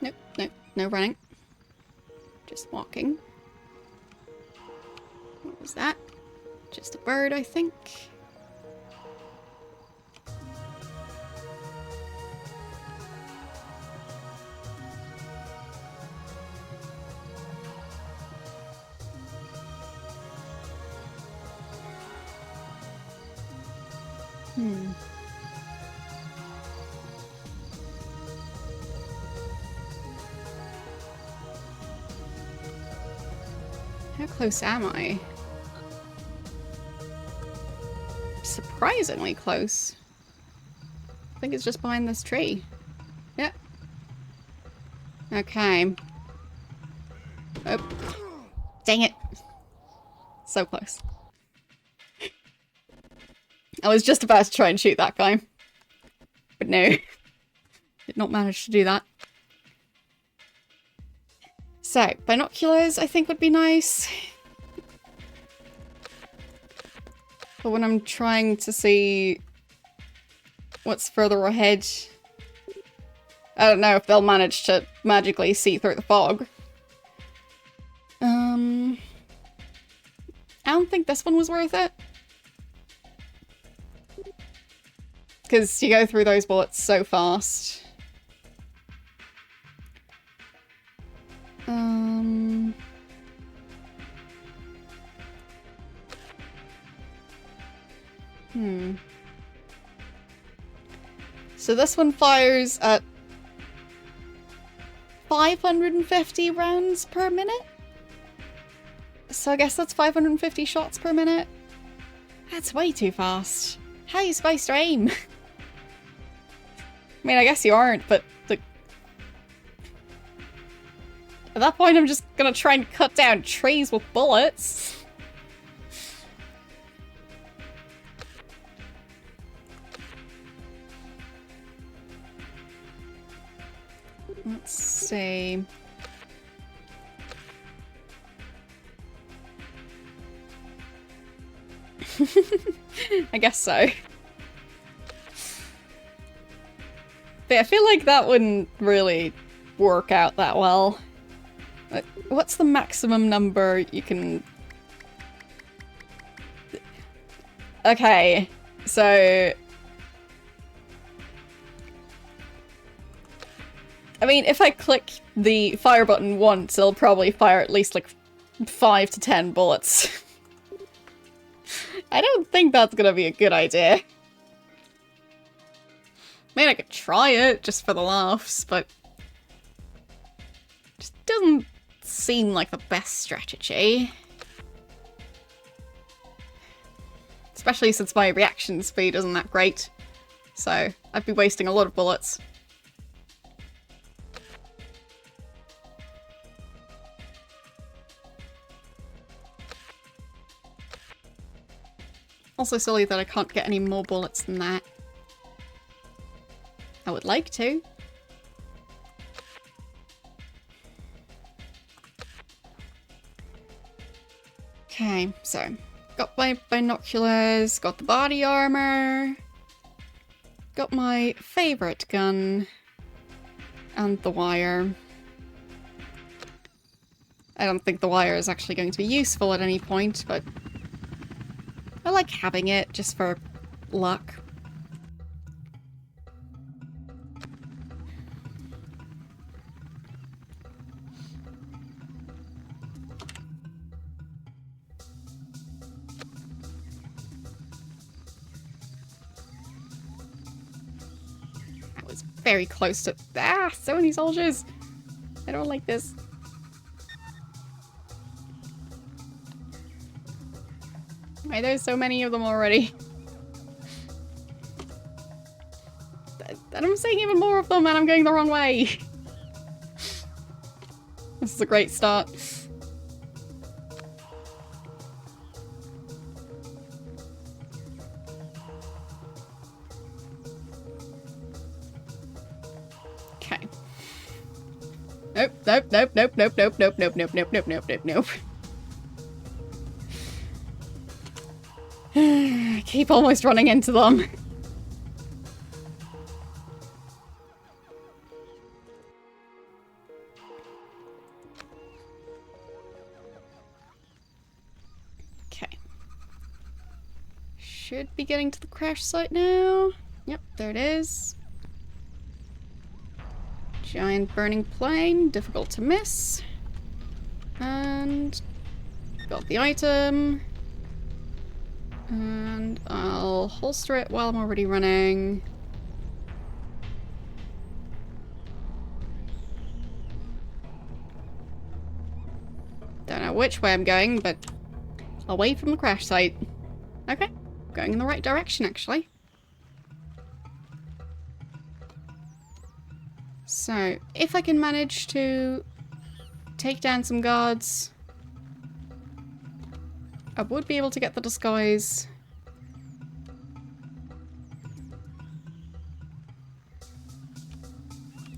Nope, nope, no running. Just walking. What was that? Just a bird, I think. How close am I? Surprisingly close. I think it's just behind this tree. Yep. Okay. Oh. Dang it. So close. I was just about to try and shoot that guy. But no. Did not manage to do that. So, binoculars I think would be nice. But when I'm trying to see what's further ahead, I don't know if they'll manage to magically see through the fog. I don't think this one was worth it. Because you go through those bullets so fast. So this one fires at 550 rounds per minute? So I guess that's 550 shots per minute? That's way too fast. How are you supposed to aim? I mean, I guess you aren't, but at that point I'm just gonna try and cut down trees with bullets. Let's see. I guess so. But I feel like that wouldn't really work out that well. What's the maximum number you can Okay, so... I mean, if I click the fire button once, it'll probably fire at least like 5 to 10 bullets. I don't think that's gonna be a good idea. I mean, I could try it just for the laughs, but... just doesn't seem like the best strategy. Especially since my reaction speed isn't that great. So, I'd be wasting a lot of bullets. Also silly that I can't get any more bullets than that. I would like to. Okay, so got my binoculars, got the body armor, got my favorite gun, and the wire. I don't think the wire is actually going to be useful at any point, but I like having it just for luck. That was very close to... Ah! So many soldiers! I don't like this. Why are there so many of them already? And I'm seeing even more of them and I'm going the wrong way. This is a great start. Okay. Nope, nope, nope, nope, nope, nope, nope, nope, nope, nope, nope, nope, nope, nope. I keep almost running into them. Okay. Should be getting to the crash site now. Yep, there it is. Giant burning plane, difficult to miss. And got the item. And I'll holster it while I'm already running. Don't know which way I'm going, but away from the crash site. Okay, going in the right direction actually. So, if I can manage to take down some guards, I would be able to get the disguise.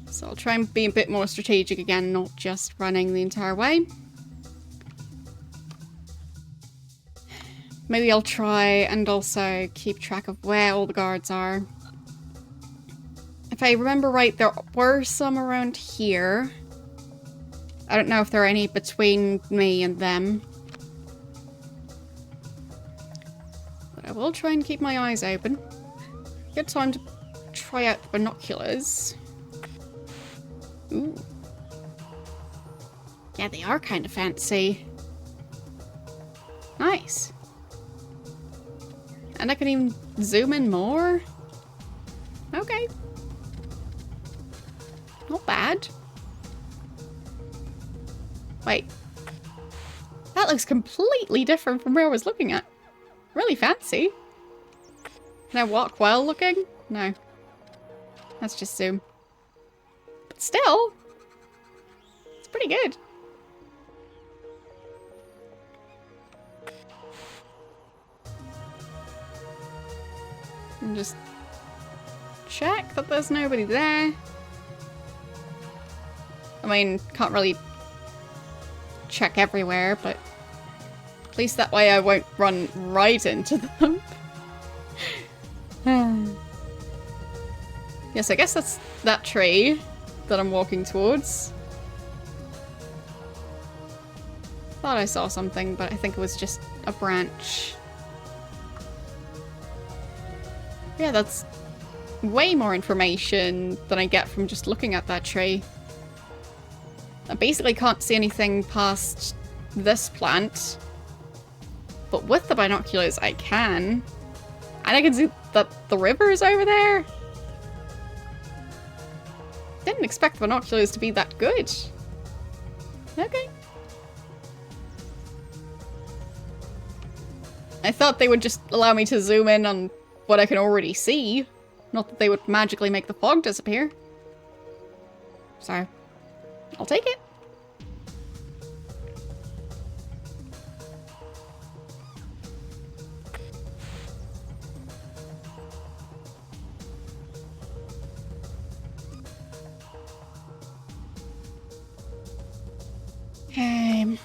So I'll try and be a bit more strategic again, not just running the entire way. Maybe I'll try and also keep track of where all the guards are. If I remember right, there were some around here. I don't know if there are any between me and them. But I will try and keep my eyes open. Good time to try out the binoculars. Ooh. Yeah, they are kind of fancy. Nice. And I can even zoom in more. Okay. Not bad. Wait. That looks completely different from where I was looking at. Really fancy. Can I walk while looking? No. That's just zoom. But still, it's pretty good. And just check that there's nobody there. I mean, can't really check everywhere, but at least that way I won't run right into them. Yes, I guess that's that tree that I'm walking towards. Thought I saw something, but I think it was just a branch. Yeah, that's way more information than I get from just looking at that tree. I basically can't see anything past this plant. But with the binoculars, I can. And I can see that the river is over there. Didn't expect the binoculars to be that good. Okay. I thought they would just allow me to zoom in on what I can already see. Not that they would magically make the fog disappear. So, I'll take it. Okay. I'm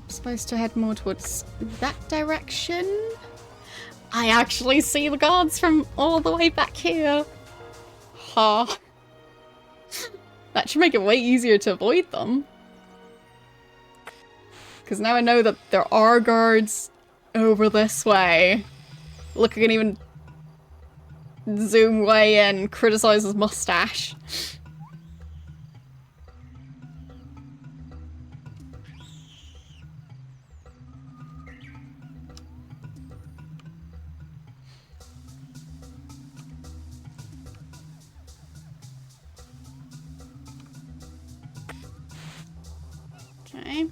supposed to head more towards that direction. I actually see the guards from all the way back here. Ha. That should make it way easier to avoid them. Because now I know that there are guards over this way. Look, I can even zoom way in, criticize his mustache. Okay.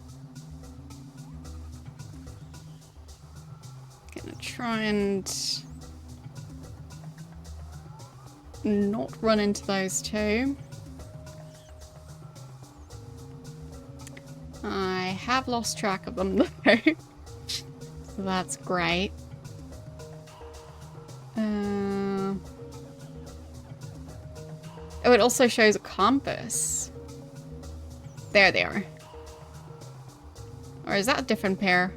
Gonna try and not run into those two. I have lost track of them though, so that's great. Oh, it also shows a compass. There they are. Or is that a different pair?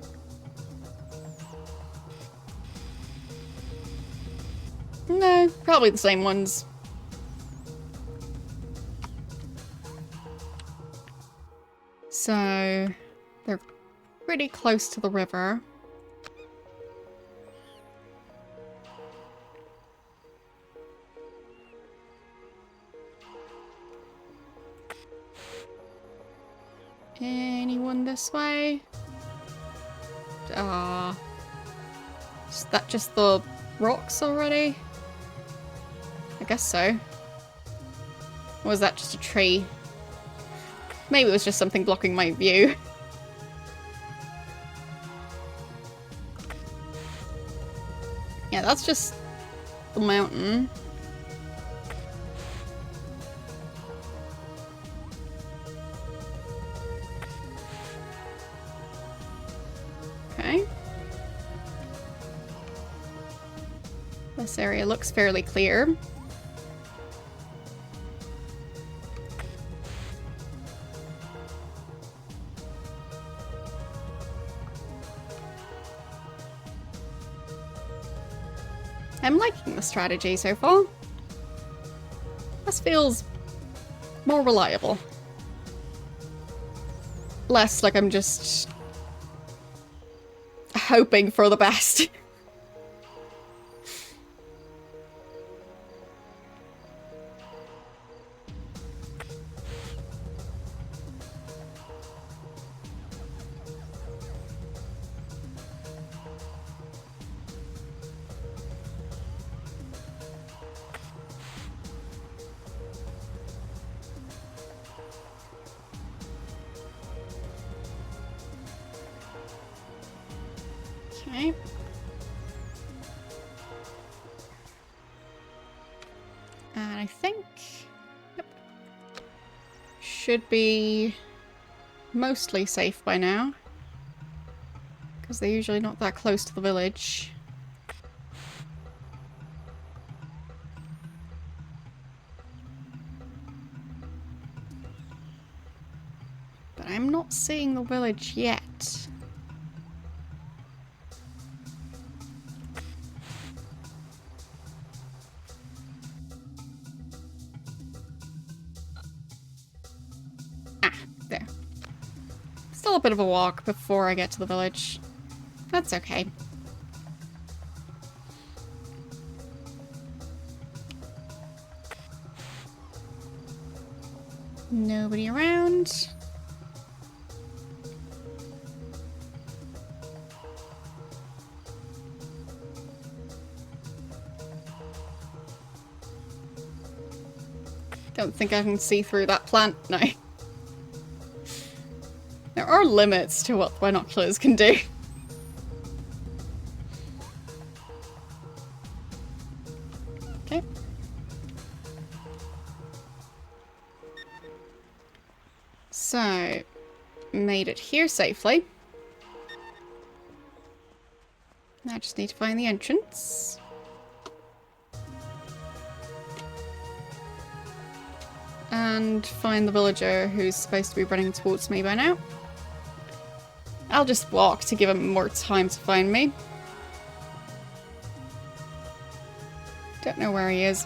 No, probably the same ones. So, they're pretty close to the river. Anyone this way? Is that just the rocks already? I guess so. Or was that just a tree? Maybe it was just something blocking my view. Yeah, that's just the mountain. Okay. This area looks fairly clear. I'm liking the strategy so far. This feels more reliable. Less like I'm just hoping for the best. Okay. And I think, yep, should be mostly safe by now, because they're usually not that close to the village. But I'm not seeing the village yet. There. Still a bit of a walk before I get to the village. That's okay. Nobody around. Don't think I can see through that plant, no. There are limits to what binoculars can do. Okay. So, made it here safely. Now I just need to find the entrance. And find the villager who's supposed to be running towards me by now. I'll just walk to give him more time to find me. Don't know where he is.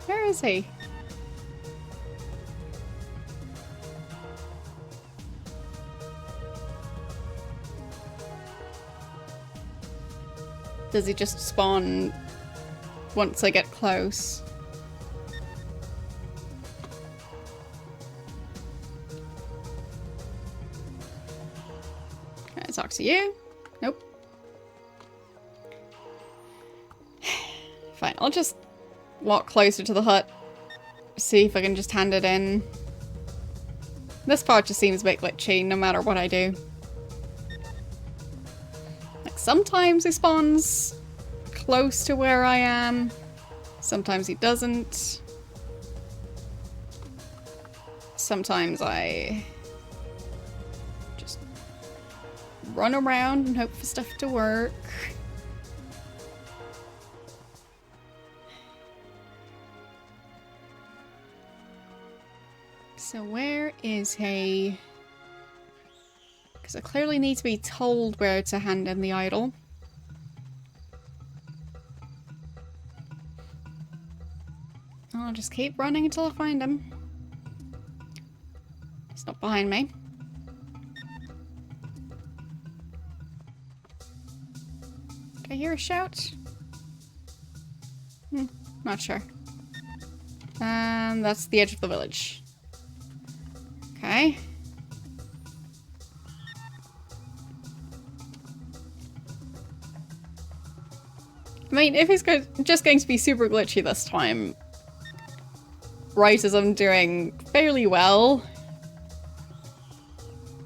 Where is he? Does he just spawn once I get close? Can I talk to you? Nope. Fine, I'll just walk closer to the hut. See if I can just hand it in. This part just seems a bit glitchy no matter what I do. Like sometimes he spawns close to where I am. Sometimes he doesn't. Sometimes I just run around and hope for stuff to work. So where is he? Because I clearly need to be told where to hand in the idol. I'll just keep running until I find him. He's not behind me. Did I hear a shout? Not sure. That's the edge of the village. Okay. I mean, if he's just going to be super glitchy this time, right as I'm doing fairly well,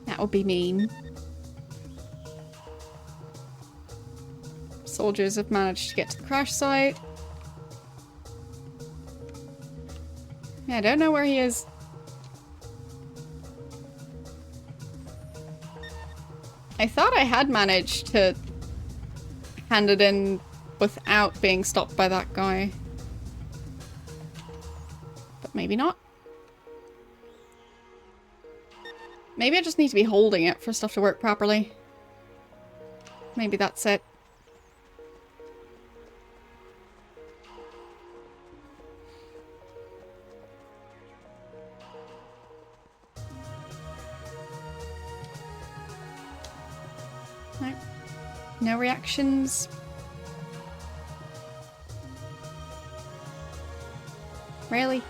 that would be mean. Soldiers have managed to get to the crash site. Yeah, I don't know where he is. I thought I had managed to hand it in without being stopped by that guy. But maybe not. Maybe I just need to be holding it for stuff to work properly. Maybe that's it. No reactions. Really?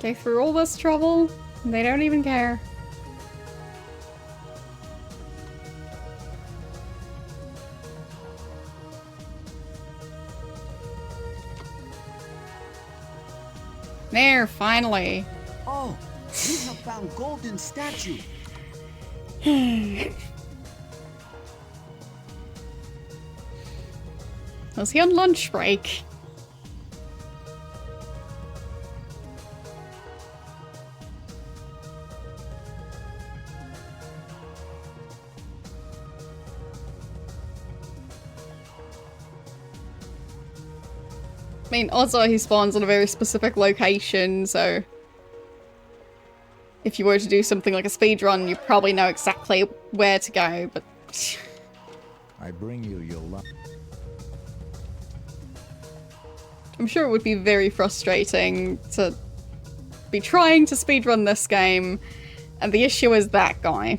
Go through all this trouble, and they don't even care. There, finally. Oh, we have found golden statue. Was he on lunch break? I mean, also he spawns on a very specific location, so if you were to do something like a speedrun, you probably know exactly where to go, but Alright. I bring you your luck. I'm sure it would be very frustrating to be trying to speedrun this game, and the issue is that guy.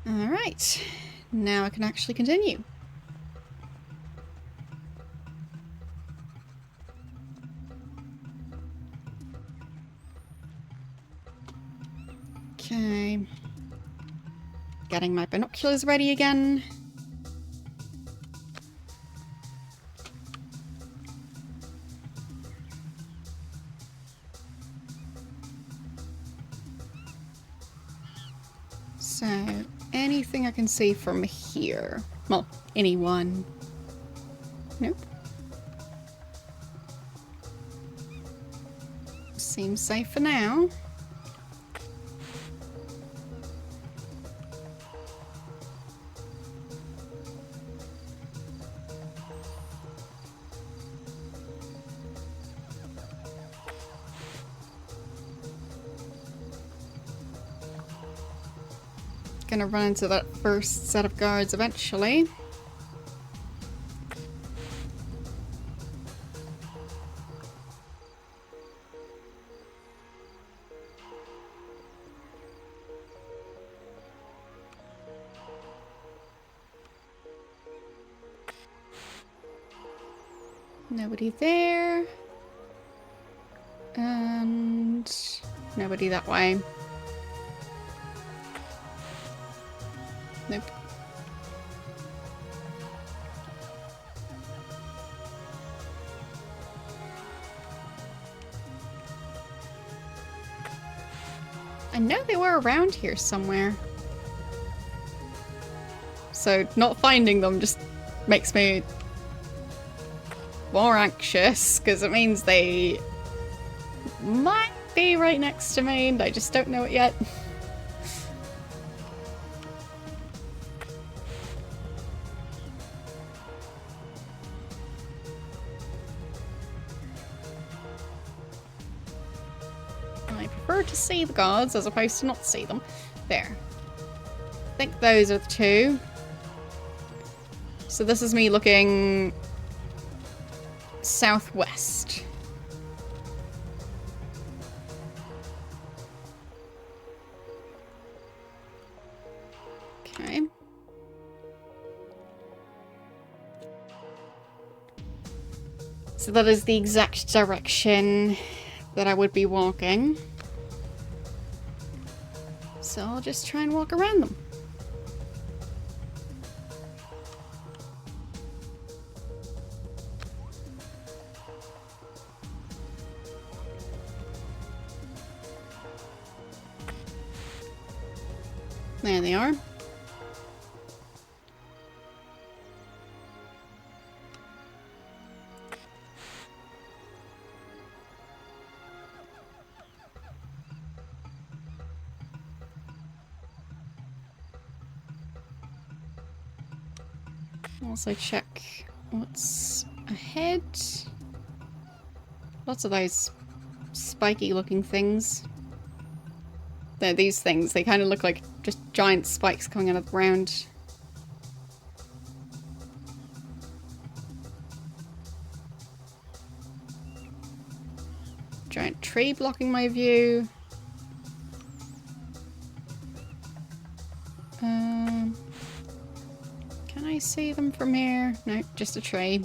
Alright, now I can actually continue. Okay. Getting my binoculars ready again. So, anything I can see from here? Well, anyone? Nope. Seems safe for now. Gonna run into that first set of guards eventually. Nobody there. And nobody that way. Nope. I know they were around here somewhere. So not finding them just makes me more anxious, because it means they might be right next to me and I just don't know it yet. I prefer to see the guards as opposed to not see them. There. I think those are the two. So this is me looking southwest. Okay. So that is the exact direction that I would be walking. So I'll just try and walk around them. There they are. Also check what's ahead. Lots of those spiky looking things. They're these things. They kind of look like just giant spikes coming out of the ground. Giant tree blocking my view. Can I see them from here? No, just a tree.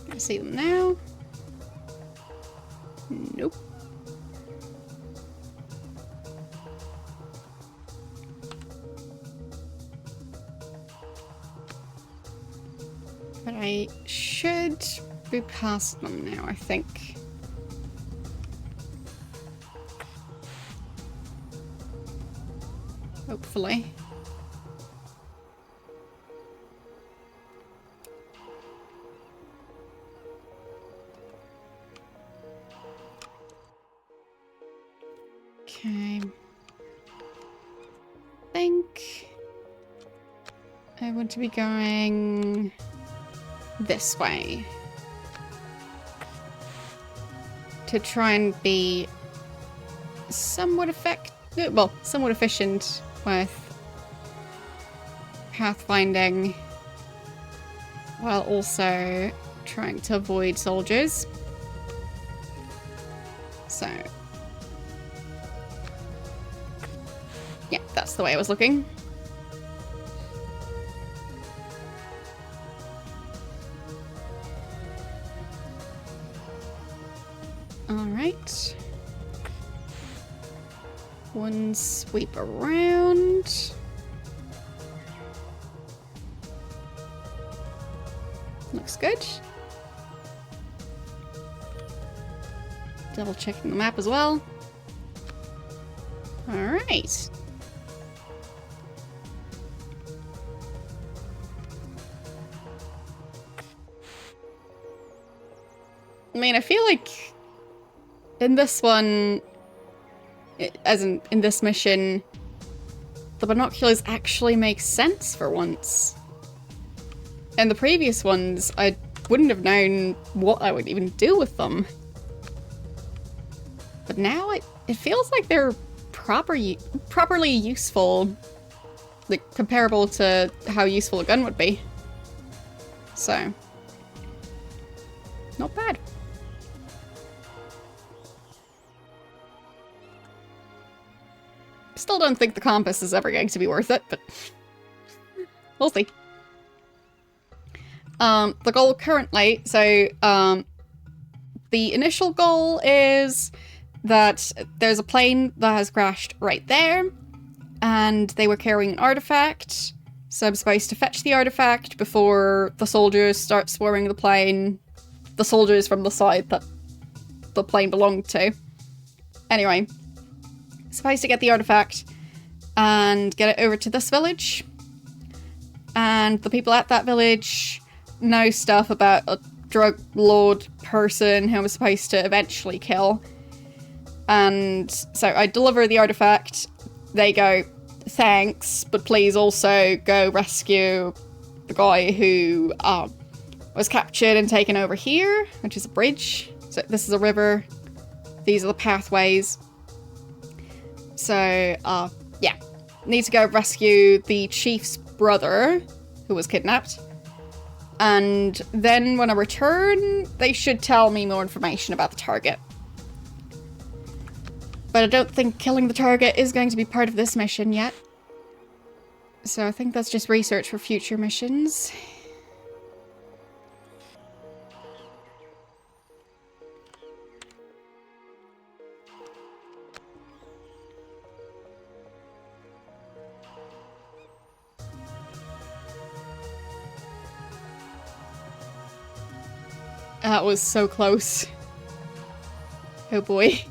Can I see them now? Nope. But I should be past them now, I think. Hopefully. Okay. I think I want to be going this way to try and be somewhat somewhat efficient with pathfinding while also trying to avoid soldiers. So yeah, that's the way I was looking. Alright. One sweep around. Looks good. Double checking the map as well. Alright. I mean, I feel like in this one, as in this mission, the binoculars actually make sense for once. In the previous ones, I wouldn't have known what I would even do with them. But now it feels like they're properly useful, like comparable to how useful a gun would be. So, not bad. Still don't think the compass is ever going to be worth it, but we'll see. The goal currently, so the initial goal is that there's a plane that has crashed right there, and they were carrying an artifact, so I'm supposed to fetch the artifact before the soldiers start swarming the plane, the soldiers from the side that the plane belonged to. Anyway, supposed to get the artifact and get it over to this village, and the people at that village know stuff about a drug lord person who I'm supposed to eventually kill. And so I deliver the artifact, they go, thanks, but please also go rescue the guy who was captured and taken over here, which is a bridge. So this is a river, these are the pathways. So, yeah, need to go rescue the chief's brother who was kidnapped. And then when I return, they should tell me more information about the target. But I don't think killing the target is going to be part of this mission yet. So I think that's just research for future missions. That was so close. Oh boy.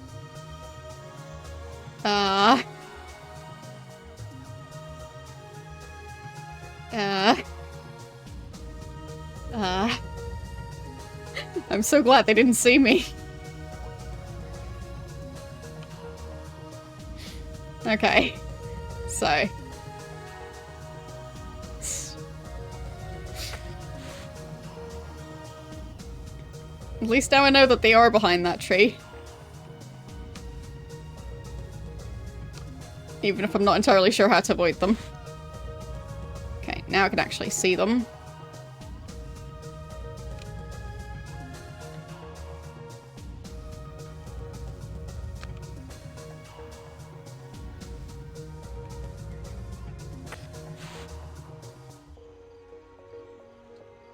I'm so glad they didn't see me. Okay. So. At least now I know that they are behind that tree. Even if I'm not entirely sure how to avoid them. Okay, now I can actually see them.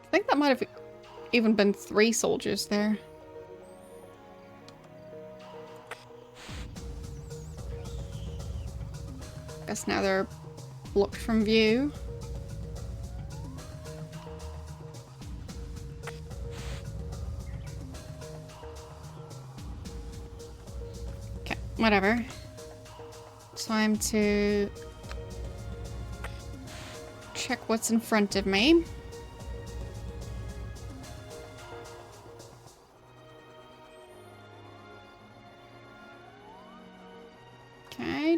I think that might have even been 3 soldiers there. Guess now they're blocked from view. Okay, whatever. Time to check what's in front of me.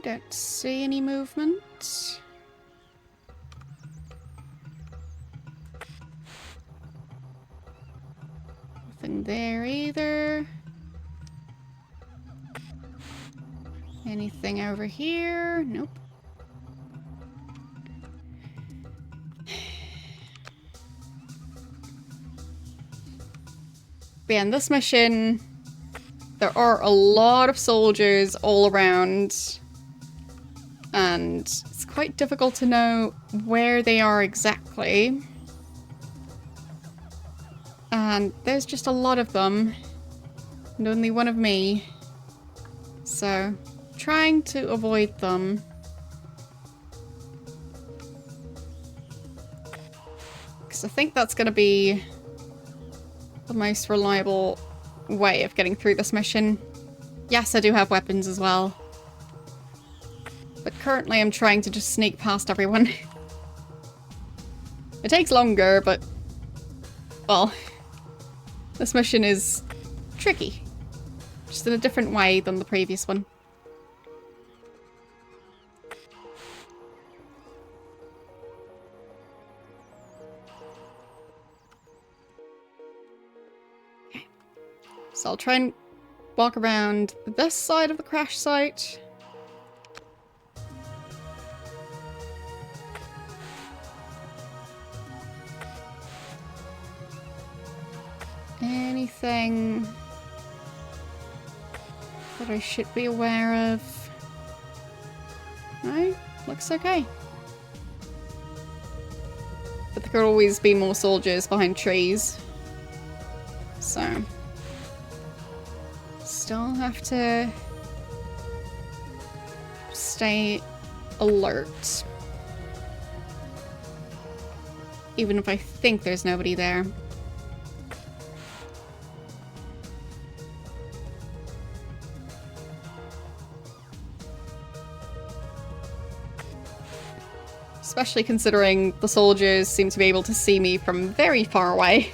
don't see any movement. Nothing there either. Anything over here? Nope. But yeah, in this mission, there are a lot of soldiers all around, and it's quite difficult to know where they are exactly. And there's just a lot of them, and only one of me. So, trying to avoid them. Because I think that's going to be the most reliable way of getting through this mission. Yes, I do have weapons as well. But currently I'm trying to just sneak past everyone. It takes longer, but... well... this mission is tricky. Just in a different way than the previous one. Okay. So I'll try and walk around this side of the crash site. Anything that I should be aware of? No? Looks okay. But there could always be more soldiers behind trees. So... still have to stay alert. Even if I think there's nobody there. Especially considering the soldiers seem to be able to see me from very far away.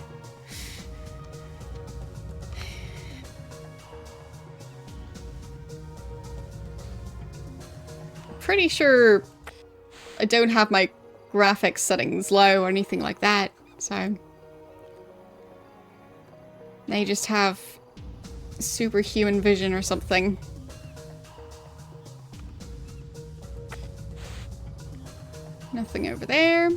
Pretty sure I don't have my graphics settings low or anything like that, so... they just have superhuman vision or something. Nothing over there.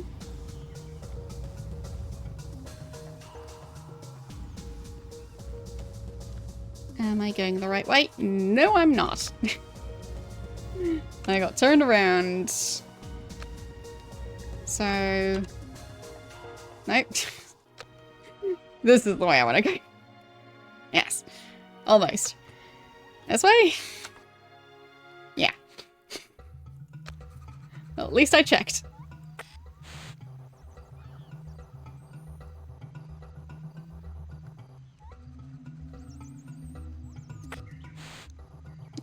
Am I going the right way? No, I'm not. I got turned around. So... nope. This is the way I want to go. Yes. Almost. This way? Yeah. Well, at least I checked.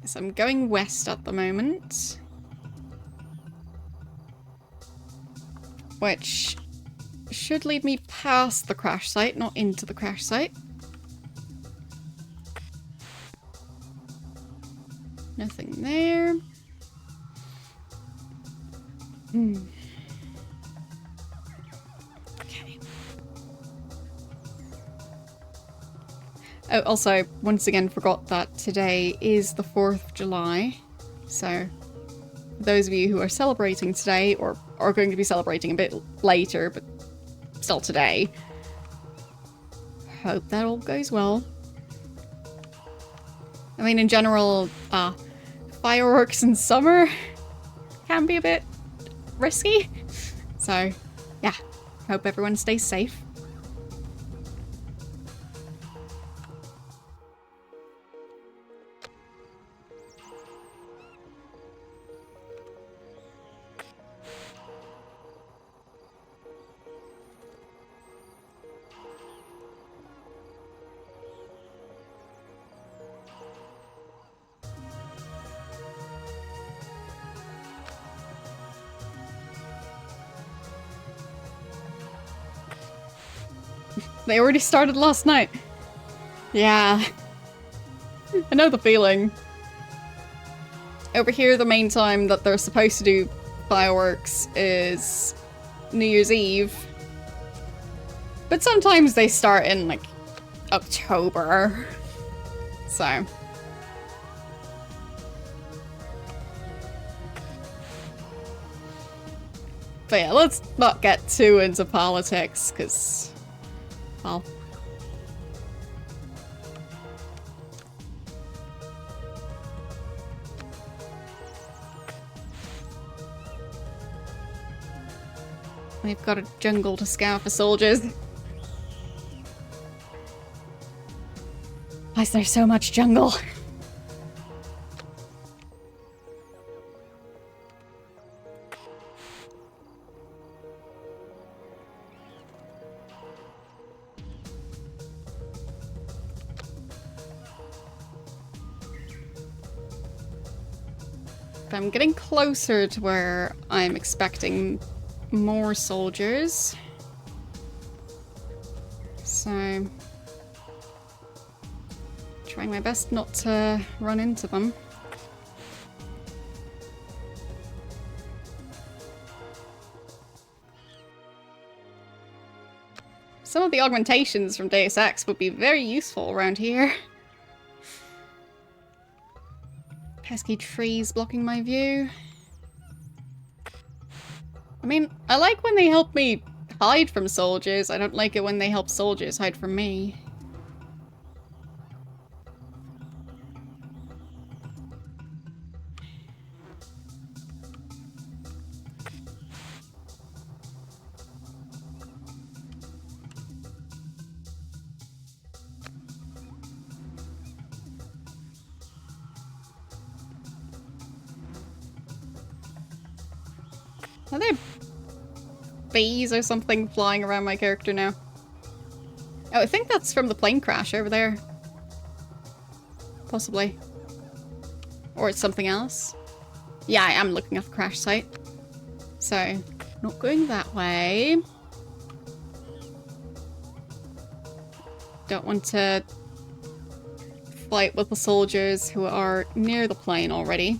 So I'm going west at the moment. Which should lead me past the crash site, not into the crash site. Nothing there. Okay. Oh, also, once again, forgot that today is the 4th of July. So, those of you who are celebrating today, or are going to be celebrating a bit later, but still today, hope that all goes well. I mean, in general, fireworks in summer can be a bit risky. So, yeah, hope everyone stays safe. They already started last night. Yeah. I know the feeling. Over here, the main time that they're supposed to do fireworks is New Year's Eve. But sometimes they start in, like, October. So. But yeah, let's not get too into politics, because, well... We've got a jungle to scour for soldiers. Why is there so much jungle? I'm getting closer to where I'm expecting more soldiers. So, trying my best not to run into them. Some of the augmentations from Deus Ex would be very useful around here. Pesky trees blocking my view. I mean, I like when they help me hide from soldiers. I don't like it when they help soldiers hide from me. Are there bees or something flying around my character now? Oh, I think that's from the plane crash over there. Possibly. Or it's something else. Yeah, I am looking at the crash site. So, not going that way. Don't want to fight with the soldiers who are near the plane already.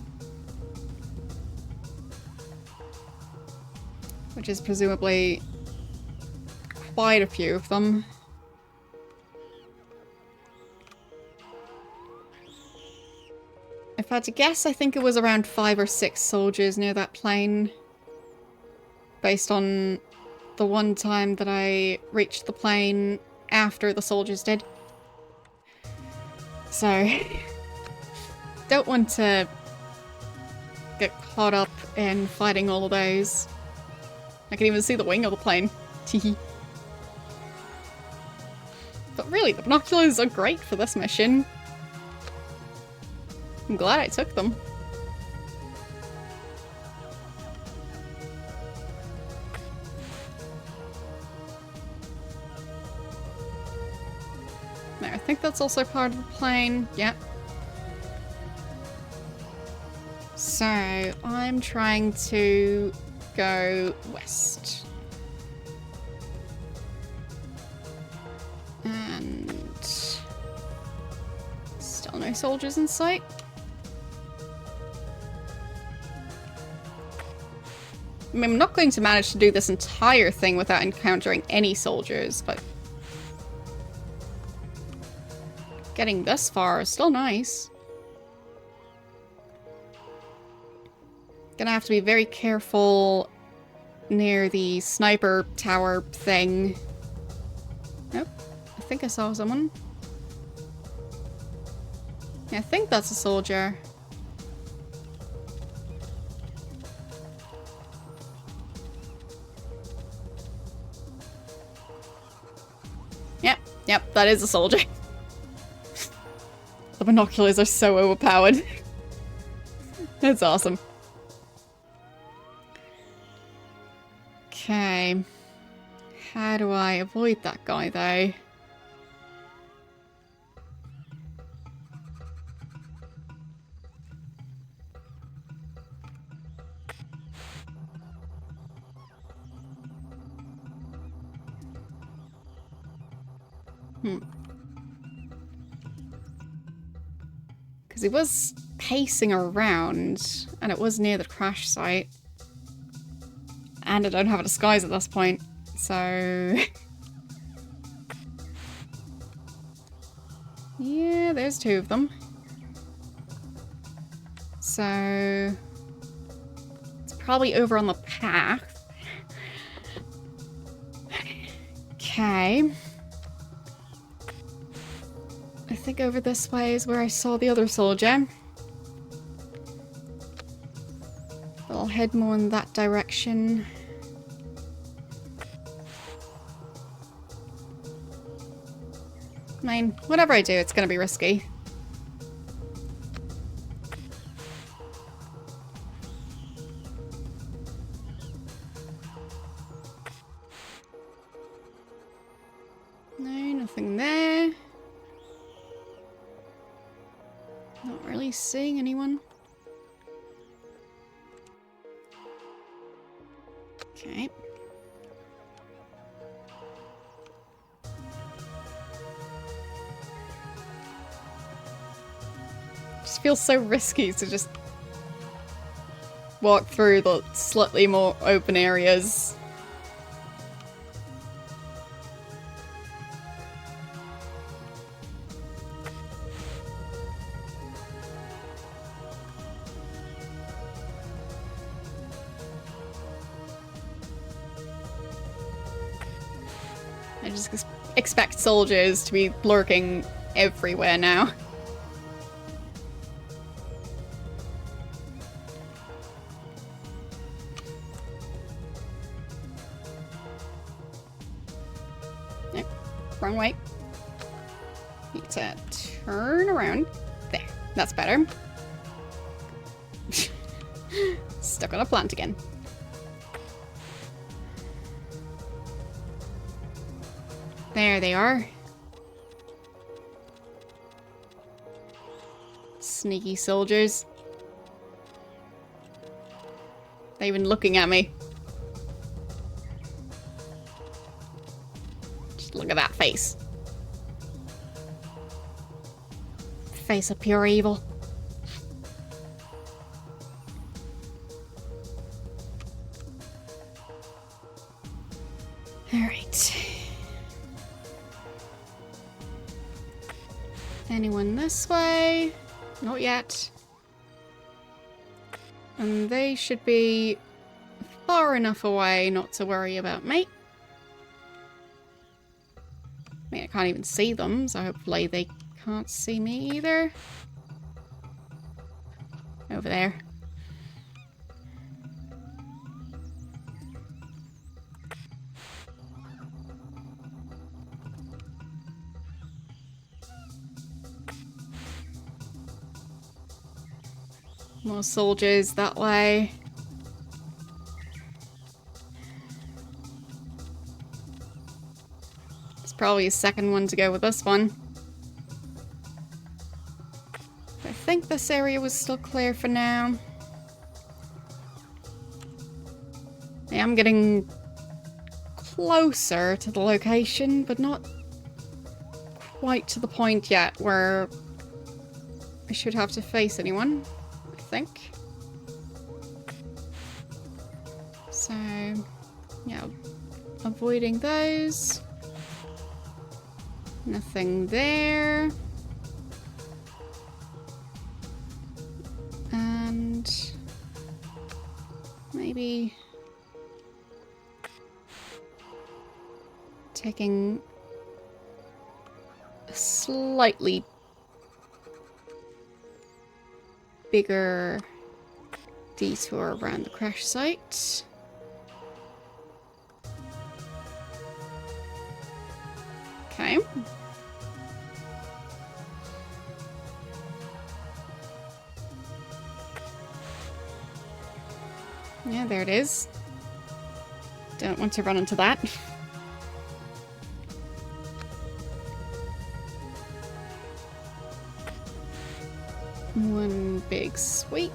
Which is presumably quite a few of them. If I had to guess, I think it was around 5 or 6 soldiers near that plane. Based on the one time that I reached the plane after the soldiers did. So, don't want to get caught up in fighting all of those. I can even see the wing of the plane. Teehee. But really, the binoculars are great for this mission. I'm glad I took them. Now, I think that's also part of the plane. Yep. So, I'm trying to go west. And still no soldiers in sight. I mean, I'm not going to manage to do this entire thing without encountering any soldiers, but getting this far is still nice. Gonna have to be very careful near the sniper tower thing. Nope. I think I saw someone. Yeah, I think that's a soldier. Yep, that is a soldier. The binoculars are so overpowered. That's awesome. Okay. How do I avoid that guy, though? Because he was pacing around, and it was near the crash site. And I don't have a disguise at this point, so... yeah, there's two of them. So... it's probably over on the path. Okay. I think over this way is where I saw the other soldier. I'll head more in that direction. I mean, whatever I do, it's gonna be risky. No, nothing there. Not really seeing anyone. Okay. Just feels so risky to just walk through the slightly more open areas. I just expect soldiers to be lurking everywhere now. Nope, wrong way. Need to turn around. There, that's better. Stuck on a plant again. There they are. Sneaky soldiers. They're even looking at me. Just look at that face. Face of pure evil. Alright. Anyone this way? Not yet. And they should be far enough away not to worry about me. I mean, I can't even see them, so hopefully they can't see me either. Over there. More soldiers that way. There's probably a second one to go with this one. I think this area was still clear for now. I am getting closer to the location, but not quite to the point yet where I should have to face anyone. Think. So, yeah, avoiding those. Nothing there. And maybe taking a slightly bigger detour around the crash site. Okay. Yeah, there it is. Don't want to run into that. One big sweep.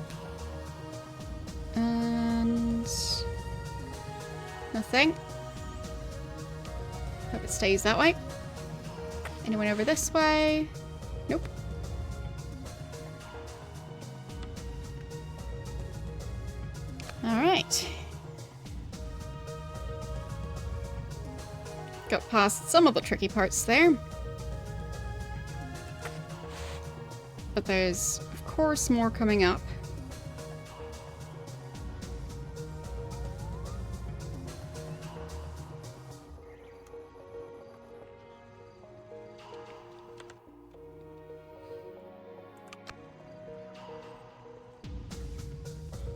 And nothing. Hope it stays that way. Anyone over this way? Nope. past some of the tricky parts there. But there's, of course, more coming up.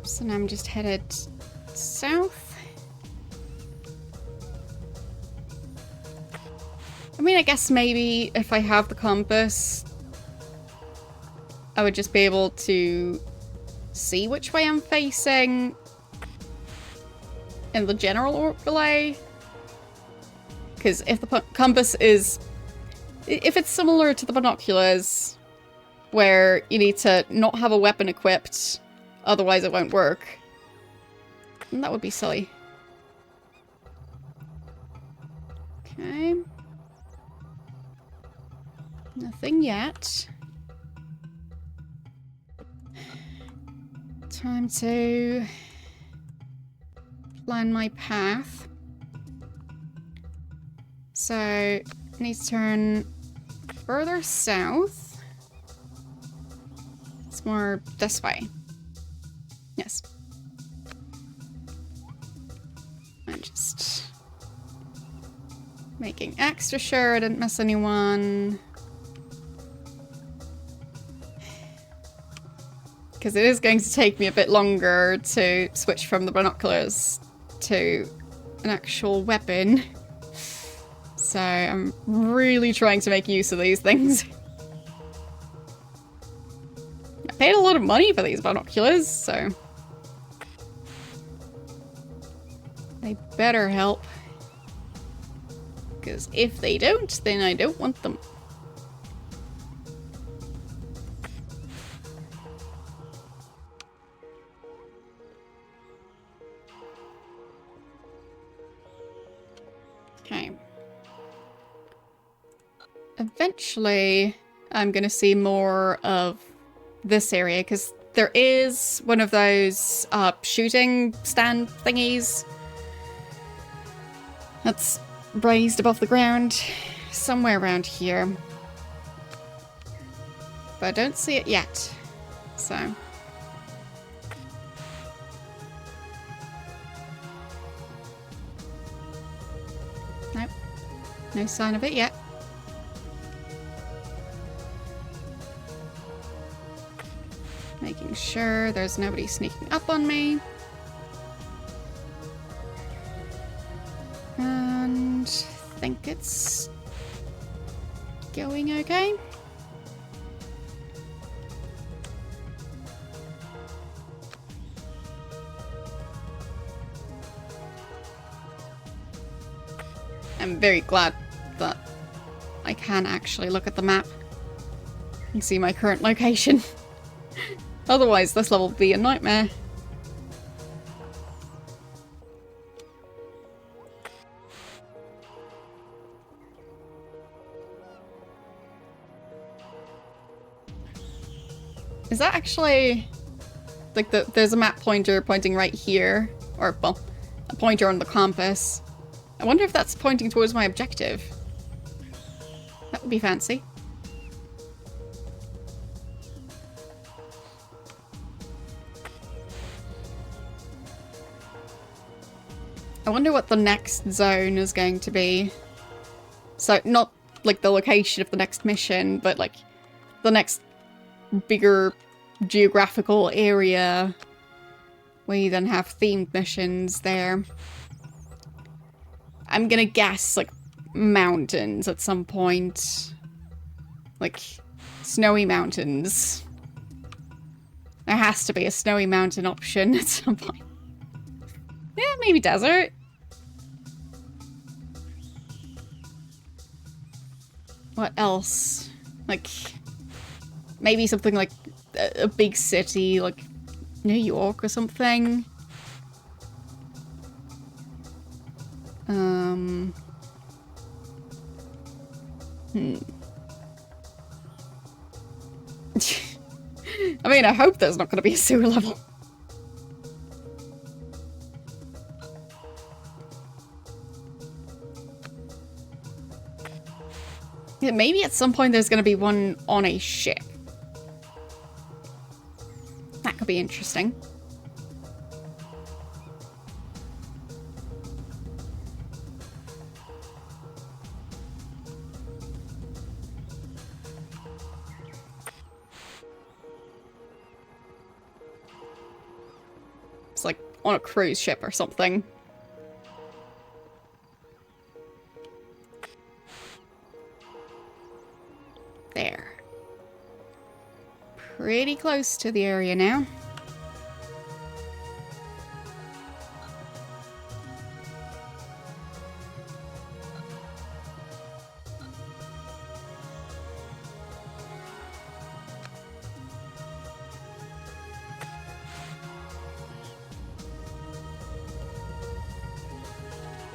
So now I'm just headed south. I mean, I guess maybe if I have the compass, I would just be able to see which way I'm facing in the general overlay. Because if the compass is... if it's similar to the binoculars, where you need to not have a weapon equipped, otherwise it won't work, then that would be silly. Okay. Nothing yet. Time to plan my path. So, I need to turn further south. It's more this way. Yes. I'm just making extra sure I didn't miss anyone. Because it is going to take me a bit longer to switch from the binoculars to an actual weapon. So I'm really trying to make use of these things. I paid a lot of money for these binoculars, so they better help. Because if they don't, then I don't want them. Okay. Eventually, I'm gonna see more of this area, because there is one of those shooting stand thingies that's raised above the ground somewhere around here. But I don't see it yet, so... nope. No sign of it yet. Making sure there's nobody sneaking up on me. And I think it's going okay. I'm very glad that I can actually look at the map and see my current location. Otherwise, this level would be a nightmare. Is that actually... like, there's a map pointer pointing right here. Or, well, a pointer on the compass. I wonder if that's pointing towards my objective. That would be fancy. I wonder what the next zone is going to be. So, not like the location of the next mission, but like the next bigger geographical area where you then have themed missions there. I'm gonna guess like mountains at some point. Like snowy mountains. There has to be a snowy mountain option at some point. Yeah, maybe desert. What else? Like, maybe something like a big city, like New York or something. I mean, I hope there's not going to be a sewer level. Yeah, maybe at some point there's going to be one on a ship. That could be interesting. It's like on a cruise ship or something. There. Pretty close to the area now.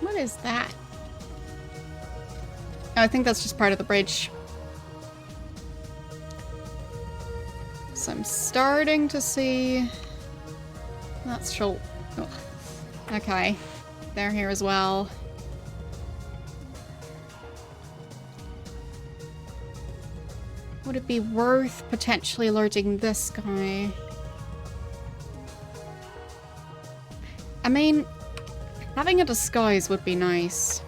What is that? Oh, I think that's just part of the bridge. So I'm starting to see... That's short. Oh. Okay. They're here as well. Would it be worth potentially alerting this guy? I mean, having a disguise would be nice.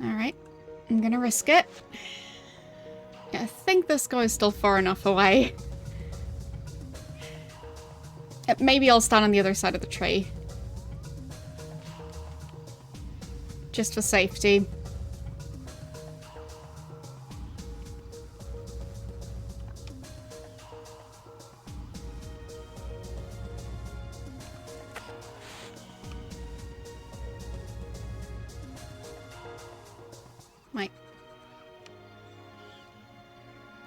Alright, I'm gonna risk it. Yeah, I think this guy's still far enough away. Maybe I'll stand on the other side of the tree. Just for safety. Right.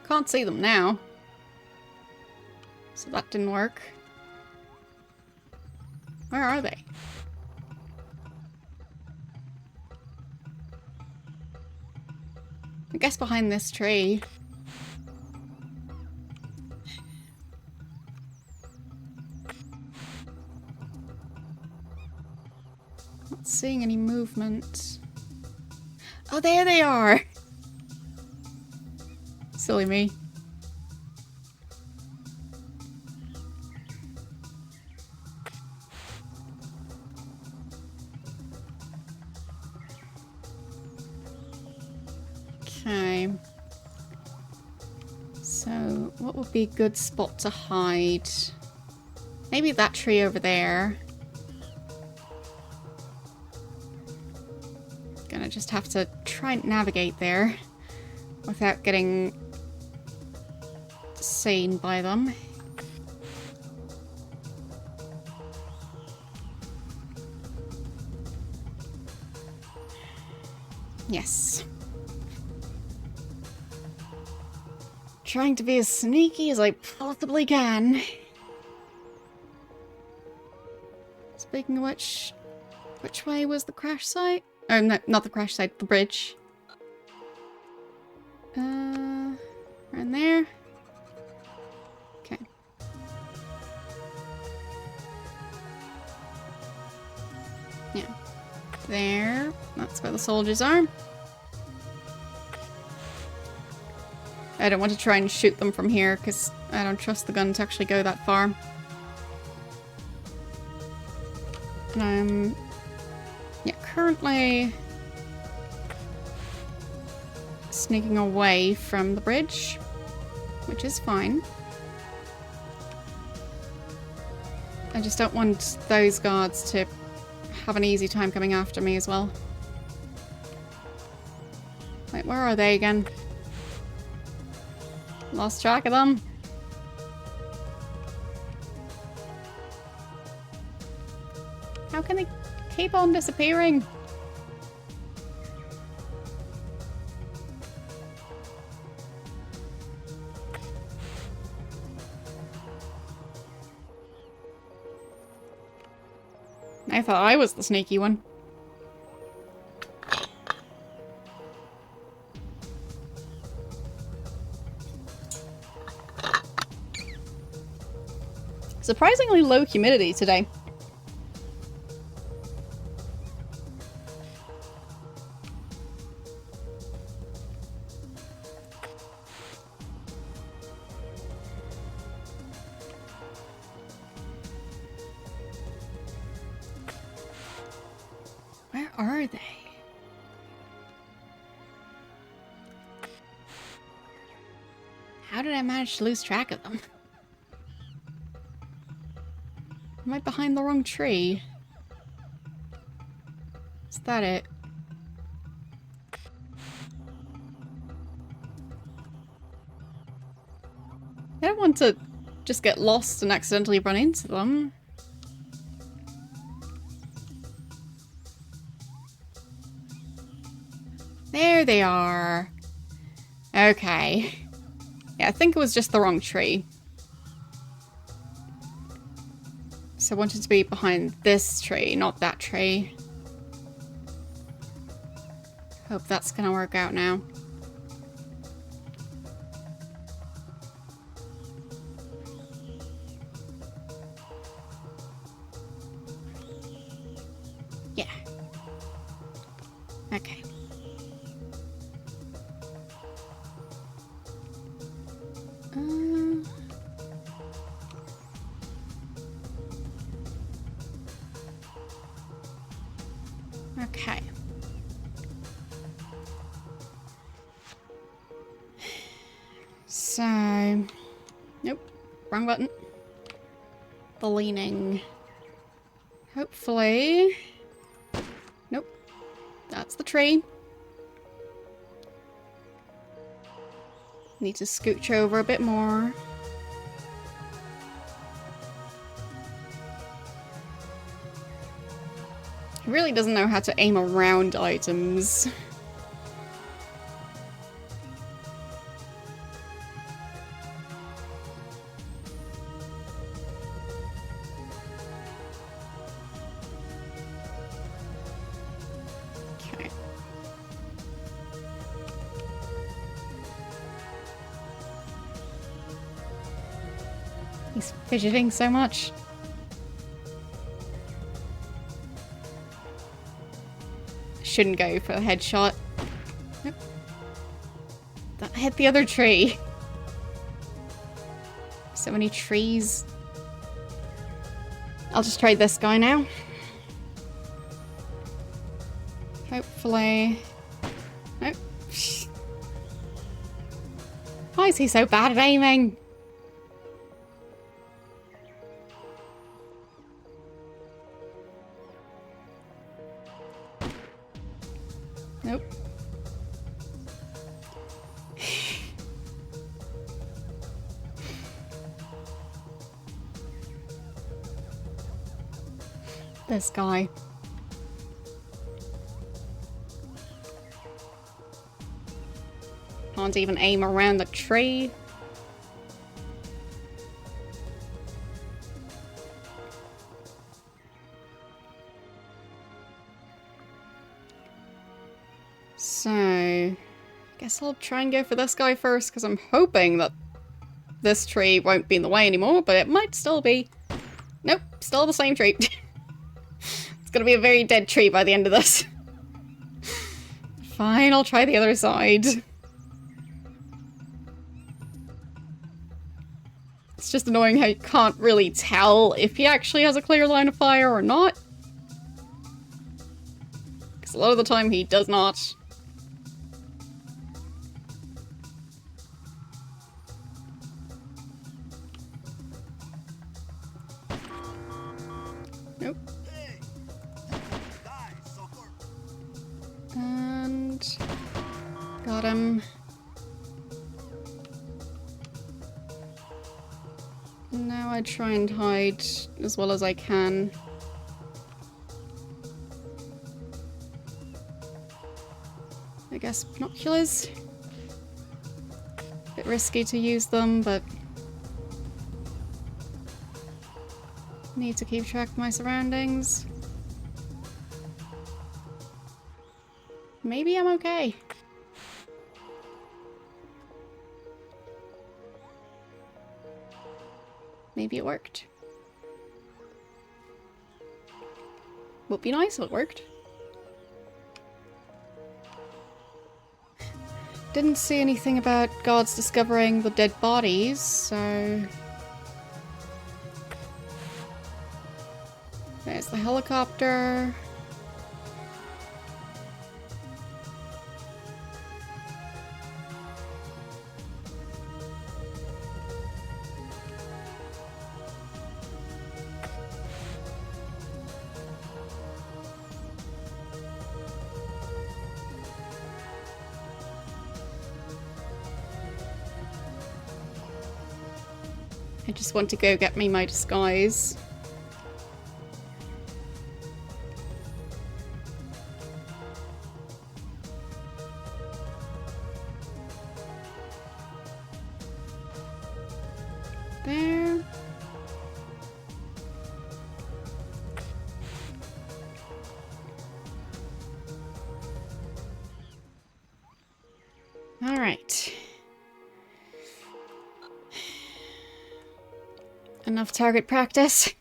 Can't see them now. So that didn't work. Where are they? I guess behind this tree. Not seeing any movement. Oh, there they are! Silly me. Okay. So, what would be a good spot to hide? Maybe that tree over there. Gonna just have to try and navigate there without getting seen by them. Yes. Trying to be as sneaky as I possibly can. Speaking of which way was the crash site? Oh, no, not the crash site, the bridge. Around there. Okay. Yeah. There. That's where the soldiers are. I don't want to try and shoot them from here because I don't trust the gun to actually go that far. And I'm, yeah, currently sneaking away from the bridge, which is fine. I just don't want those guards to have an easy time coming after me as well. Wait, where are they again? Lost track of them. How can they keep on disappearing? I thought I was the sneaky one. Surprisingly low humidity today. Where are they? How did I manage to lose track of them? Am I behind the wrong tree? Is that it? I don't want to just get lost and accidentally run into them. There they are. Okay. Yeah, I think it was just the wrong tree. So I wanted to be behind this tree, not that tree. Hope that's gonna work out now. Yeah. Okay. Okay. So, nope, wrong button. The leaning. Hopefully. Nope, that's the tree. Need to scooch over a bit more. He really doesn't know how to aim around items. Okay. He's fidgeting so much. Shouldn't go for a headshot. Nope. That hit the other tree. So many trees. I'll just try this guy now. Hopefully. Nope. Why is he so bad at aiming? Nope. This guy. Can't even aim around the tree. So, guess I'll try and go for this guy first, because I'm hoping that this tree won't be in the way anymore, but it might still be. Nope, still the same tree. It's gonna be a very dead tree by the end of this. Fine, I'll try the other side. It's just annoying how you can't really tell if he actually has a clear line of fire or not. Because a lot of the time he does not. Nope. And got him. Now I try and hide as well as I can. I guess binoculars. Bit risky to use them, but need to keep track of my surroundings. Maybe I'm okay. Maybe it worked. Would be nice if it worked. Didn't see anything about gods discovering the dead bodies, so... There's the helicopter. I just want to go get me my disguise. There. All right. Enough target practice.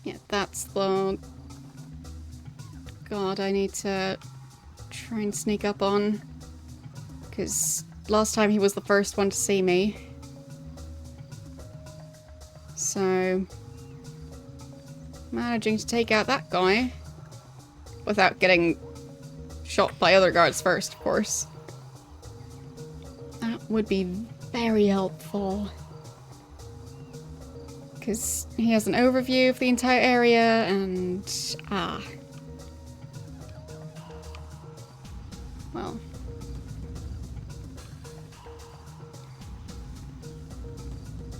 Yeah, that's the god I need to try and sneak up on, because last time he was the first one to see me. So, managing to take out that guy without getting shot by other guards first, of course. That would be very helpful. Because he has an overview of the entire area and... Well.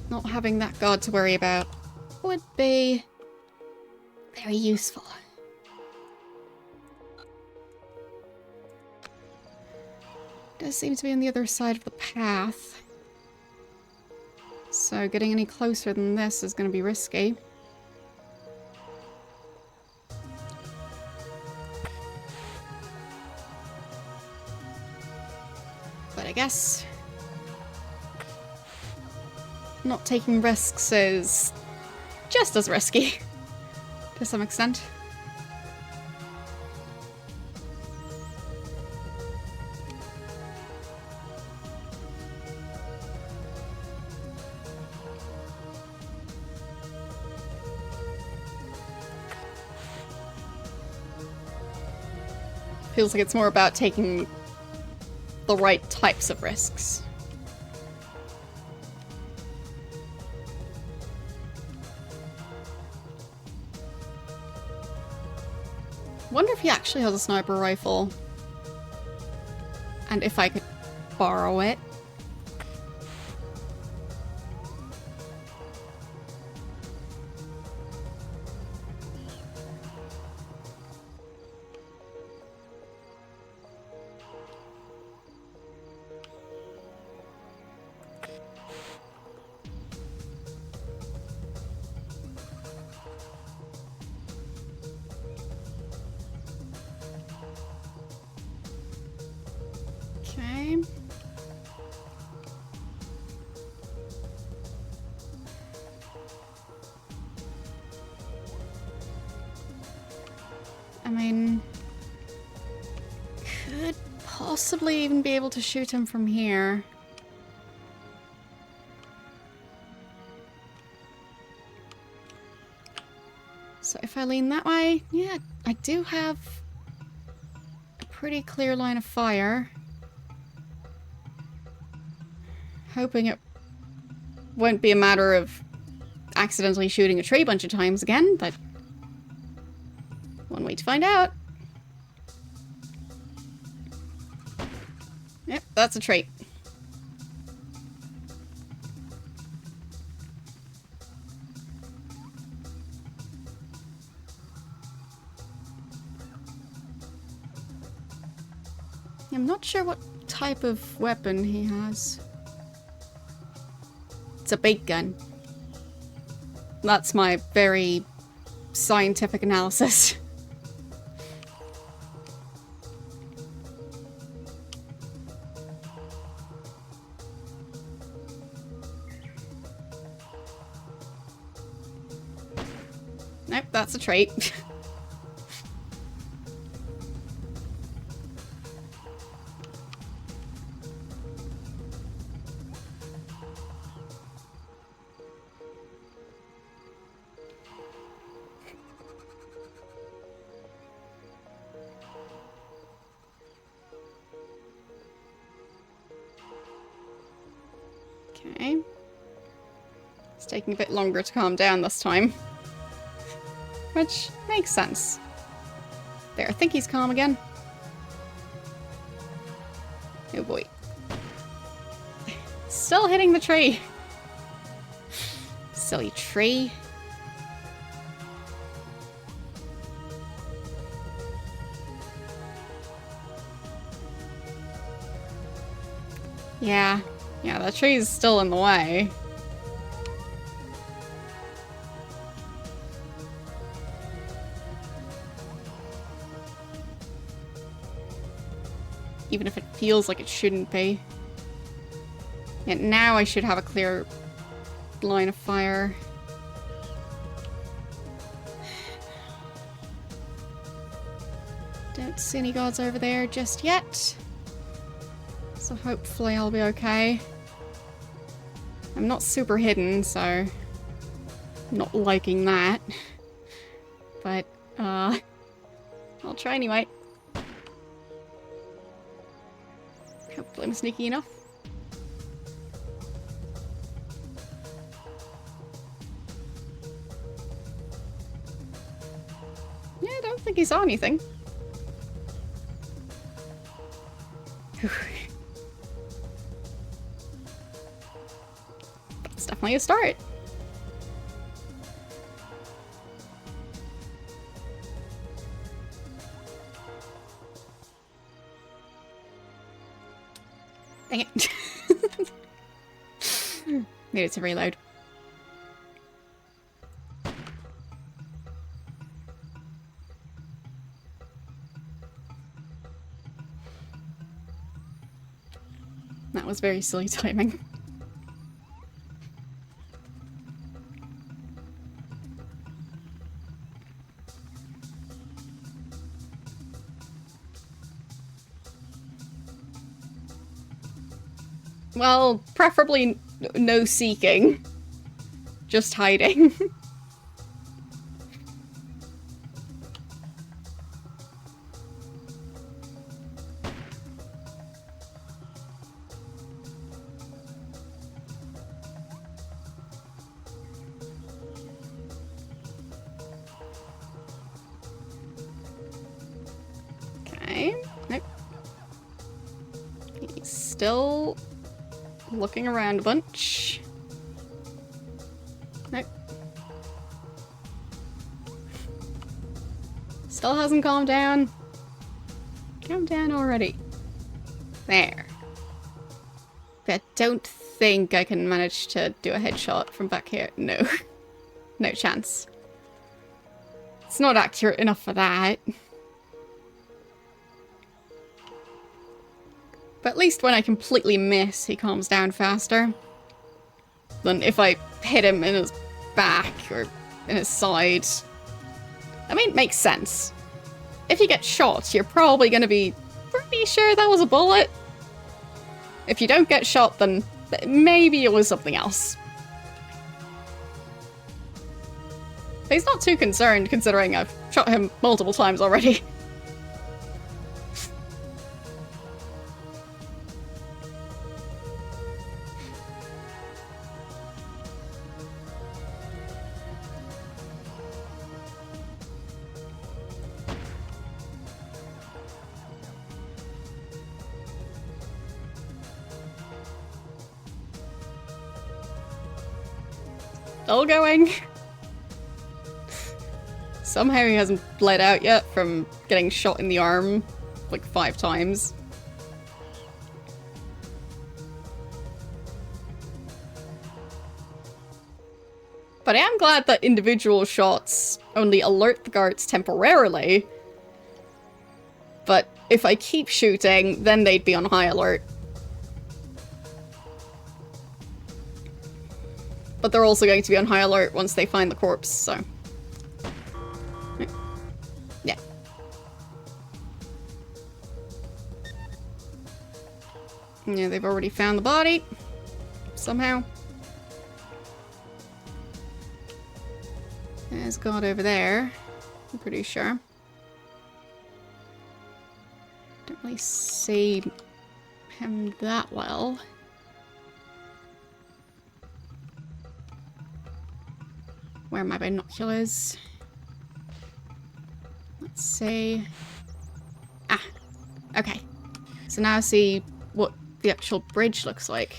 Not having that guard to worry about would be very useful. Does seem to be on the other side of the path. So getting any closer than this is going to be risky. But I guess not taking risks is just as risky to some extent. Feels like it's more about taking the right types of risks. Wonder if he actually has a sniper rifle. And if I could borrow it. Okay. I mean, could possibly even be able to shoot him from here. So if I lean that way, yeah, I do have a pretty clear line of fire. Hoping it won't be a matter of accidentally shooting a tree a bunch of times again, but one way to find out. Yep, that's a trait. I'm not sure what type of weapon he has. It's a big gun. That's my very scientific analysis. Nope, that's a trait. Okay. It's taking a bit longer to calm down this time. Which makes sense. There, I think he's calm again. Oh boy. Still hitting the tree. Silly tree. Yeah. Yeah, that tree's still in the way. Even if it feels like it shouldn't be. Yet now I should have a clear line of fire. Don't see any guards over there just yet. So hopefully I'll be okay. I'm not super hidden, so I'm not liking that. But, I'll try anyway. Hopefully I'm sneaky enough. Yeah, I don't think he saw anything. That's definitely a start. Dang it. Needed to reload. That was very silly timing. Well, preferably no seeking. Just hiding. Okay. Nope. He's still looking around a bunch. Nope. Still hasn't calmed down. Calm down already. There. But I don't think I can manage to do a headshot from back here. No. No chance. It's not accurate enough for that. But at least when I completely miss, he calms down faster than if I hit him in his back or in his side. I mean, it makes sense. If you get shot, you're probably going to be pretty sure that was a bullet. If you don't get shot, then maybe it was something else. But he's not too concerned, considering I've shot him multiple times already. Still going. Somehow he hasn't bled out yet from getting shot in the arm like 5 times. But I am glad that individual shots only alert the guards temporarily. But if I keep shooting, then they'd be on high alert. But they're also going to be on high alert once they find the corpse, so... Yeah. Yeah, they've already found the body. Somehow. There's God over there. I'm pretty sure. Don't really see him that well. Where are my binoculars? Let's see. Ah, okay. So now I see what the actual bridge looks like.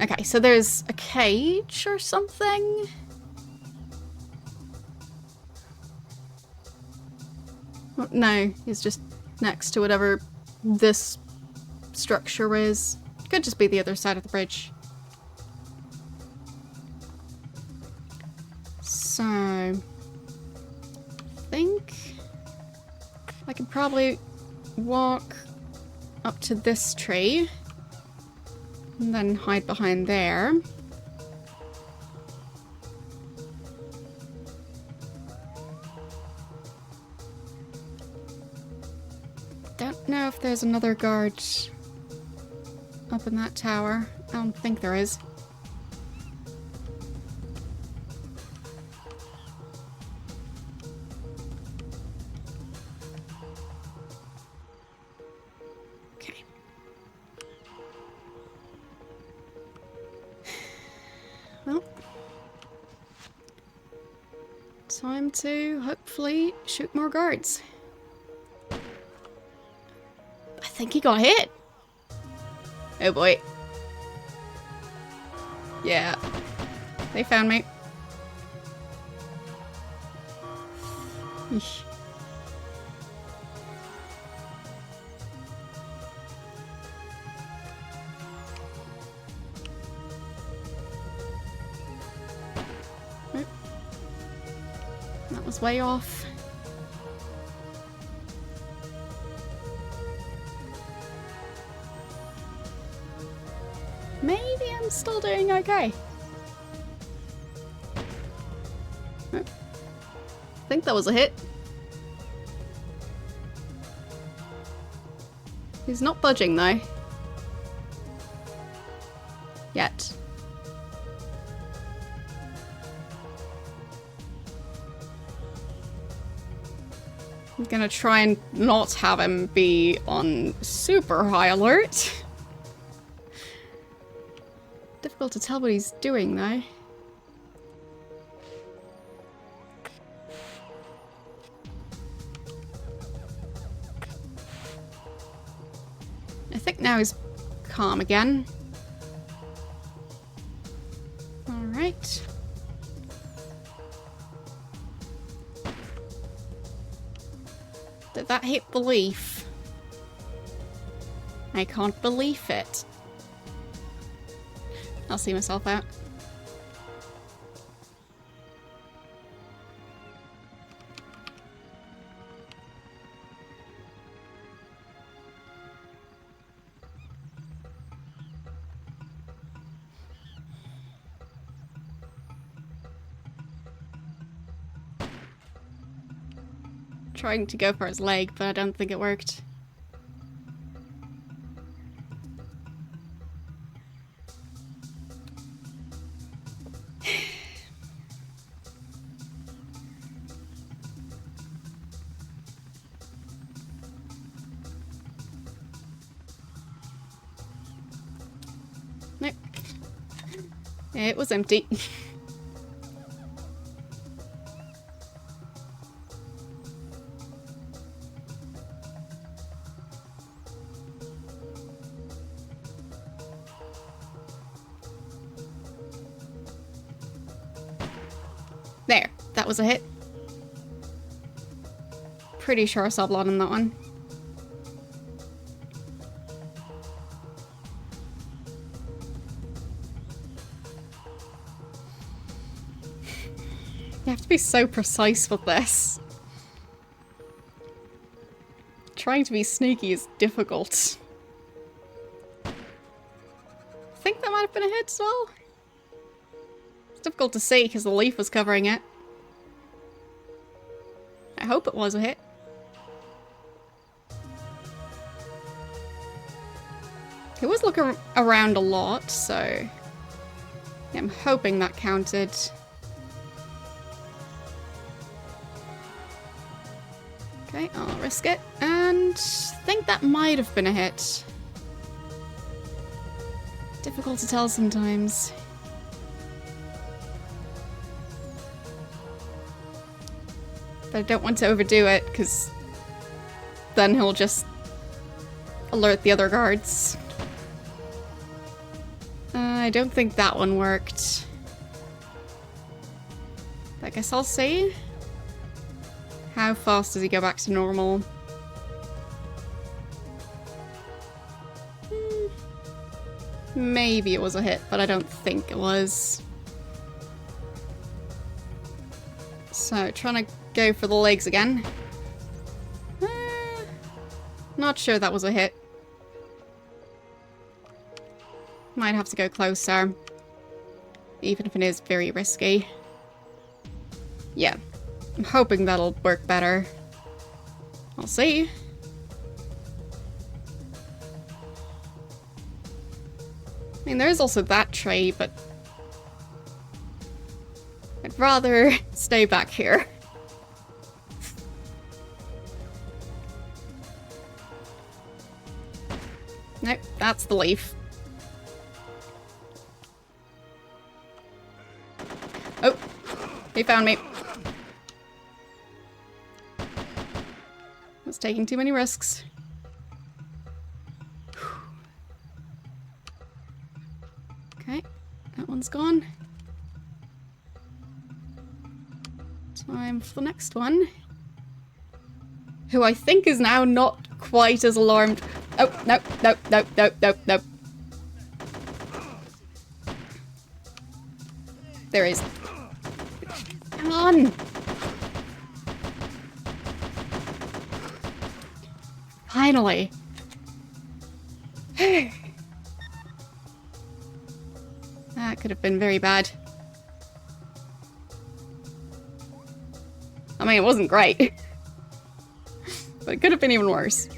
Okay, so there's a cage or something? Oh, no, he's just next to whatever this structure is. Could just be the other side of the bridge. So, I think I could probably walk up to this tree and then hide behind there. Don't know if there's another guard up in that tower. I don't think there is. Okay. Well, time to hopefully shoot more guards. I think he got hit. Oh boy. Yeah. They found me. Eesh. Nope. That was way off. Maybe I'm still doing okay. I think that was a hit. He's not budging though. Yet. I'm gonna try and not have him be on super high alert. Difficult to tell what he's doing, though. I think now he's calm again. Alright. Did that hit the leaf? I can't believe it. I'll see myself out. Trying to go for his leg, but I don't think it worked. Nope. It was empty. There, that was a hit. Pretty sure I saw blood on that one. have to be so precise with this. Trying to be sneaky is difficult. I think that might have been a hit as well. It's difficult to see because the leaf was covering it. I hope it was a hit. He was looking around a lot, so I'm hoping that counted. Okay, I'll risk it, and I think that might have been a hit. Difficult to tell sometimes. But I don't want to overdo it, because then he'll just alert the other guards. I don't think that one worked. I guess I'll see. How fast does he go back to normal? Maybe it was a hit, but I don't think it was. So, trying to go for the legs again. Not sure that was a hit. Might have to go closer. Even if it is very risky. Yeah. I'm hoping that'll work better. I'll see. I mean, there is also that tray, but I'd rather stay back here. Nope, that's the leaf. Oh, he found me. Was taking too many risks. Okay, that one's gone. Time for the next one. Who I think is now not quite as alarmed. Oh, no, no, no, no, no, no. There is. Come on! Finally. That could have been very bad. I mean, it wasn't great. But it could have been even worse.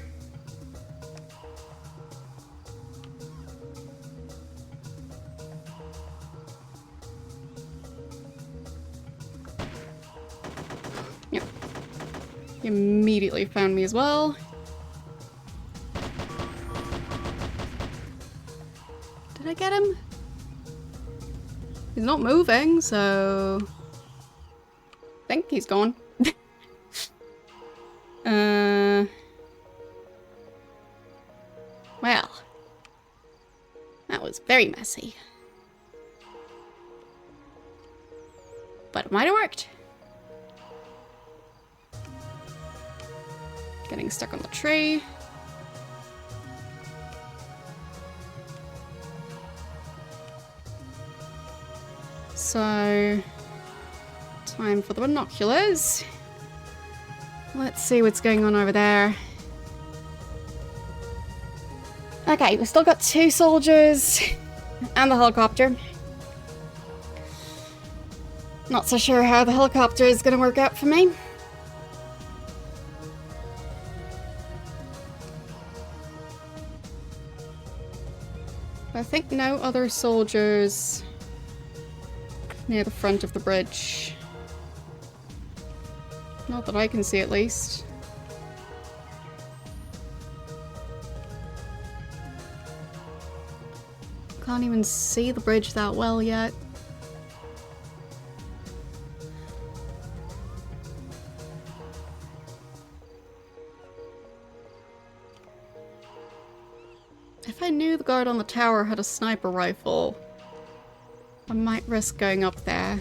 Yep. He immediately found me as well. Did I get him? He's not moving, so I think he's gone. Well, that was very messy. But it might have worked. Getting stuck on the tree. So, time for the binoculars. Let's see what's going on over there. Okay, we've still got 2 soldiers and the helicopter. Not so sure how the helicopter is going to work out for me. I think no other soldiers near the front of the bridge. Not that I can see, at least. Can't even see the bridge that well yet. If I knew the guard on the tower had a sniper rifle, I might risk going up there.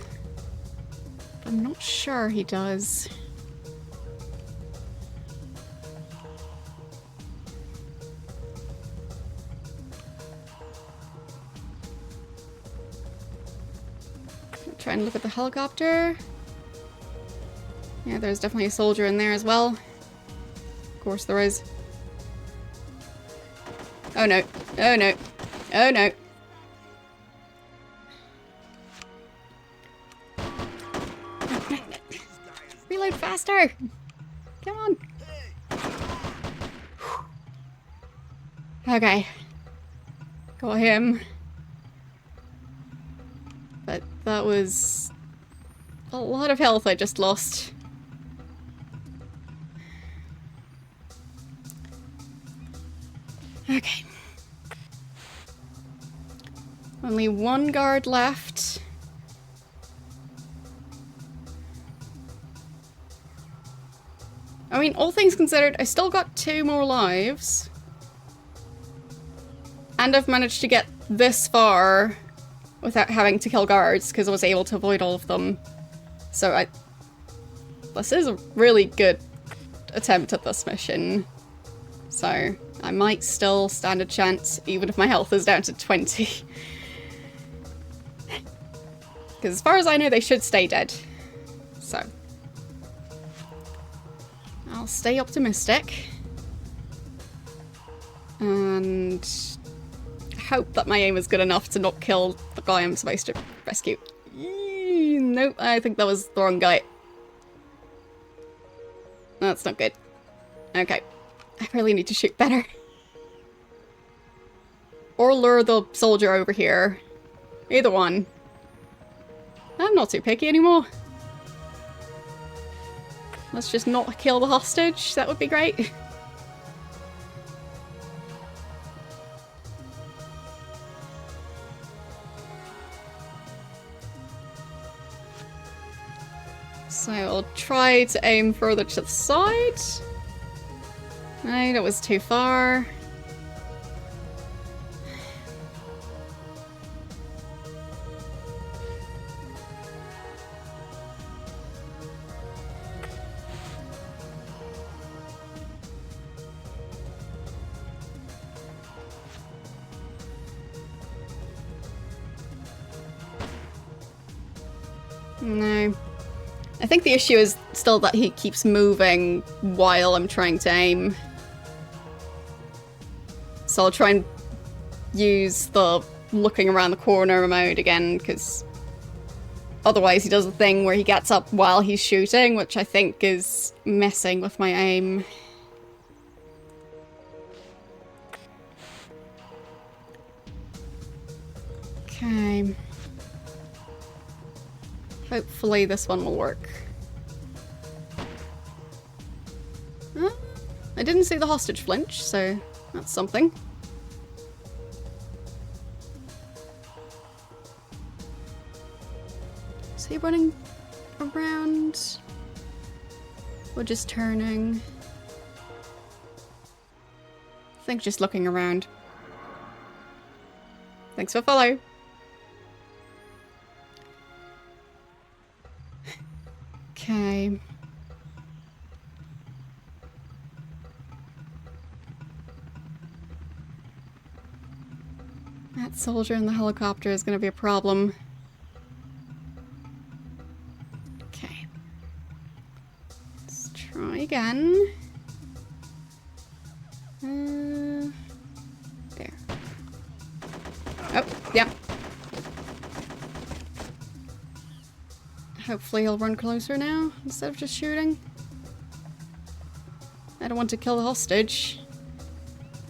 But I'm not sure he does. Try and look at the helicopter. Yeah, there's definitely a soldier in there as well. Of course there is. Oh no. Oh no. Oh no. Reload faster! Come on. Okay. Got him. But that was a lot of health I just lost. Okay. Only one guard left. I mean, all things considered, I still got 2 more lives. And I've managed to get this far without having to kill guards, because I was able to avoid all of them. So this is a really good attempt at this mission. So I might still stand a chance, even if my health is down to 20. Because as far as I know, they should stay dead. So I'll stay optimistic. And hope that my aim is good enough to not kill the guy I'm supposed to rescue. Nope, I think that was the wrong guy. That's not good. Okay. I really need to shoot better. Or lure the soldier over here. Either one. I'm not too picky anymore. Let's just not kill the hostage. That would be great. So I'll try to aim further to the side. No, that was too far. No. I think the issue is still that he keeps moving while I'm trying to aim. So I'll try and use the looking around the corner mode again, because otherwise he does a thing where he gets up while he's shooting, which I think is messing with my aim. Okay. Hopefully this one will work. I didn't see the hostage flinch, so that's something. Is he running around? Or just turning? I think just looking around. Thanks for follow. Okay. That soldier in the helicopter is going to be a problem. Okay. Let's try again. There. Oh, yeah. Hopefully he'll run closer now, instead of just shooting. I don't want to kill the hostage,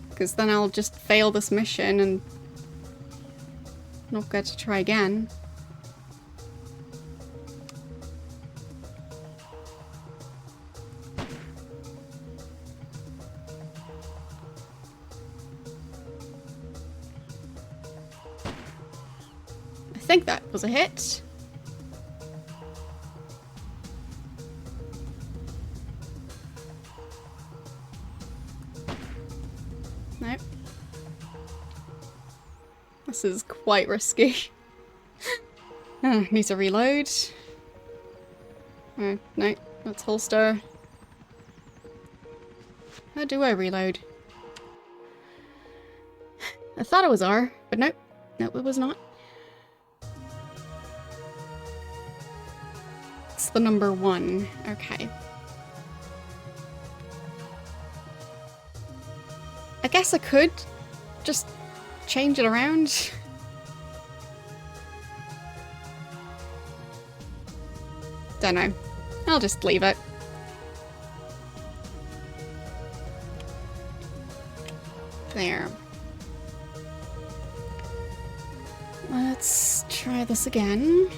because then I'll just fail this mission and not get to try again. I think that was a hit. Nope. This is quite risky. Need to reload. Oh, no, that's holster. How do I reload? I thought it was R, but nope. Nope, it was not. It's the number 1. Okay. I guess I could just change it around. Don't know. I'll just leave it. There. Let's try this again.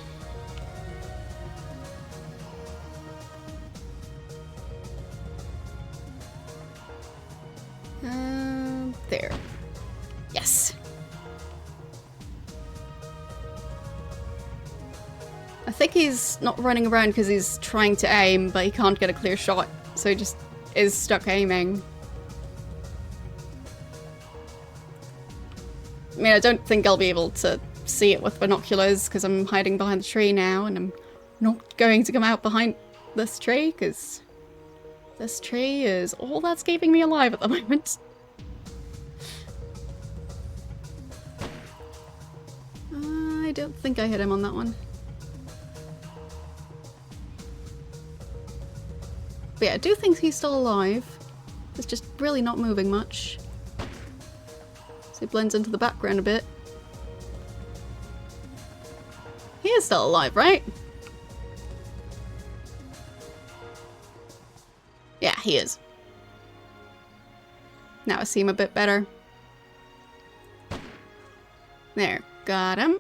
There. Yes. I think he's not running around because he's trying to aim, but he can't get a clear shot, so he just is stuck aiming. I mean, I don't think I'll be able to see it with binoculars because I'm hiding behind the tree now, and I'm not going to come out behind this tree because this tree is all that's keeping me alive at the moment. I don't think I hit him on that one. But yeah, I do think he's still alive. It's just really not moving much. So he blends into the background a bit. He is still alive, right? Yeah, he is. Now I see him a bit better. There, got him.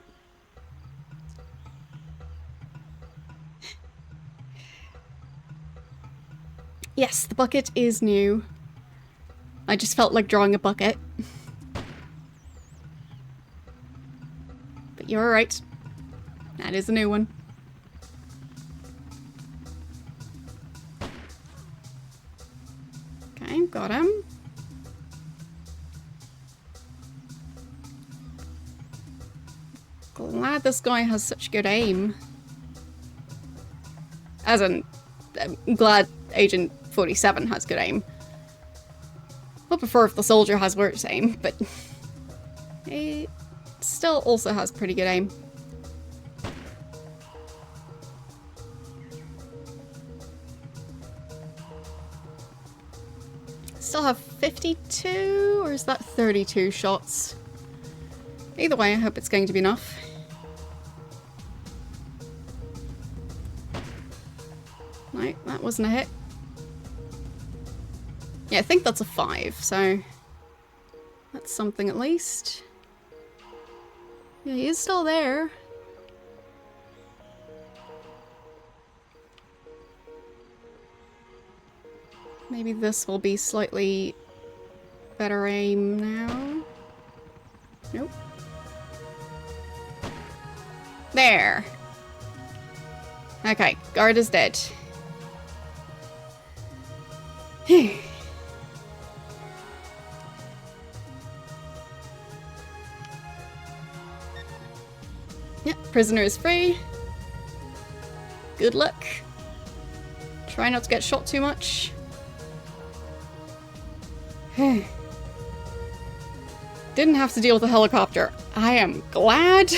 Yes, the bucket is new. I just felt like drawing a bucket. But you're right. That is a new one. Okay, got him. Glad this guy has such good aim. As in, I'm glad Agent 47 has good aim. I'd prefer if the soldier has worse aim, but he still also has pretty good aim. Still have 52, or is that 32 shots? Either way, I hope it's going to be enough. No, that wasn't a hit. Yeah, I think that's a 5, so that's something at least. Yeah, he is still there. Maybe this will be slightly better aim now. Nope. There. Okay, guard is dead. Yep, prisoner is free. Good luck. Try not to get shot too much. Didn't have to deal with a helicopter. I am glad.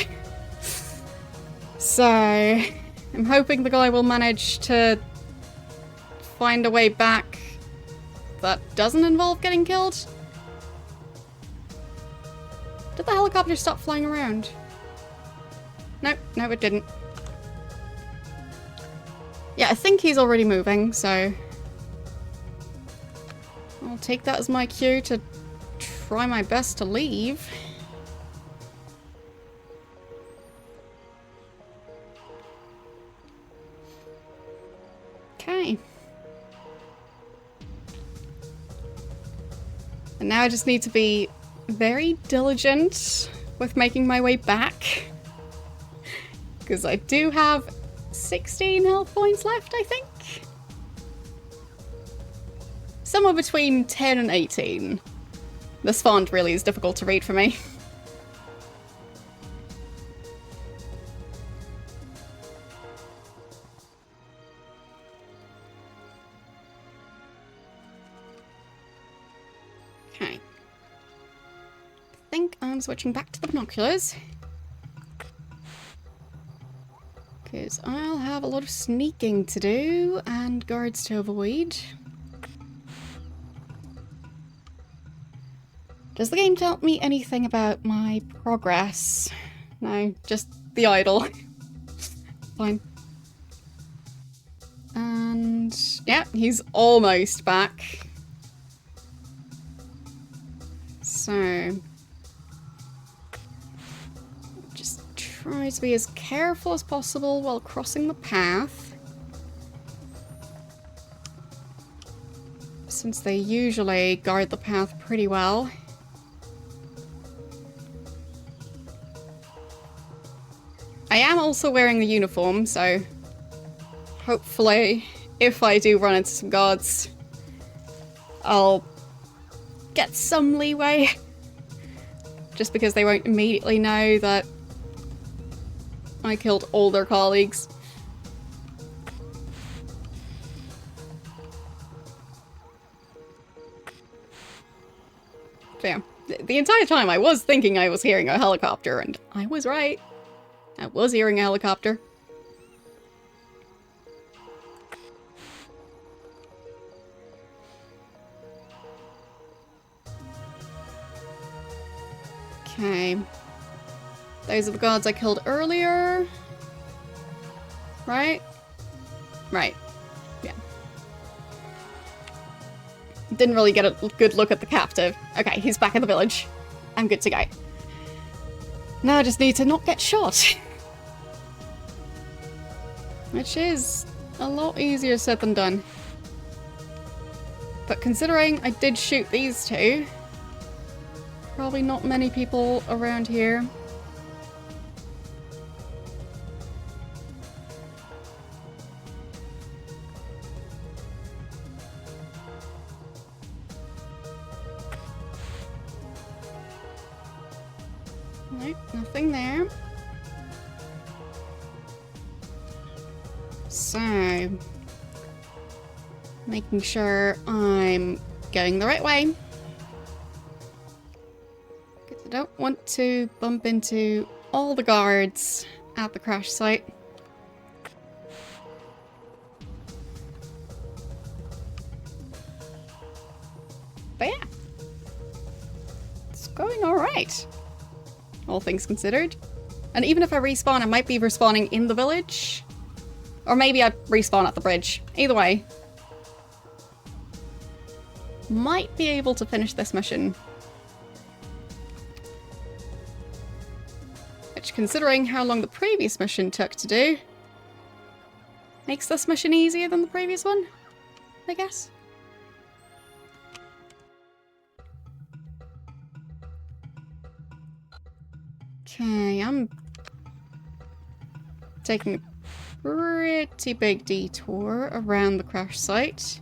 So, I'm hoping the guy will manage to find a way back that doesn't involve getting killed. Did the helicopter stop flying around? Nope, no it didn't. Yeah, I think he's already moving, so I'll take that as my cue to try my best to leave. Okay. And now I just need to be very diligent with making my way back. Because I do have 16 health points left, I think. Somewhere between 10 and 18. This font really is difficult to read for me. Okay. I think I'm switching back to the binoculars. Because Because I'll have a lot of sneaking to do and guards to avoid. Does the game tell me anything about my progress? No, just the idol. Fine. And yeah, he's almost back. So just try to be as careful as possible while crossing the path, since they usually guard the path pretty well. I am also wearing the uniform, so hopefully if I do run into some guards, I'll get some leeway. Just because they won't immediately know that I killed all their colleagues. So yeah, the entire time I was thinking I was hearing a helicopter, and I was right. I was hearing a helicopter. Okay. Those are the guards I killed earlier. Right? Right. Yeah. Didn't really get a good look at the captive. Okay, he's back in the village. I'm good to go. Now I just need to not get shot. Which is a lot easier said than done. But considering I did shoot these two, probably not many people around here. Nope, nothing there. So, making sure I'm going the right way. Because I don't want to bump into all the guards at the crash site. But yeah, it's going alright, all things considered. And even if I respawn, I might be respawning in the village. Or maybe I respawn at the bridge. Either way. Might be able to finish this mission. Which, considering how long the previous mission took to do, makes this mission easier than the previous one, I guess. Okay, I'm taking a pretty big detour around the crash site.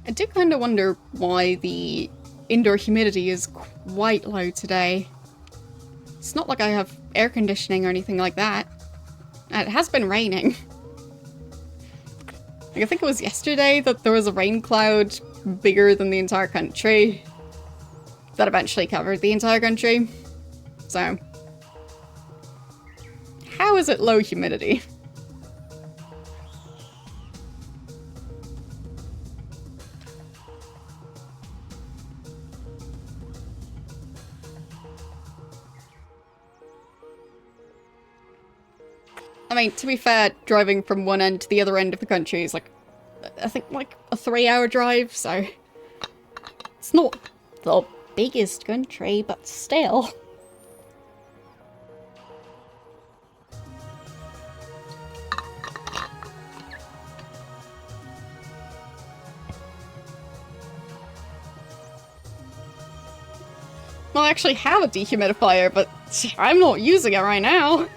I do kind of wonder why the indoor humidity is quite low today. It's not like I have air conditioning or anything like that. And it has been raining. Like, I think it was yesterday that there was a rain cloud bigger than the entire country that eventually covered the entire country. So, how is it low humidity? I mean, to be fair, driving from one end to the other end of the country is like, I think like a 3-hour drive, so it's not the biggest country, but still. Well, I actually have a dehumidifier, but I'm not using it right now.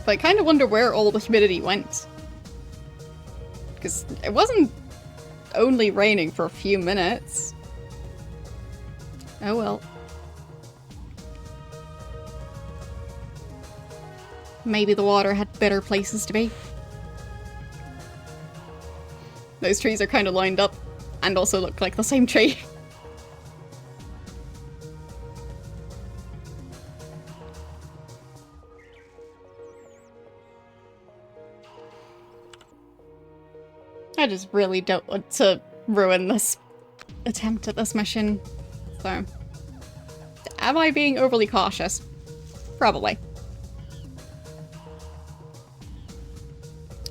But I kind of wonder where all the humidity went. Because it wasn't only raining for a few minutes. Oh well. Maybe the water had better places to be. Those trees are kind of lined up and also look like the same tree. I just really don't want to ruin this attempt at this mission. So, am I being overly cautious? Probably.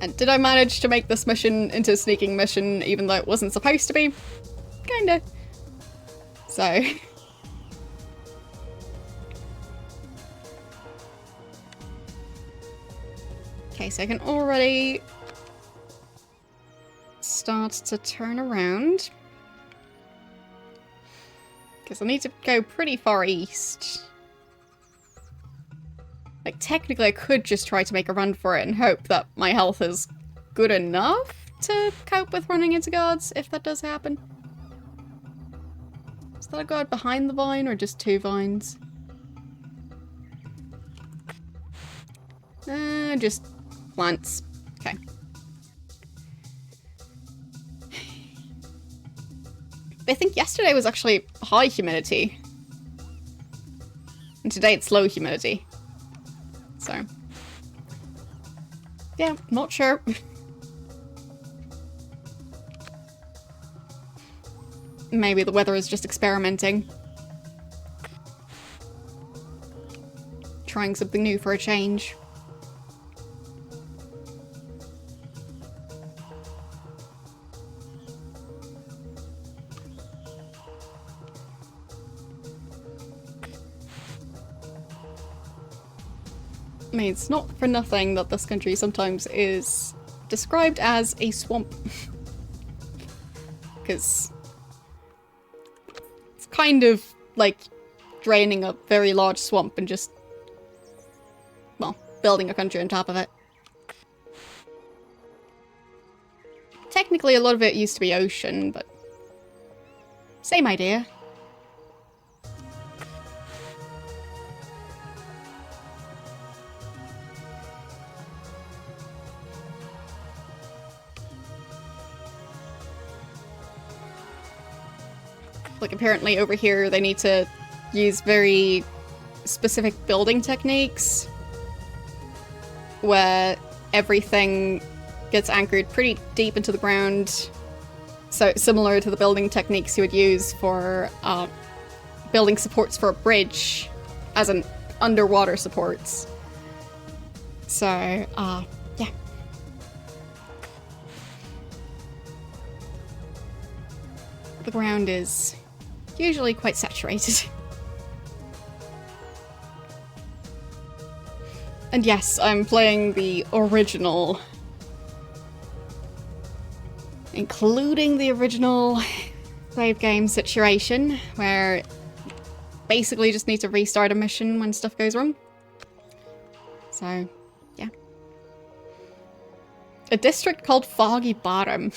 And did I manage to make this mission into a sneaking mission even though it wasn't supposed to be? Kinda. So... okay, so I can already start to turn around. Because I need to go pretty far east. Like, technically I could just try to make a run for it and hope that my health is good enough to cope with running into guards, if that does happen. Is that a guard behind the vine or just two vines? Just plants. Okay. I think yesterday was actually high humidity. And today it's low humidity. So. Yeah, not sure. Maybe the weather is just experimenting. Trying something new for a change. I mean, it's not for nothing that this country sometimes is described as a swamp. Because it's kind of like draining a very large swamp and just, well, building a country on top of it. Technically, a lot of it used to be ocean, but same idea. Like, apparently over here they need to use very specific building techniques where everything gets anchored pretty deep into the ground. So similar to the building techniques you would use for building supports for a bridge, as in underwater supports. So, yeah. The ground is usually quite saturated. And yes, I'm playing the original. Including the original save game situation, where basically just need to restart a mission when stuff goes wrong. So, yeah. A district called Foggy Bottom.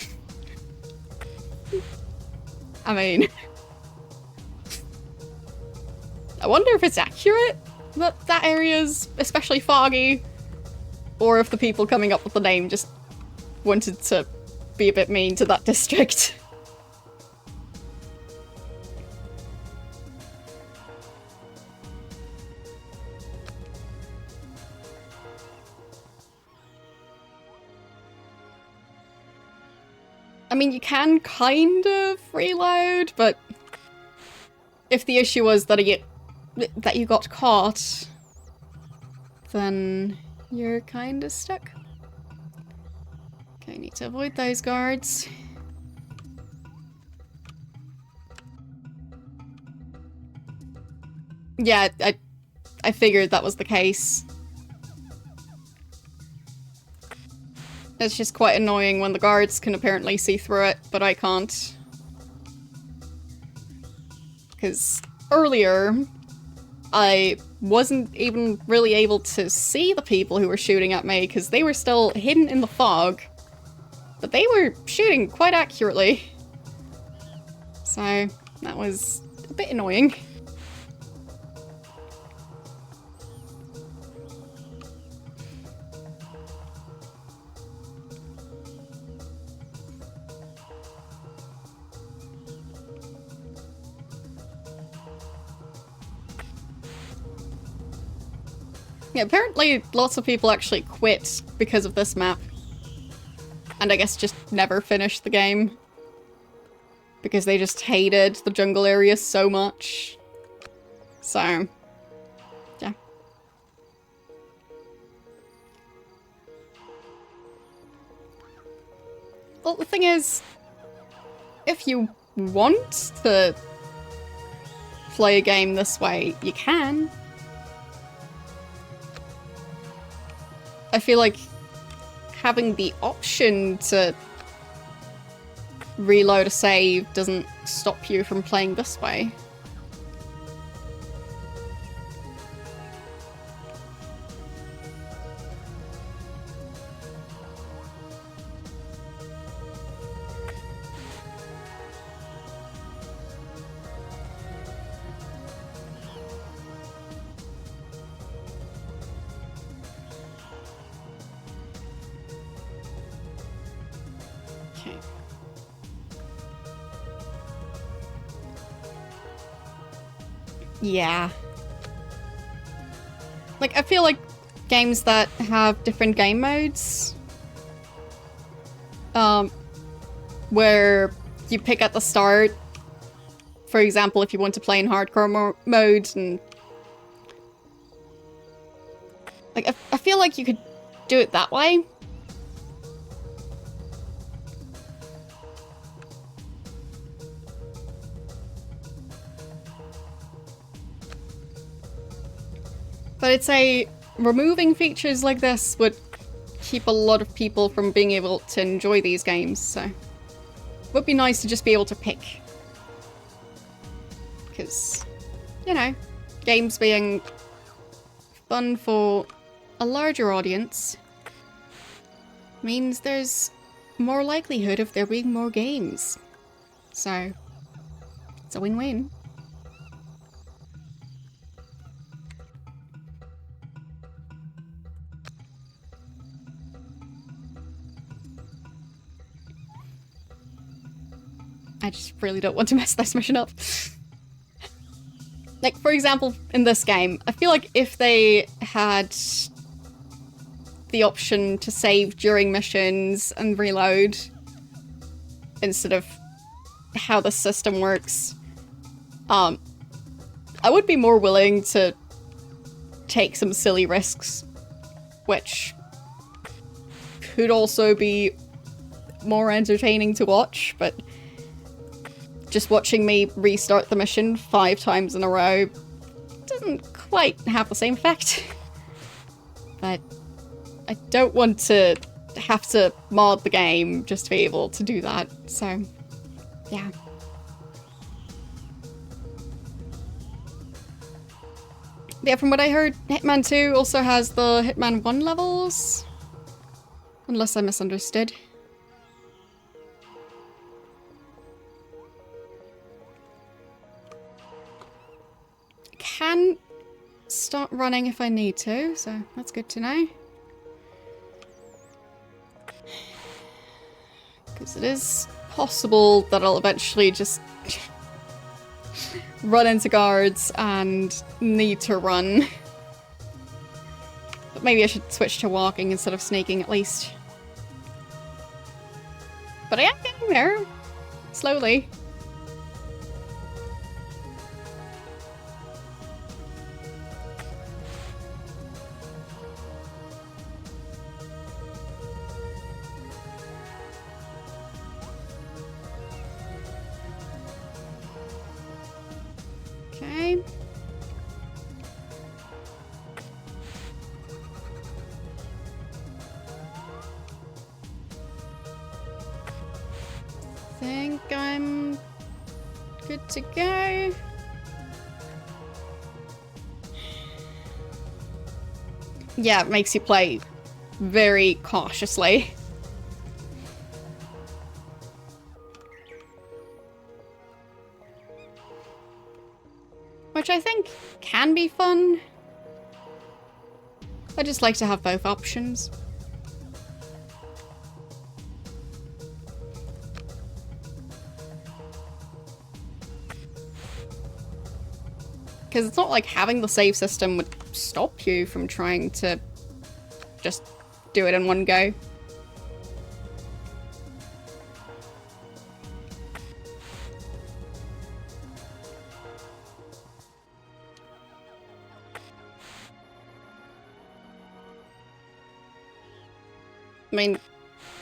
I mean... I wonder if it's accurate that that area's especially foggy, or if the people coming up with the name just wanted to be a bit mean to that district. I mean, you can kind of reload, but if the issue was that you got caught, then you're kind of stuck. Okay, need to avoid those guards. Yeah, I figured that was the case. It's just quite annoying when the guards can apparently see through it, but I can't. Because earlier, I wasn't even really able to see the people who were shooting at me because they were still hidden in the fog. But they were shooting quite accurately. So that was a bit annoying. Yeah, apparently lots of people actually quit because of this map. And I guess just never finished the game. Because they just hated the jungle area so much. So, yeah. Well, the thing is, if you want to play a game this way, you can. I feel like having the option to reload a save doesn't stop you from playing this way. Yeah. Like, I feel like games that have different game modes, where you pick at the start, for example, if you want to play in hardcore mode, and like, I feel like you could do it that way. But I'd say removing features like this would keep a lot of people from being able to enjoy these games, so it would be nice to just be able to pick. Because, you know, games being fun for a larger audience means there's more likelihood of there being more games. So, it's a win-win. I just really don't want to mess this mission up. Like, for example, in this game, I feel like if they had the option to save during missions and reload instead of how the system works, I would be more willing to take some silly risks, which could also be more entertaining to watch, but just watching me restart the mission 5 times in a row doesn't quite have the same effect. But I don't want to have to mod the game just to be able to do that, so yeah. Yeah, from what I heard, Hitman 2 also has the Hitman 1 levels. Unless I misunderstood. Can start running if I need to, so that's good to know. Because it is possible that I'll eventually just run into guards and need to run. But maybe I should switch to walking instead of sneaking at least. But I am getting there. Slowly. Okay. Think I'm good to go. yeah, it makes you play very cautiously. Which I think can be fun. I just like to have both options. Because it's not like having the save system would stop you from trying to just do it in one go. I mean,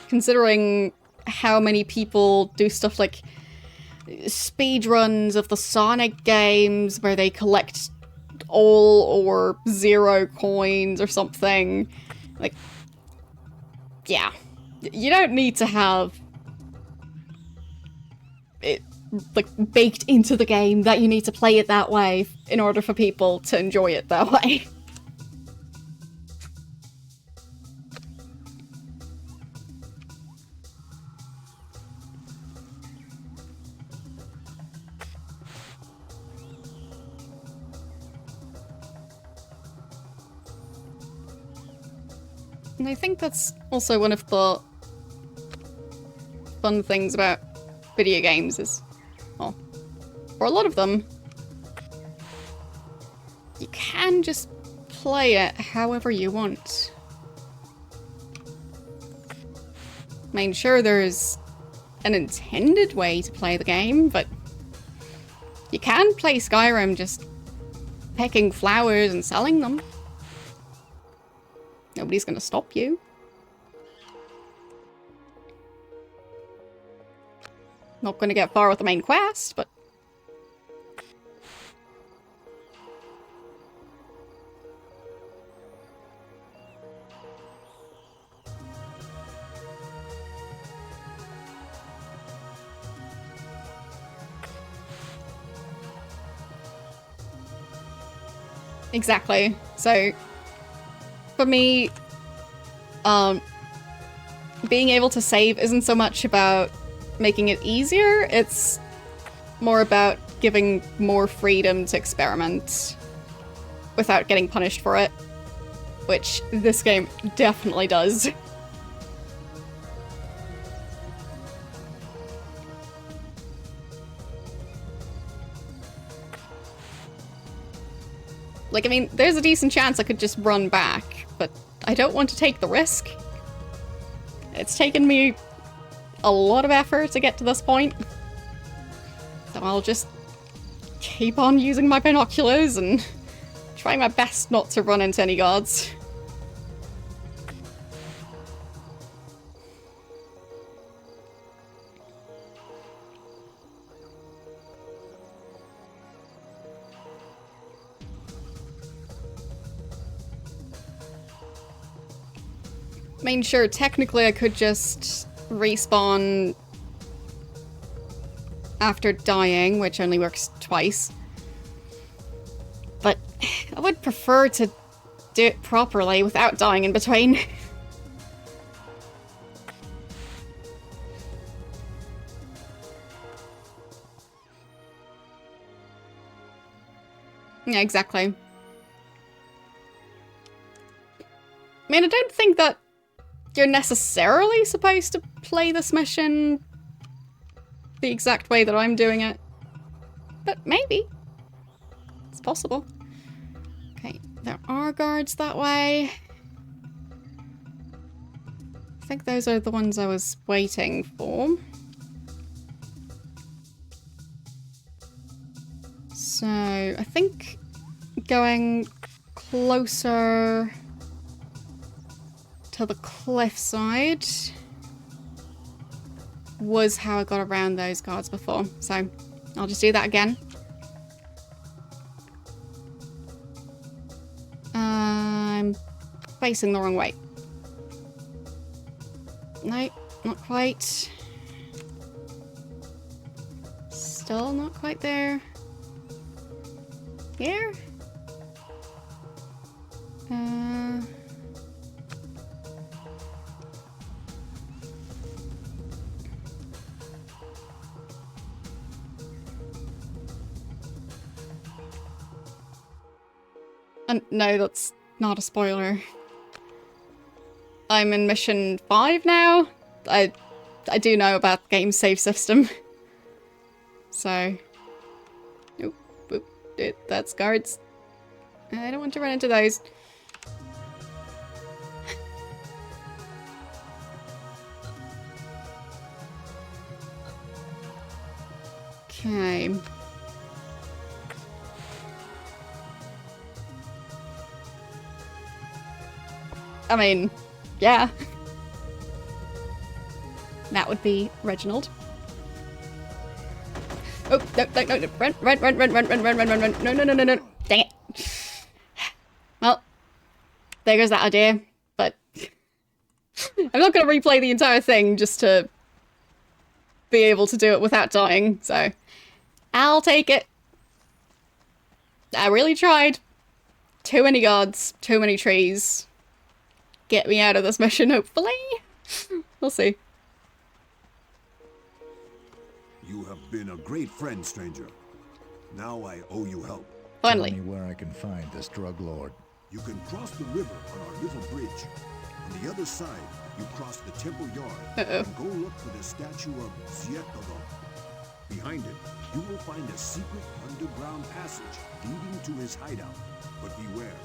considering how many people do stuff like speedruns of the Sonic games where they collect all or 0 coins or something, like, yeah. You don't need to have it, like, baked into the game that you need to play it that way in order for people to enjoy it that way. And I think that's also one of the fun things about video games is, well, for a lot of them, you can just play it however you want. I mean, sure, there's an intended way to play the game, but you can play Skyrim just picking flowers and selling them. Nobody's gonna stop you. Not gonna get far with the main quest, but... Exactly. So, for me, being able to save isn't so much about making it easier, it's more about giving more freedom to experiment without getting punished for it, which this game definitely does. Like, I mean, there's a decent chance I could just run back, but I don't want to take the risk. It's taken me a lot of effort to get to this point. So I'll just keep on using my binoculars and try my best not to run into any guards. I mean, sure, technically I could just respawn after dying, which only works twice. But I would prefer to do it properly without dying in between. Yeah, exactly. I mean, I don't think that you're necessarily supposed to play this mission the exact way that I'm doing it. But maybe. It's possible. Okay, there are guards that way. I think those are the ones I was waiting for. So, I think going closer to the cliffside was how I got around those guards before. So, I'll just do that again. I'm facing the wrong way. No, not quite. Still not quite there. Here? No, that's not a spoiler. I'm in mission 5 now. I do know about the game's save system. So... Oop, oop, that's guards. I don't want to run into those. Okay. I mean, yeah. That would be Reginald. Oh, no, no, no, no. Run, run, run, run, run, run, run, run, run, run. No, no, no, no, no. Dang it. Well, there goes that idea, but I'm not going to replay the entire thing just to be able to do it without dying, so I'll take it. I really tried. Too many gods, too many trees. Get me out of this mission, hopefully. We'll see. You have been a great friend, stranger. Now I owe you help. Finally. Tell me where I can find this drug lord. You can cross the river on our little bridge. On the other side, you cross the temple yard and go look for the statue of Ziethalon. Behind it, you will find a secret underground passage leading to his hideout. But beware,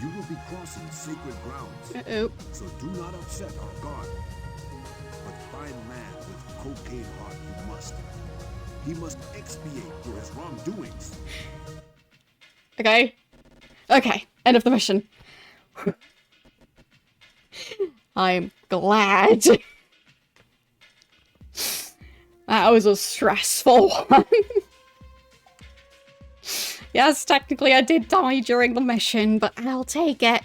you will be crossing sacred grounds. So do not upset our guard. But find man with cocaine heart you must. He must expiate for his wrongdoings. Okay. Okay, end of the mission. I'm glad. That was a stressful one. Yes, technically I did die during the mission, but I'll take it.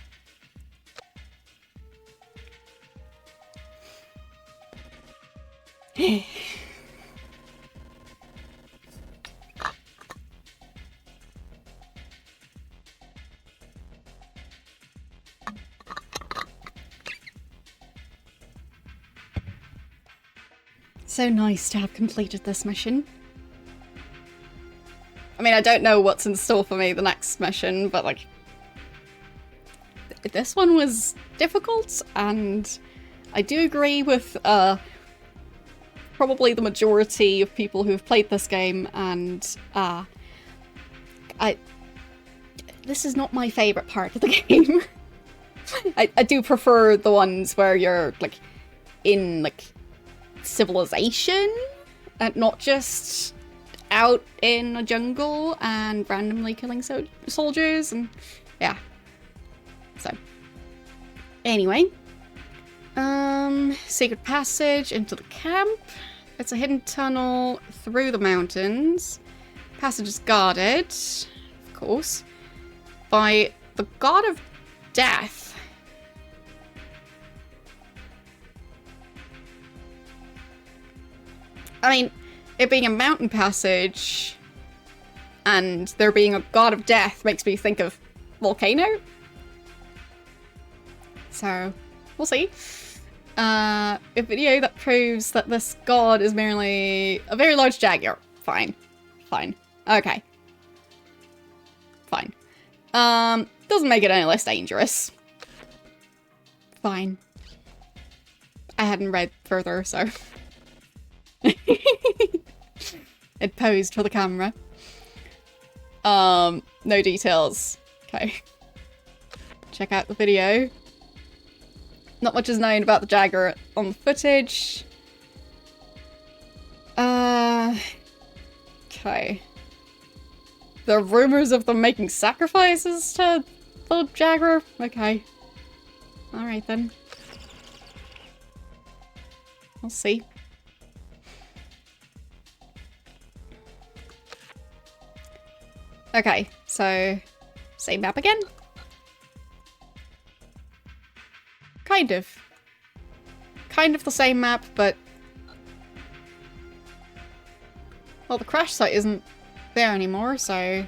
So nice to have completed this mission. I mean, I don't know what's in store for me the next mission, but like... This one was difficult, and I do agree with probably the majority of people who've played this game, and this is not my favourite part of the game. I do prefer the ones where you're like in like civilization and not just out in a jungle and randomly killing soldiers, and yeah. So anyway, secret passage into the camp. It's a hidden tunnel through the mountains. Passage is guarded, of course, by the god of death. I mean, it being a mountain passage and there being a god of death makes me think of volcano. So, we'll see. A video that proves that this god is merely a very large jaguar. Fine. Fine. Okay. Fine. Doesn't make it any less dangerous. Fine. I hadn't read further, so... It posed for the camera. No details. Okay. Check out the video. Not much is known about the jaguar on the footage. Okay. There are rumors of them making sacrifices to the jaguar. Okay. Alright then. We'll see. Okay, so same map again? Kind of. Kind of the same map, but... Well, the crash site isn't there anymore, so...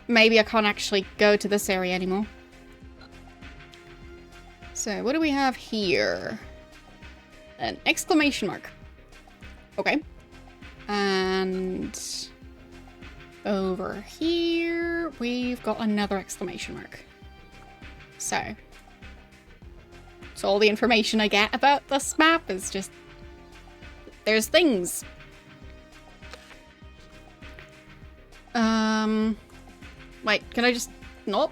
Maybe I can't actually go to this area anymore. So, what do we have here? An exclamation mark. Okay. And... over here, we've got another exclamation mark. So all the information I get about this map is just, there's things. Wait, can I just not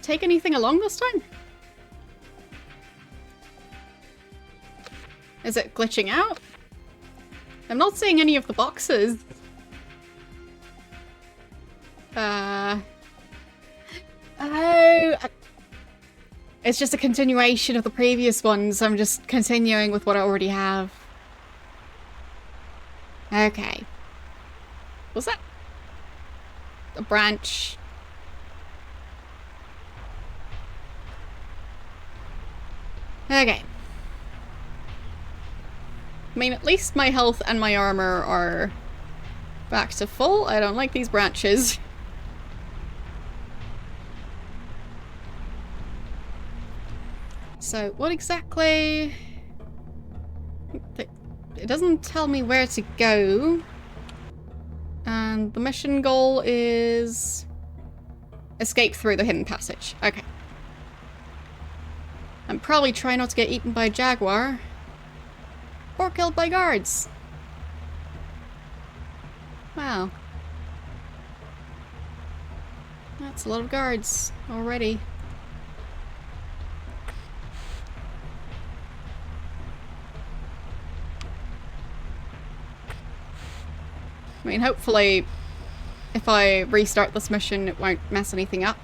take anything along this time? Is it glitching out? I'm not seeing any of the boxes. It's just a continuation of the previous ones. I'm just continuing with what I already have. Okay. Was that a branch? Okay. I mean, at least my health and my armor are back to full. I don't like these branches. So, what exactly? It doesn't tell me where to go. And the mission goal is escape through the hidden passage. Okay. And probably try not to get eaten by a jaguar. Or killed by guards. Wow. That's a lot of guards already. I mean, hopefully, if I restart this mission, it won't mess anything up.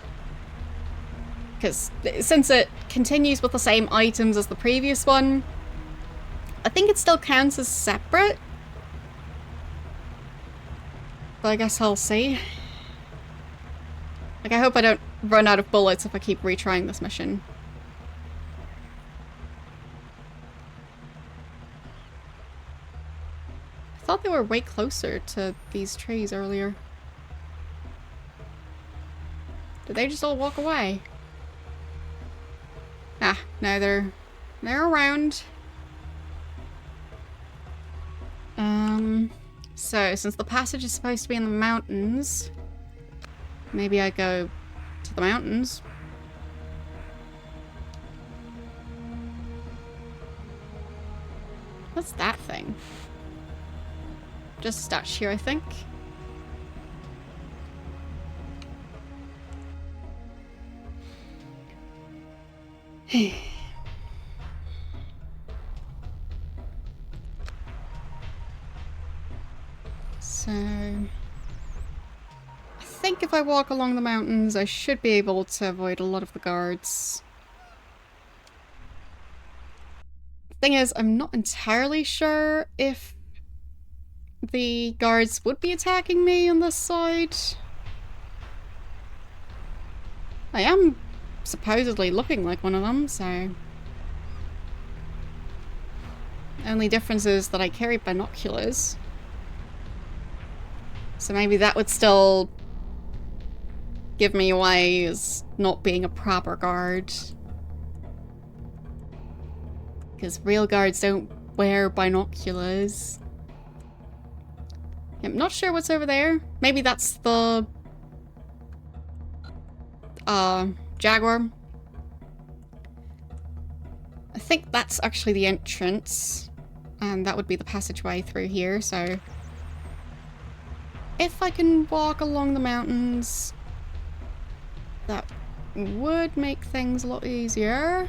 Because since it continues with the same items as the previous one, I think it still counts as separate. But I guess I'll see. Like, I hope I don't run out of bullets if I keep retrying this mission. I thought they were way closer to these trees earlier. Did they just all walk away? Ah, no, they're around. So since the passage is supposed to be in the mountains, maybe I go to the mountains. What's that thing? Just a statue, I think. So, I think if I walk along the mountains, I should be able to avoid a lot of the guards. Thing is, I'm not entirely sure if the guards would be attacking me on this side. I am supposedly looking like one of them, so... Only difference is that I carry binoculars. So maybe that would still give me away as not being a proper guard. Because real guards don't wear binoculars. I'm not sure what's over there. Maybe that's the jaguar. I think that's actually the entrance. And that would be the passageway through here, so... If I can walk along the mountains, that would make things a lot easier.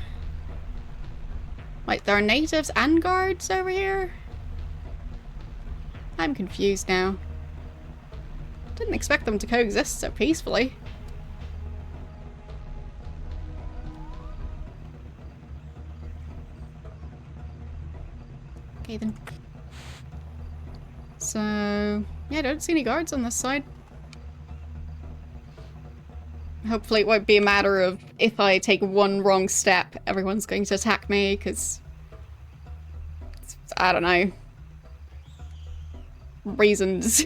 Wait, there are natives and guards over here? I'm confused now. Didn't expect them to coexist so peacefully. Okay then. So, yeah, I don't see any guards on this side. Hopefully it won't be a matter of if I take one wrong step, everyone's going to attack me, because... I don't know. Reasons.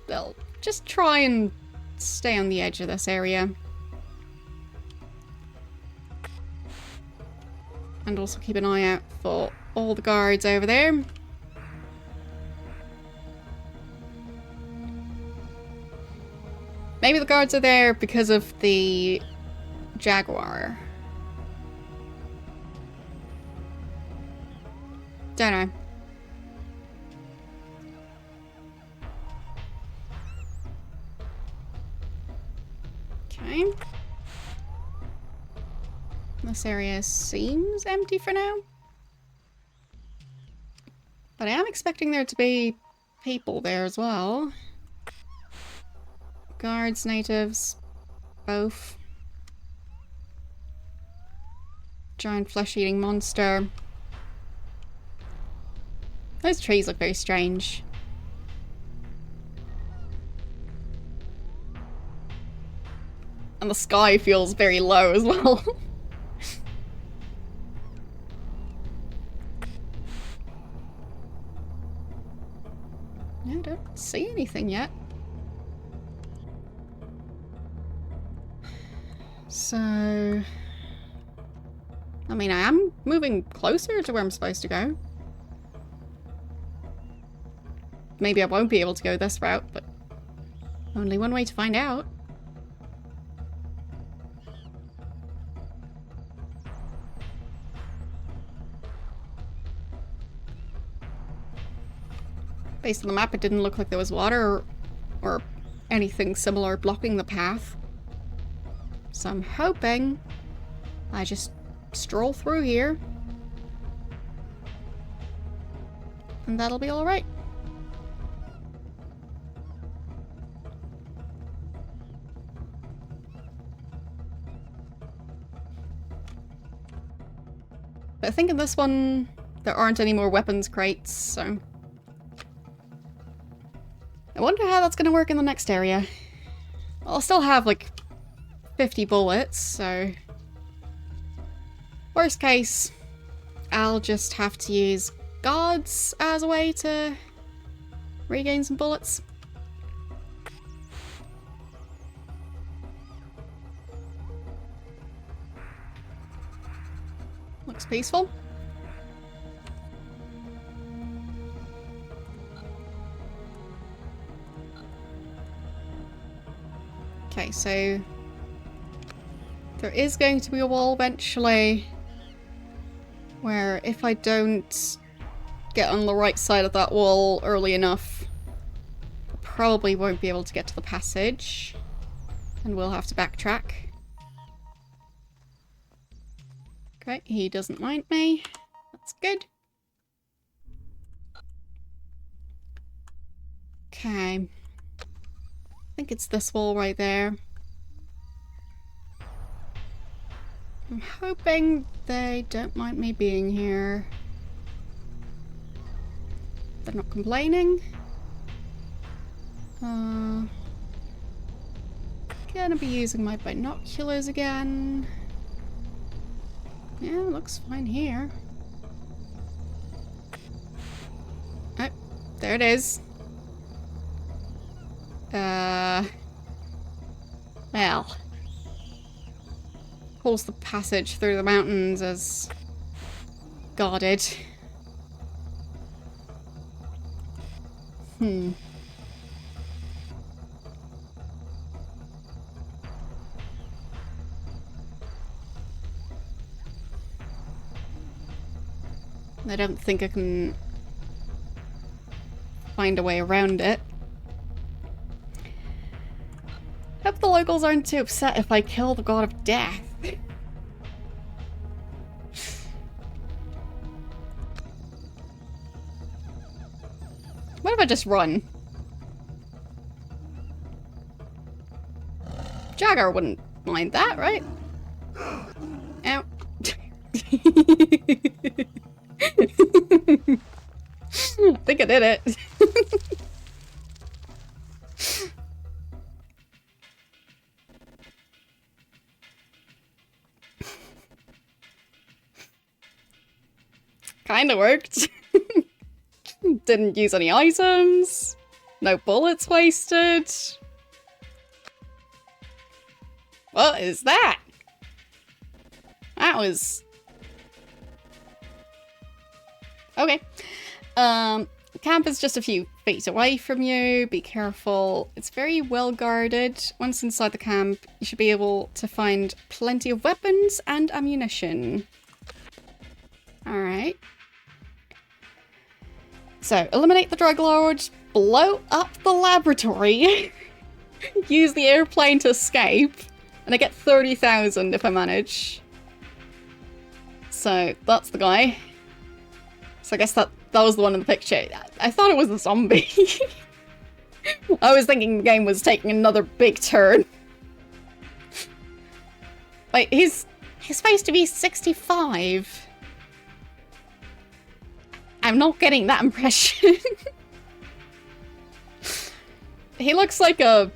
They'll just try and stay on the edge of this area. And also keep an eye out for all the guards over there. Maybe the guards are there because of the jaguar. Don't know. Okay. This area seems empty for now. But I am expecting there to be people there as well. Guards, natives, both. Giant flesh-eating monster. Those trees look very strange. And the sky feels very low as well. I don't see anything yet. So... I mean, I am moving closer to where I'm supposed to go. Maybe I won't be able to go this route, but only one way to find out. Based on the map, it didn't look like there was water or anything similar blocking the path. So I'm hoping I just stroll through here and that'll be alright. But I think in this one there aren't any more weapons crates, so I wonder how that's gonna work in the next area. I'll still have like 50 bullets, so worst case, I'll just have to use guards as a way to regain some bullets. Looks peaceful. Okay, so there is going to be a wall eventually where if I don't get on the right side of that wall early enough, I probably won't be able to get to the passage and we'll have to backtrack. Okay, he doesn't mind me. That's good. Okay. I think it's this wall right there. I'm hoping they don't mind me being here. They're not complaining. Gonna be using my binoculars again. Yeah, looks fine here. Oh, there it is. Well. Calls the passage through the mountains as guarded. I don't think I can find a way around it. Hope the locals aren't too upset if I kill the god of death. What if I just run? Jagger wouldn't mind that, right? Ow. I think I did it. Kinda worked. Didn't use any items. No bullets wasted. What is that? That was... Okay. Camp is just a few feet away from you. Be careful. It's very well guarded. Once inside the camp, you should be able to find plenty of weapons and ammunition. Alright. So, eliminate the drug lord, blow up the laboratory, use the airplane to escape, and I get 30,000 if I manage. So, that's the guy. So I guess that was the one in the picture. I thought it was a zombie. I was thinking the game was taking another big turn. Wait, he's supposed to be 65. I'm not getting that impression. He looks like a...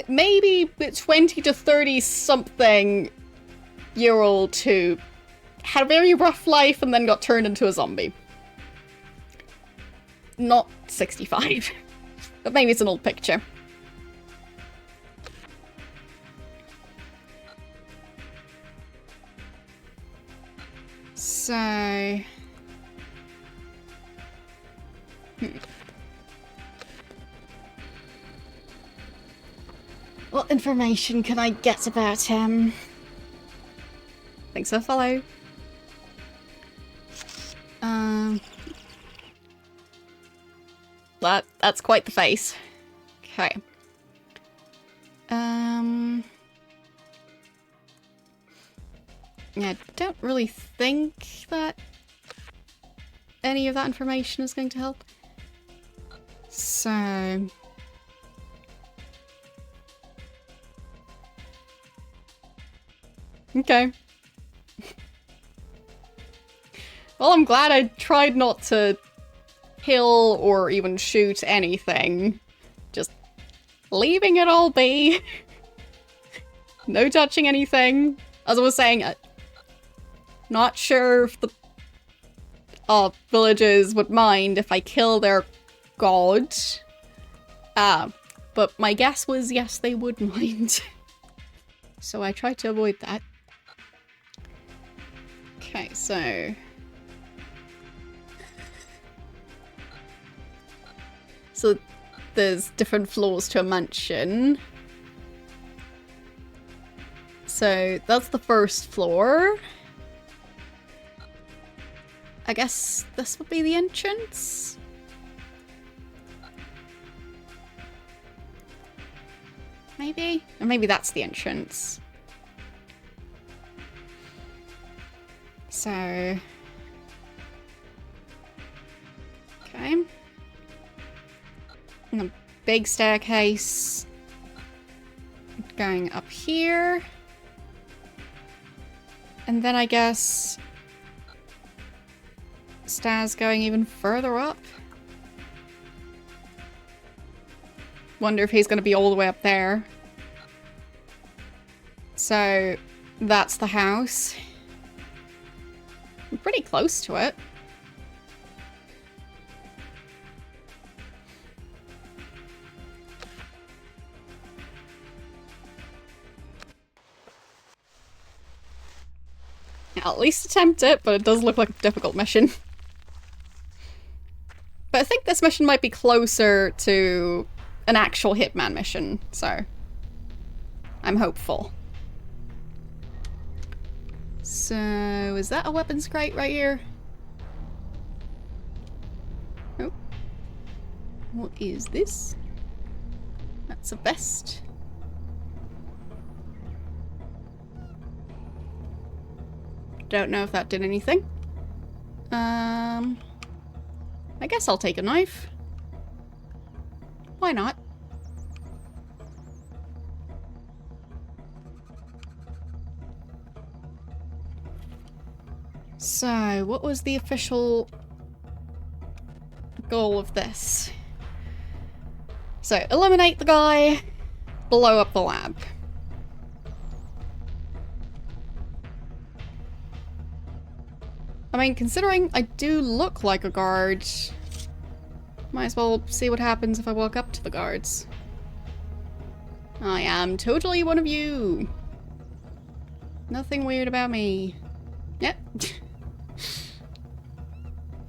maybe 20 to 30 something year old who had a very rough life and then got turned into a zombie. Not 65. But maybe it's an old picture. So... What information can I get about him? Thanks for the follow. That's quite the face. Okay. Yeah, I don't really think that any of that information is going to help. So... okay. Well, I'm glad I tried not to kill or even shoot anything. Just leaving it all be. No touching anything. As I was saying, not sure if the villagers would mind if I kill their god. But my guess was yes, they would mind. So I tried to avoid that. Okay, so... so there's different floors to a mansion. So that's the first floor. I guess this would be the entrance? Maybe? Or maybe that's the entrance. So... okay. And a big staircase going up here. And then I guess stairs going even further up. Wonder if he's going to be all the way up there. So that's the house. I'm pretty close to it. At least attempt it, but it does look like a difficult mission. But I think this mission might be closer to an actual Hitman mission, so I'm hopeful. So, is that a weapons crate right here? Oh. What is this? That's a vest. Don't know if that did anything. I guess I'll take a knife. Why not? So, what was the official goal of this? So, eliminate the guy, blow up the lab. I mean, considering I do look like a guard, might as well see what happens if I walk up to the guards. I am totally one of you. Nothing weird about me. Yep.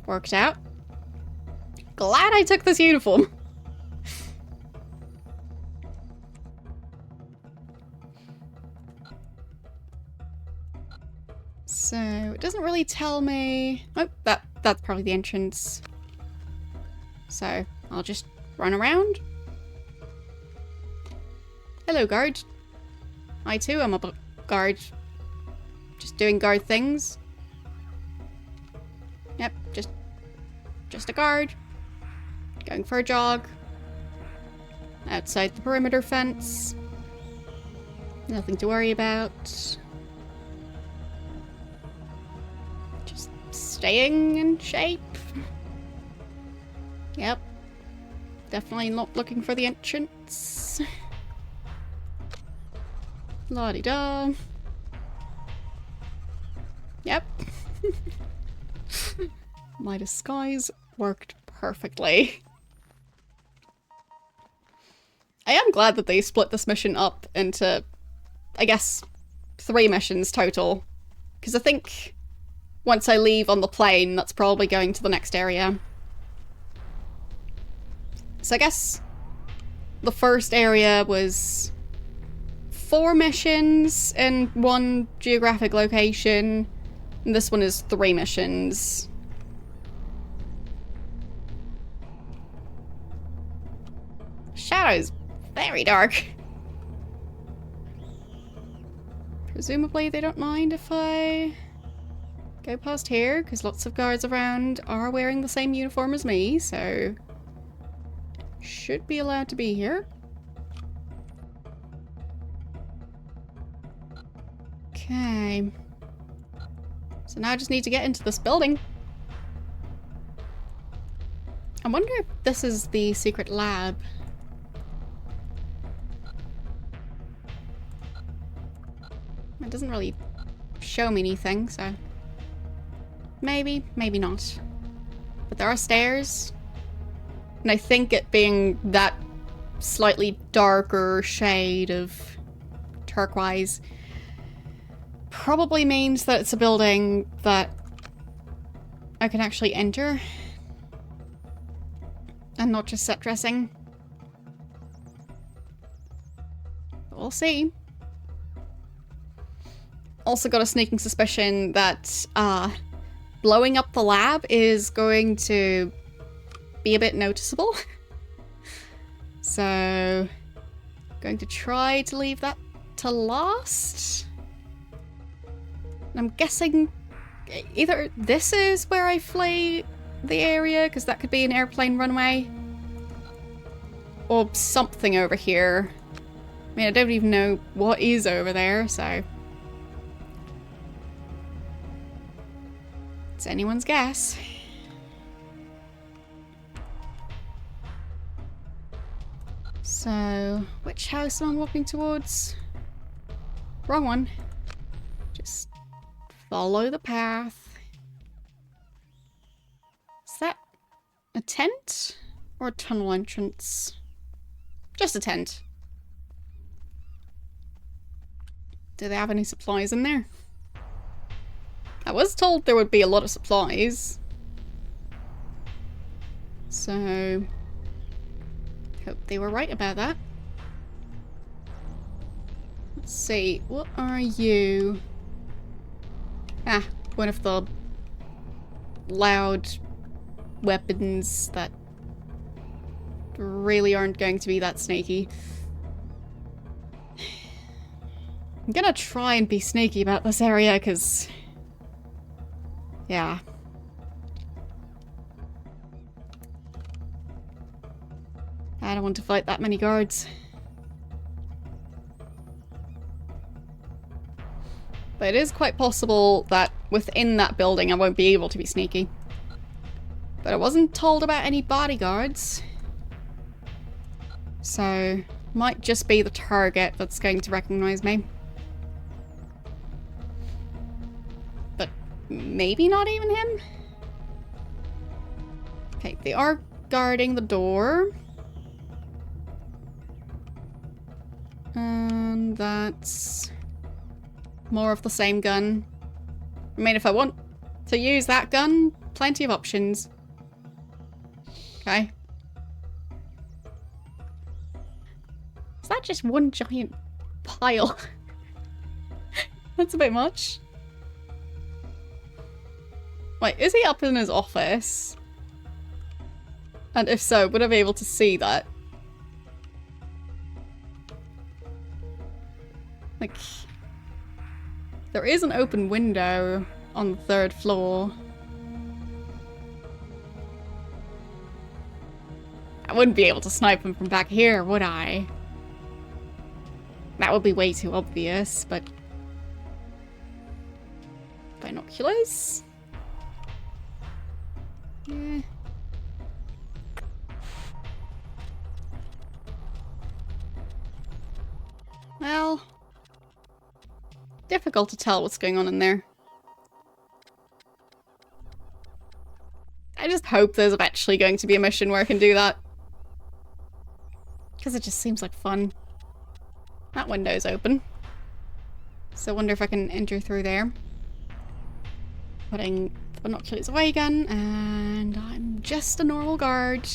Worked out. glad I took this uniform. So, it doesn't really tell me... Oh, that's probably the entrance. So, I'll just run around. Hello, guard. I too am a guard. Just doing guard things. Yep, just a guard. Going for a jog. Outside the perimeter fence. Nothing to worry about. Just staying in shape. Yep. Definitely not looking for the entrance. La-di-da. Yep. My disguise worked perfectly. I am glad that they split this mission up into, I guess, 3 missions total. Because I think once I leave on the plane, that's probably going to the next area. So I guess the first area was 4 missions in 1 geographic location. And this one is 3 missions. Shadow's very dark. Presumably they don't mind if I go past here, because lots of guards around are wearing the same uniform as me, so should be allowed to be here. Okay. So now I just need to get into this building. I wonder if this is the secret lab. It doesn't really show me anything, so maybe, maybe not. But there are stairs. And I think it being that slightly darker shade of turquoise probably means that it's a building that I can actually enter and not just set dressing. But we'll see. Also got a sneaking suspicion that blowing up the lab is going to be a bit noticeable. So, going to try to leave that to last. I'm guessing either this is where I flee the area, because that could be an airplane runway, or something over here. I mean, I don't even know what is over there, so it's anyone's guess. So, which house am I walking towards? Wrong one. Just follow the path. Is that a tent or a tunnel entrance? Just a tent. Do they have any supplies in there? I was told there would be a lot of supplies. So, hope they were right about that. Let's see, what are you? Ah, one of the loud weapons that really aren't going to be that sneaky. I'm gonna try and be sneaky about this area, because yeah. I don't want to fight that many guards. But it is quite possible that within that building I won't be able to be sneaky. But I wasn't told about any bodyguards. So, might just be the target that's going to recognize me. But maybe not even him? Okay, they are guarding the door. And that's more of the same gun. I mean, if I want to use that gun, plenty of options. Okay. Is that just one giant pile? That's a bit much. Wait, is he up in his office? And if so, would I be able to see that? Like, there is an open window on the 3rd floor. I wouldn't be able to snipe him from back here, would I? That would be way too obvious, but... Binoculars? Yeah. Well... difficult to tell what's going on in there. I just hope there's eventually going to be a mission where I can do that. Because it just seems like fun. That window's open. So I wonder if I can enter through there. Putting the binoculars away again, and I'm just a normal guard.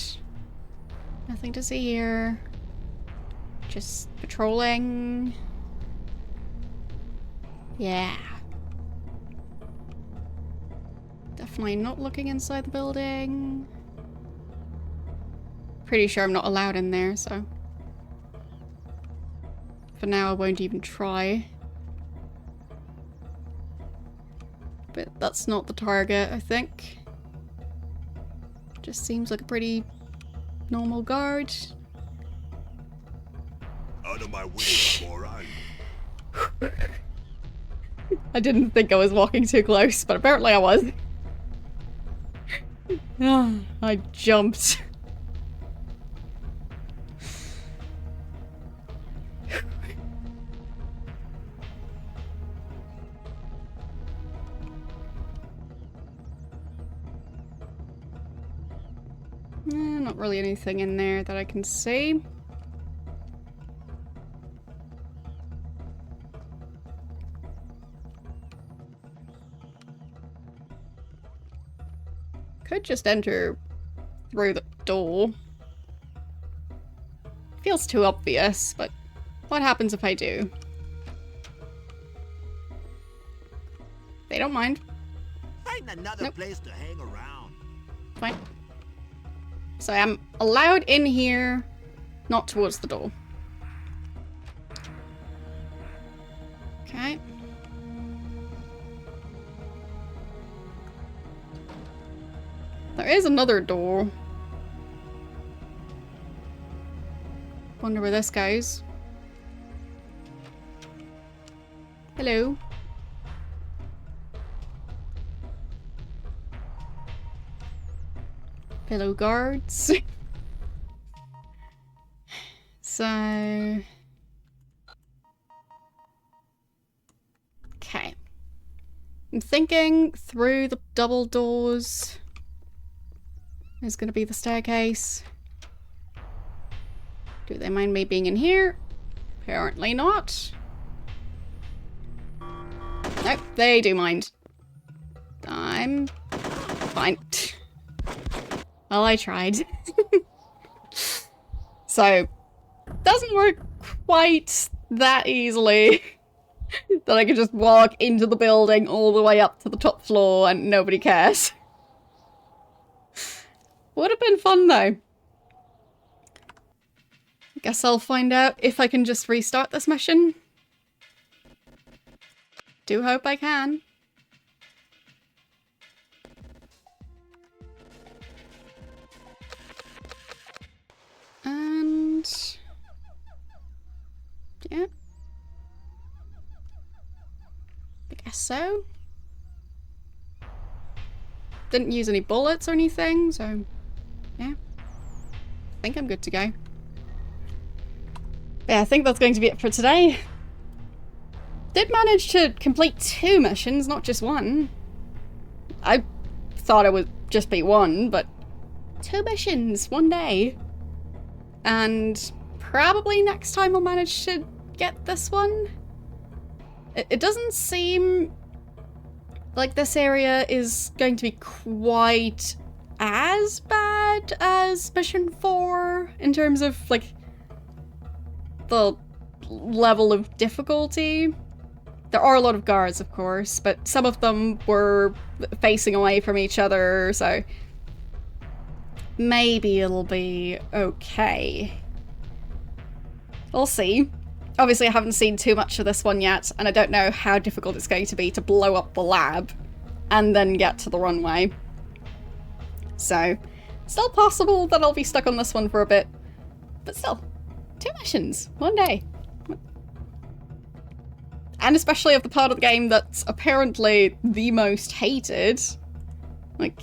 Nothing to see here. Just patrolling. Yeah. Definitely not looking inside the building. Pretty sure I'm not allowed in there, so... for now I won't even try. But that's not the target, I think. Just seems like a pretty normal guard. Out of my way, moron. I didn't think I was walking too close, but apparently I was. I jumped. Not really anything in there that I can see. Could just enter through the door. Feels too obvious, but what happens if I do? They don't mind. Find another place to hang around. Fine. So I'm allowed in here, not towards the door. Okay. There is another door. Wonder where this goes. Hello. Fellow guards. So... okay. I'm thinking through the double doors is going to be the staircase. Do they mind me being in here? Apparently not. Nope, they do mind. I'm fine. Well, I tried. So, doesn't work quite that easily that I could just walk into the building all the way up to the top floor and nobody cares. Would have been fun though. Guess I'll find out if I can just restart this mission. Do hope I can. And... yeah. I guess so. Didn't use any bullets or anything, so... yeah. I think I'm good to go. Yeah, I think that's going to be it for today. Did manage to complete 2 missions, not just 1. I thought it would just be 1, but 2 missions, 1 day. And probably next time I'll manage to get this one. It doesn't seem like this area is going to be quite as bad bad as Mission 4 in terms of, like, the level of difficulty. There are a lot of guards, of course, but some of them were facing away from each other, so maybe it'll be okay. We'll see. Obviously, I haven't seen too much of this one yet, and I don't know how difficult it's going to be to blow up the lab and then get to the runway. So, still possible that I'll be stuck on this one for a bit, but still, 2 missions, 1 day. And especially of the part of the game that's apparently the most hated. Like,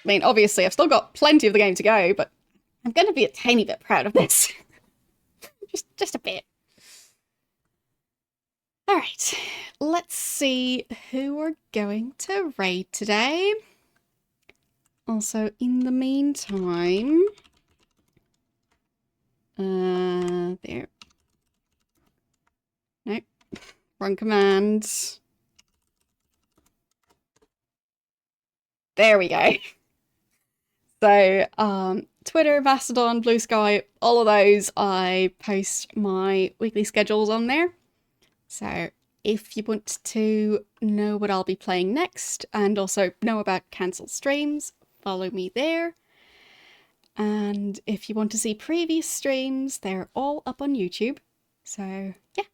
I mean, obviously I've still got plenty of the game to go, but I'm gonna be a tiny bit proud of this. just a bit. Alright, let's see who we're going to raid today. Also, in the meantime... there. Nope. Wrong command. There we go. So, Twitter, Mastodon, Blue Sky, all of those, I post my weekly schedules on there. So, if you want to know what I'll be playing next, and also know about cancelled streams, follow me there. And if you want to see previous streams, they're all up on YouTube. So, yeah.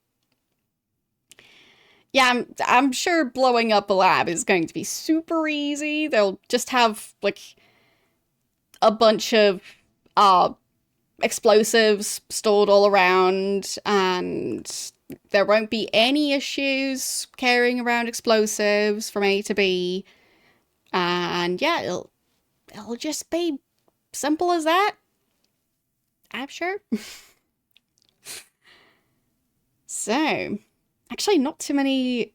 Yeah, I'm sure blowing up a lab is going to be super easy. They'll just have, like, a bunch of explosives stored all around, and there won't be any issues carrying around explosives from A to B. And yeah, it'll just be simple as that. I'm sure. So, actually not too many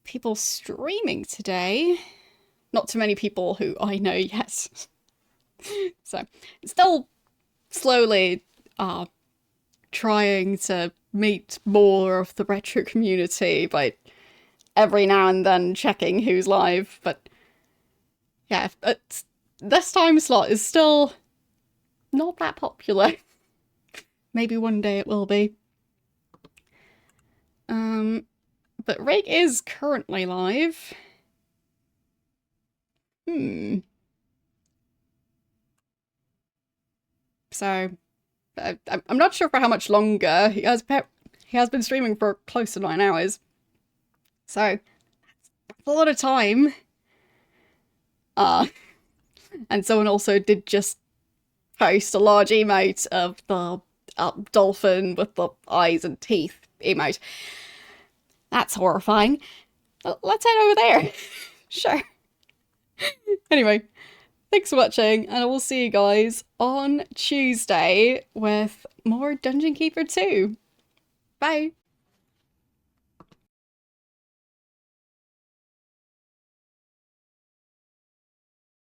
people streaming today. Not too many people who I know yet. So, still slowly trying to meet more of the retro community by every now and then checking who's live, but yeah, this time slot is still not that popular. Maybe one day it will be. But Rig is currently live. So, I'm not sure for how much longer. He has been streaming for close to 9 hours. So, that's a lot of time. And someone also did just post a large emote of the dolphin with the eyes and teeth emote. That's horrifying. Let's head over there. Sure. Anyway, thanks for watching, and I will see you guys on Tuesday with more Dungeon Keeper 2. Bye!